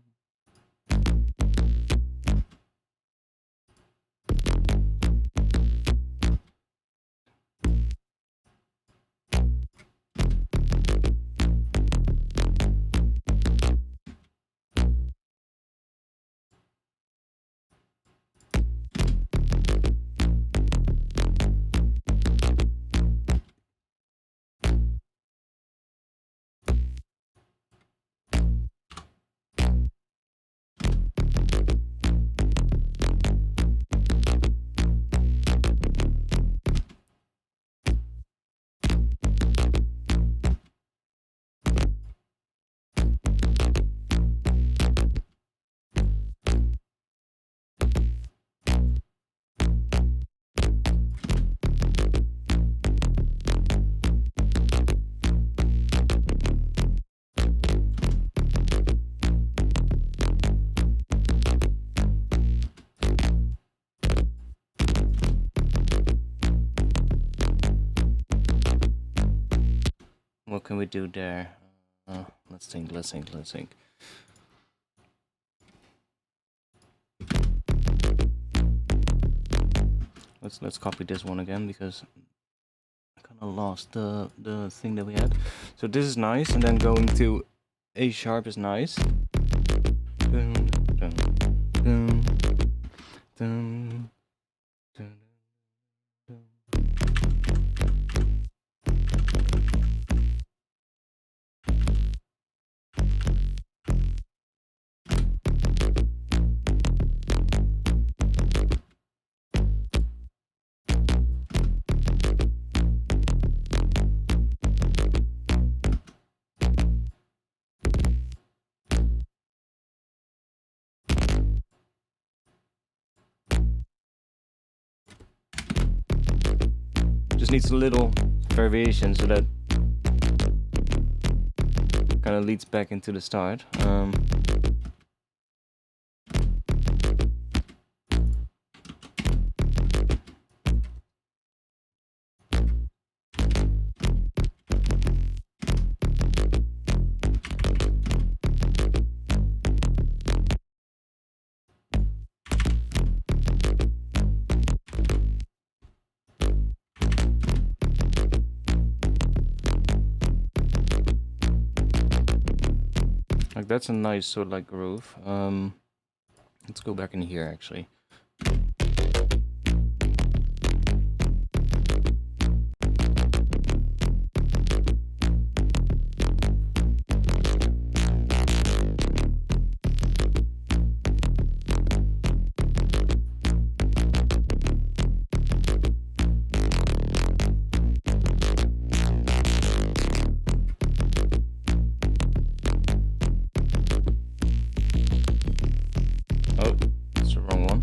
What can we do there? Let's think. Let's copy this one again because I kind of lost the thing that we had. So this is nice, and then going to A sharp is nice. Dun, dun, dun, dun, dun, dun. Just needs a little variation so that kind of leads back into the start. Like that's a nice sort of like groove. Let's go back in here actually. Oh, that's the wrong one.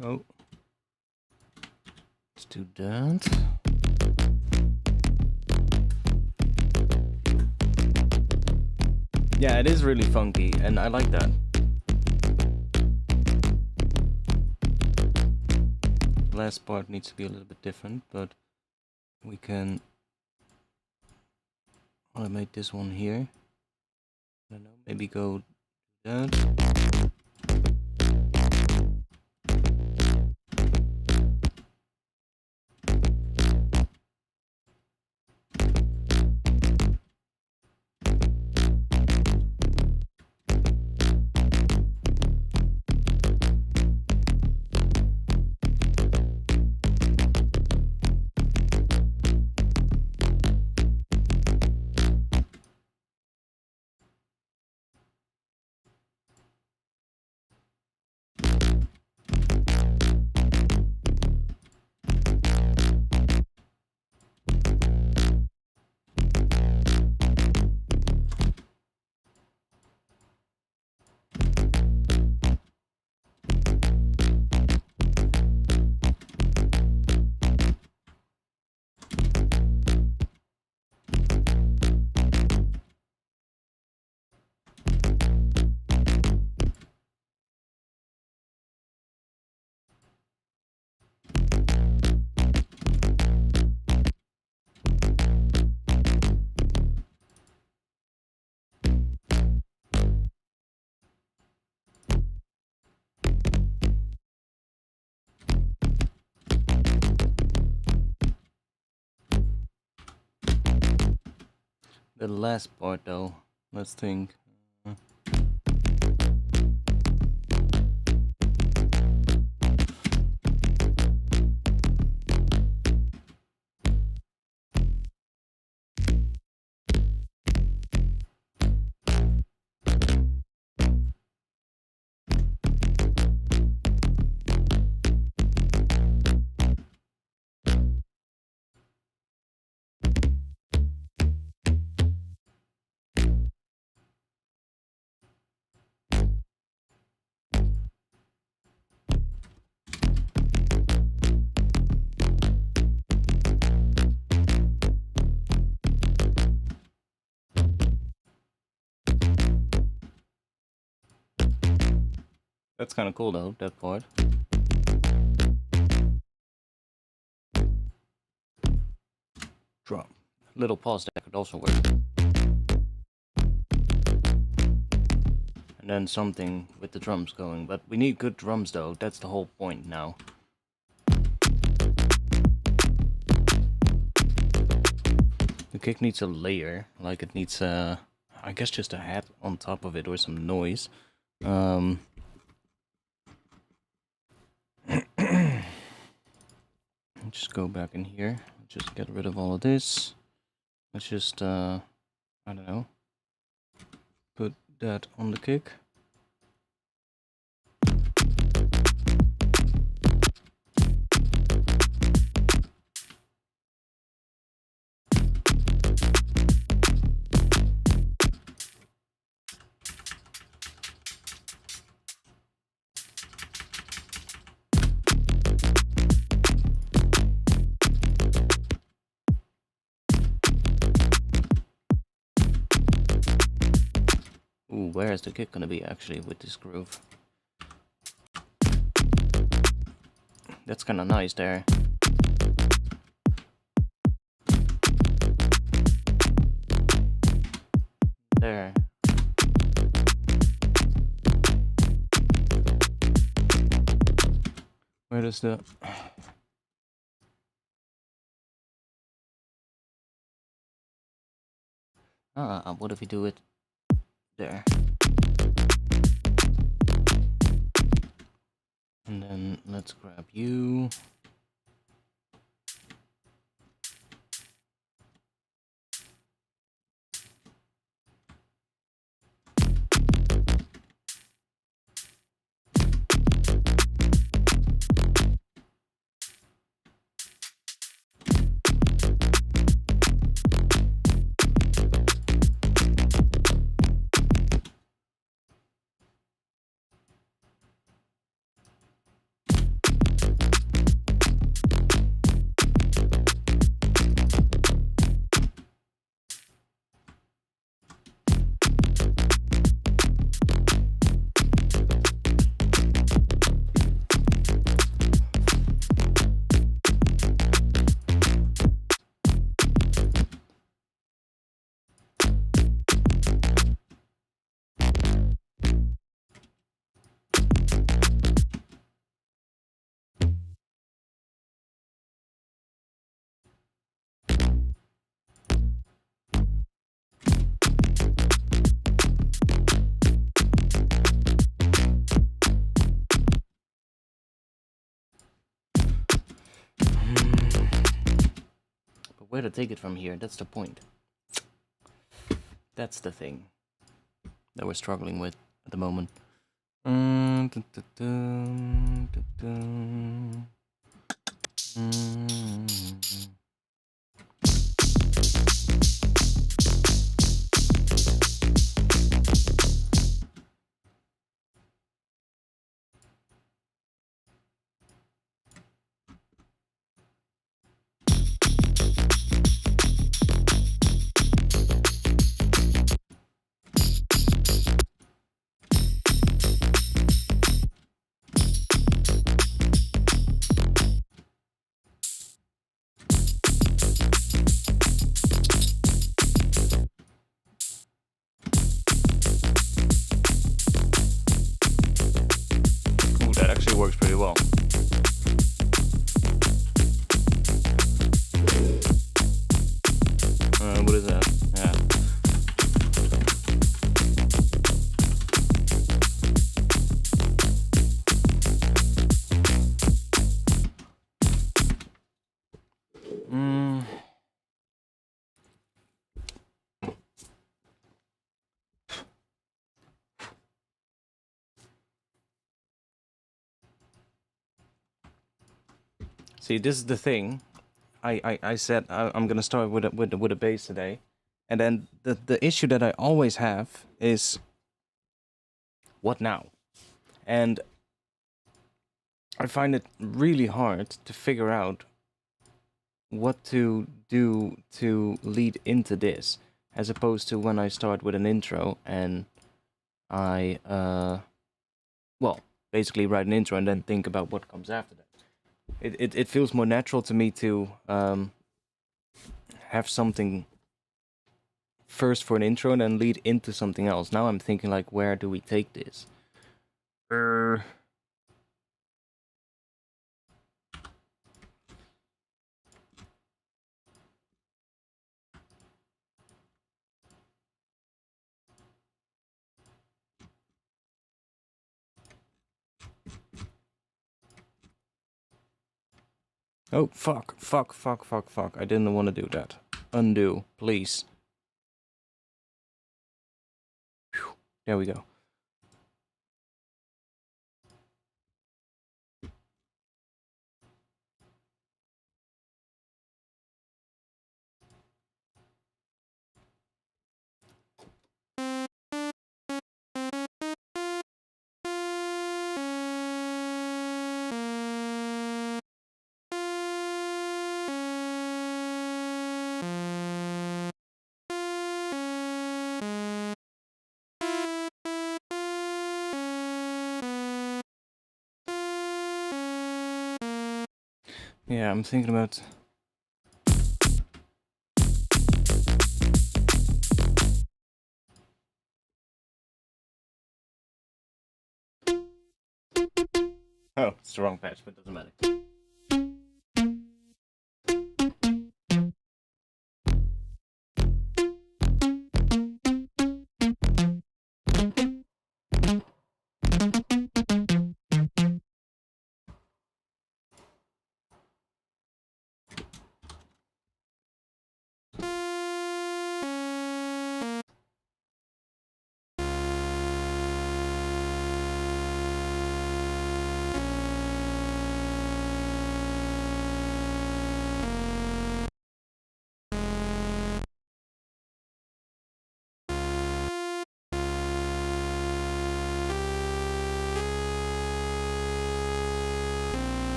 Oh. Let's do that. Yeah, it is really funky, and I like that. The last part needs to be a little bit different, but we can automate this one here. I don't know, maybe go that. The last part though, let's think. That's kind of cool though, that part. Drum. Little pause that could also work. And then something with the drums going. But we need good drums though, that's the whole point now. The kick needs a layer, like it needs I guess just a hat on top of it or some noise. Just go back in here, just get rid of all of this. Let's just, I don't know, put that on the kick. Ooh, where is the kick gonna be actually with this groove? That's kinda nice there. There. Where does the... what if we do it there? And then let's grab you. where to take it from here, that's the point. That's the thing that we're struggling with at the moment. Ooh, that actually works pretty well. What is that? Yeah. See, this is the thing. I said I'm gonna start with a bass today, and then the issue that I always have is what now, and I find it really hard to figure out what to do to lead into this, as opposed to when I start with an intro and I well, basically write an intro and then think about what comes after that. It feels more natural to me to have something first for an intro and then lead into something else. Now I'm thinking like, where do we take this? Oh, fuck. I didn't want to do that. Undo, please. Whew. There we go. Yeah, I'm thinking about... Oh, it's the wrong patch, but it doesn't matter.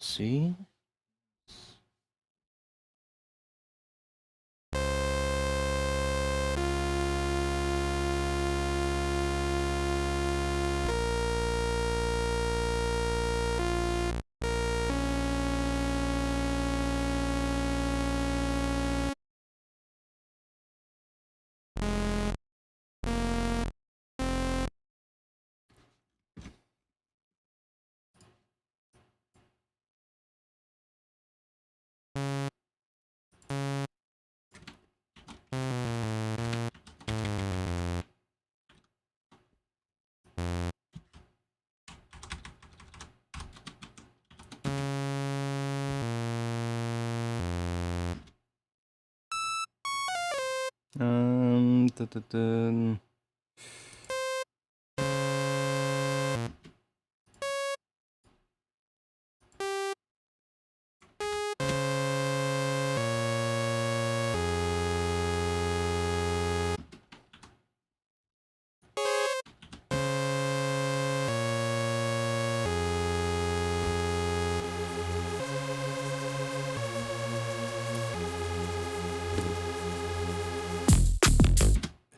See? Dun, dun, dun.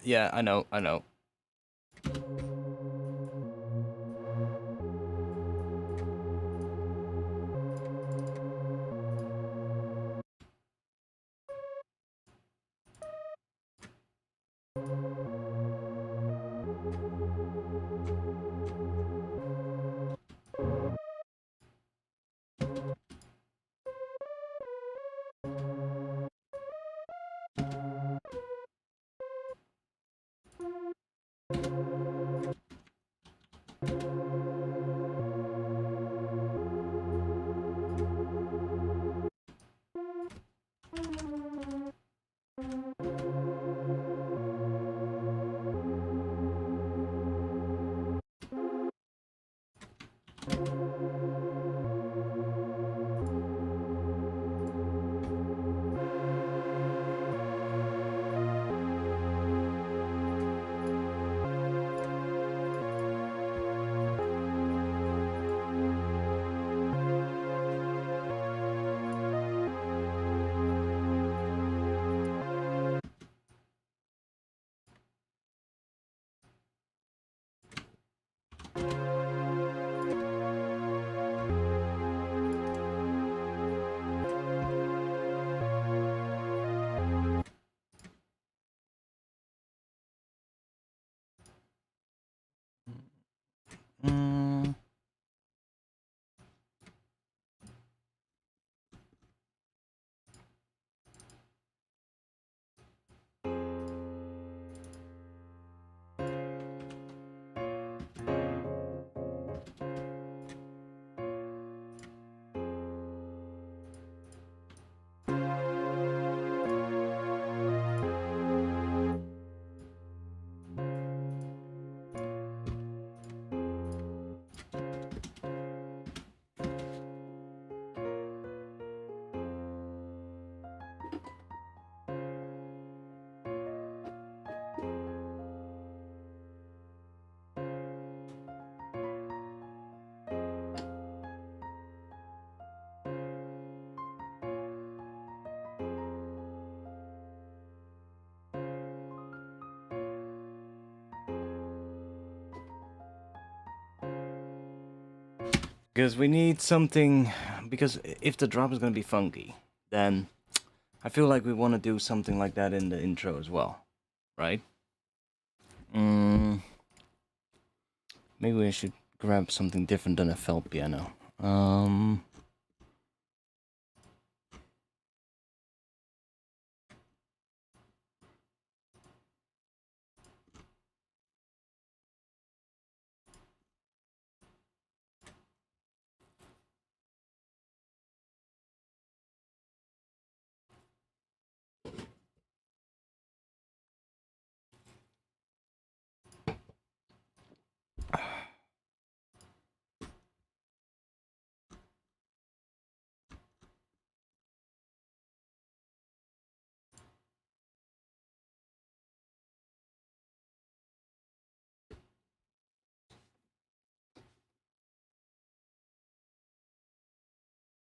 Yeah, I know, I know. Mm. Because we need something, because if the drop is going to be funky, then I feel like we want to do something like that in the intro as well, right? Maybe I should grab something different than a felt piano.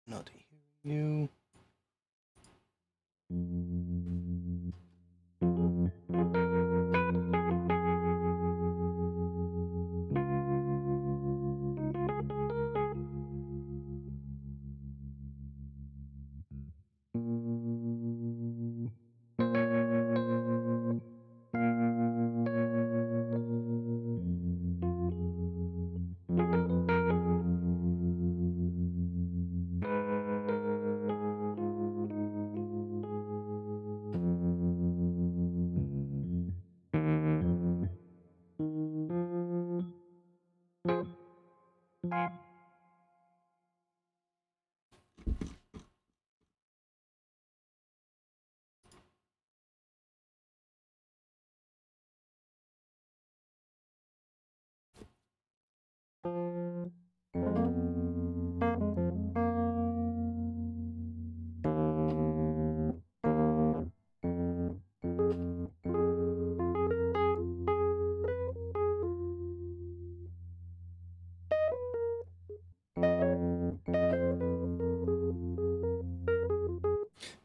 Not hearing you.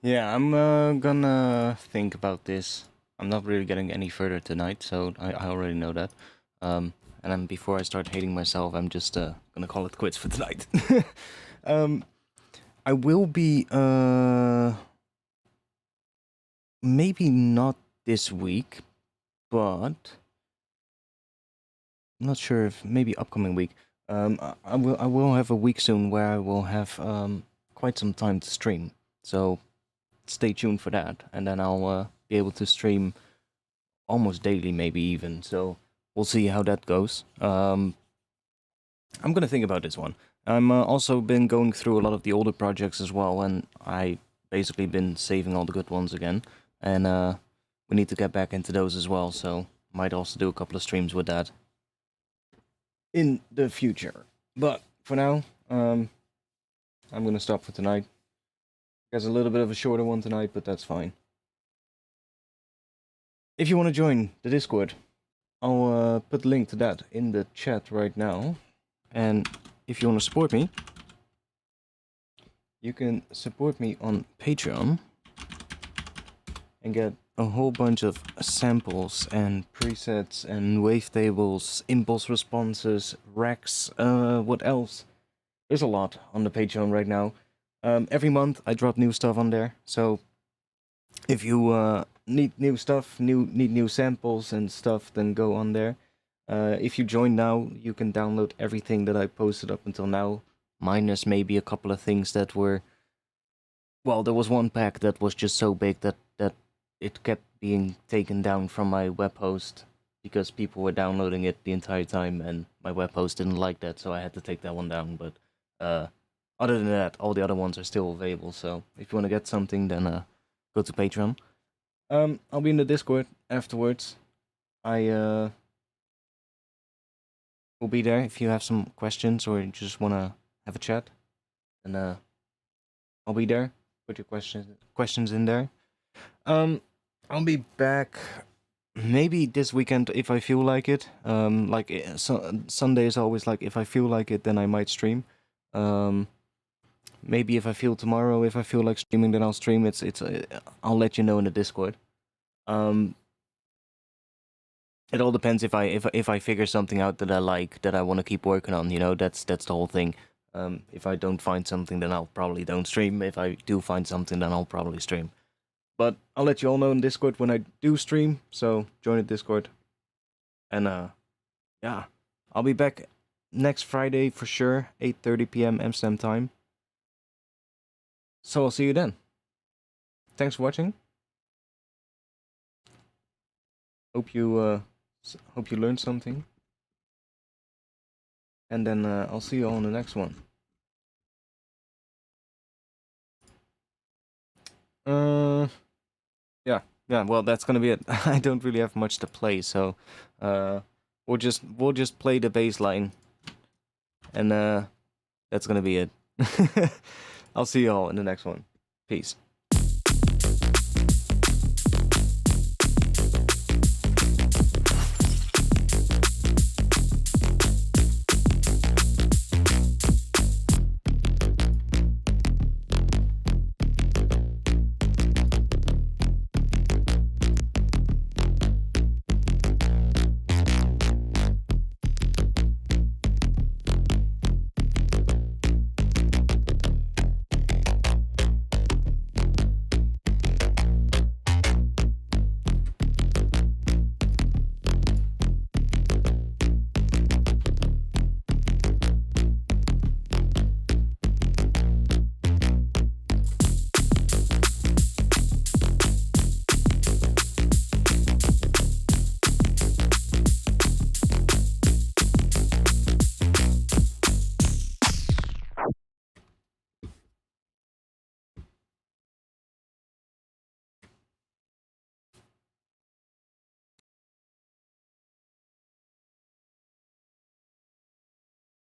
Yeah, I'm gonna think about this. I'm not really getting any further tonight, so I already know that. And then before I start hating myself, I'm just gonna call it quits for tonight. um, I will be maybe not this week, but I'm not sure if maybe upcoming week. I will have a week soon where I will have quite some time to stream. So stay tuned for that, and then I'll be able to stream almost daily, maybe even. So we'll see how that goes. I'm gonna think about this one. I'm also been going through a lot of the older projects as well, and I basically been saving all the good ones again, and we need to get back into those as well. So might also do a couple of streams with that in the future. But for now, I'm gonna stop for tonight. Guess a little bit of a shorter one tonight, but that's fine. If you want to join the Discord, I'll put the link to that in the chat right now. And if you want to support me, you can support me on Patreon and get a whole bunch of samples and presets and wavetables, impulse responses, racks, what else? There's a lot on the Patreon right now. Every month I drop new stuff on there, so if you need new stuff, need new samples and stuff, then go on there. If you join now, you can download everything that I posted up until now, minus maybe a couple of things that were... Well, there was one pack that was just so big that it kept being taken down from my web host because people were downloading it the entire time, and my web host didn't like that, so I had to take that one down. But other than that, all the other ones are still available, so if you want to get something, then go to Patreon. I'll be in the Discord afterwards. I will be there if you have some questions or you just want to have a chat. And I'll be there. Put your questions in there. I'll be back maybe this weekend if I feel like it. Sunday is always like, if I feel like it, then I might stream. Maybe if I feel tomorrow, if I feel like streaming, then I'll stream. I'll let you know in the Discord. It all depends if I figure something out that I like, that I want to keep working on. You know, that's the whole thing. If I don't find something, then I'll probably don't stream. If I do find something, then I'll probably stream. But I'll let you all know in Discord when I do stream, so join the Discord. And yeah, I'll be back next Friday for sure, 8:30 p.m. Amsterdam time. So I'll see you then. Thanks for watching. Hope you learned something. And then I'll see you all in the next one. Yeah, well, that's gonna be it. I don't really have much to play, so we'll just play the bass line, and that's gonna be it. I'll see you all in the next one. Peace.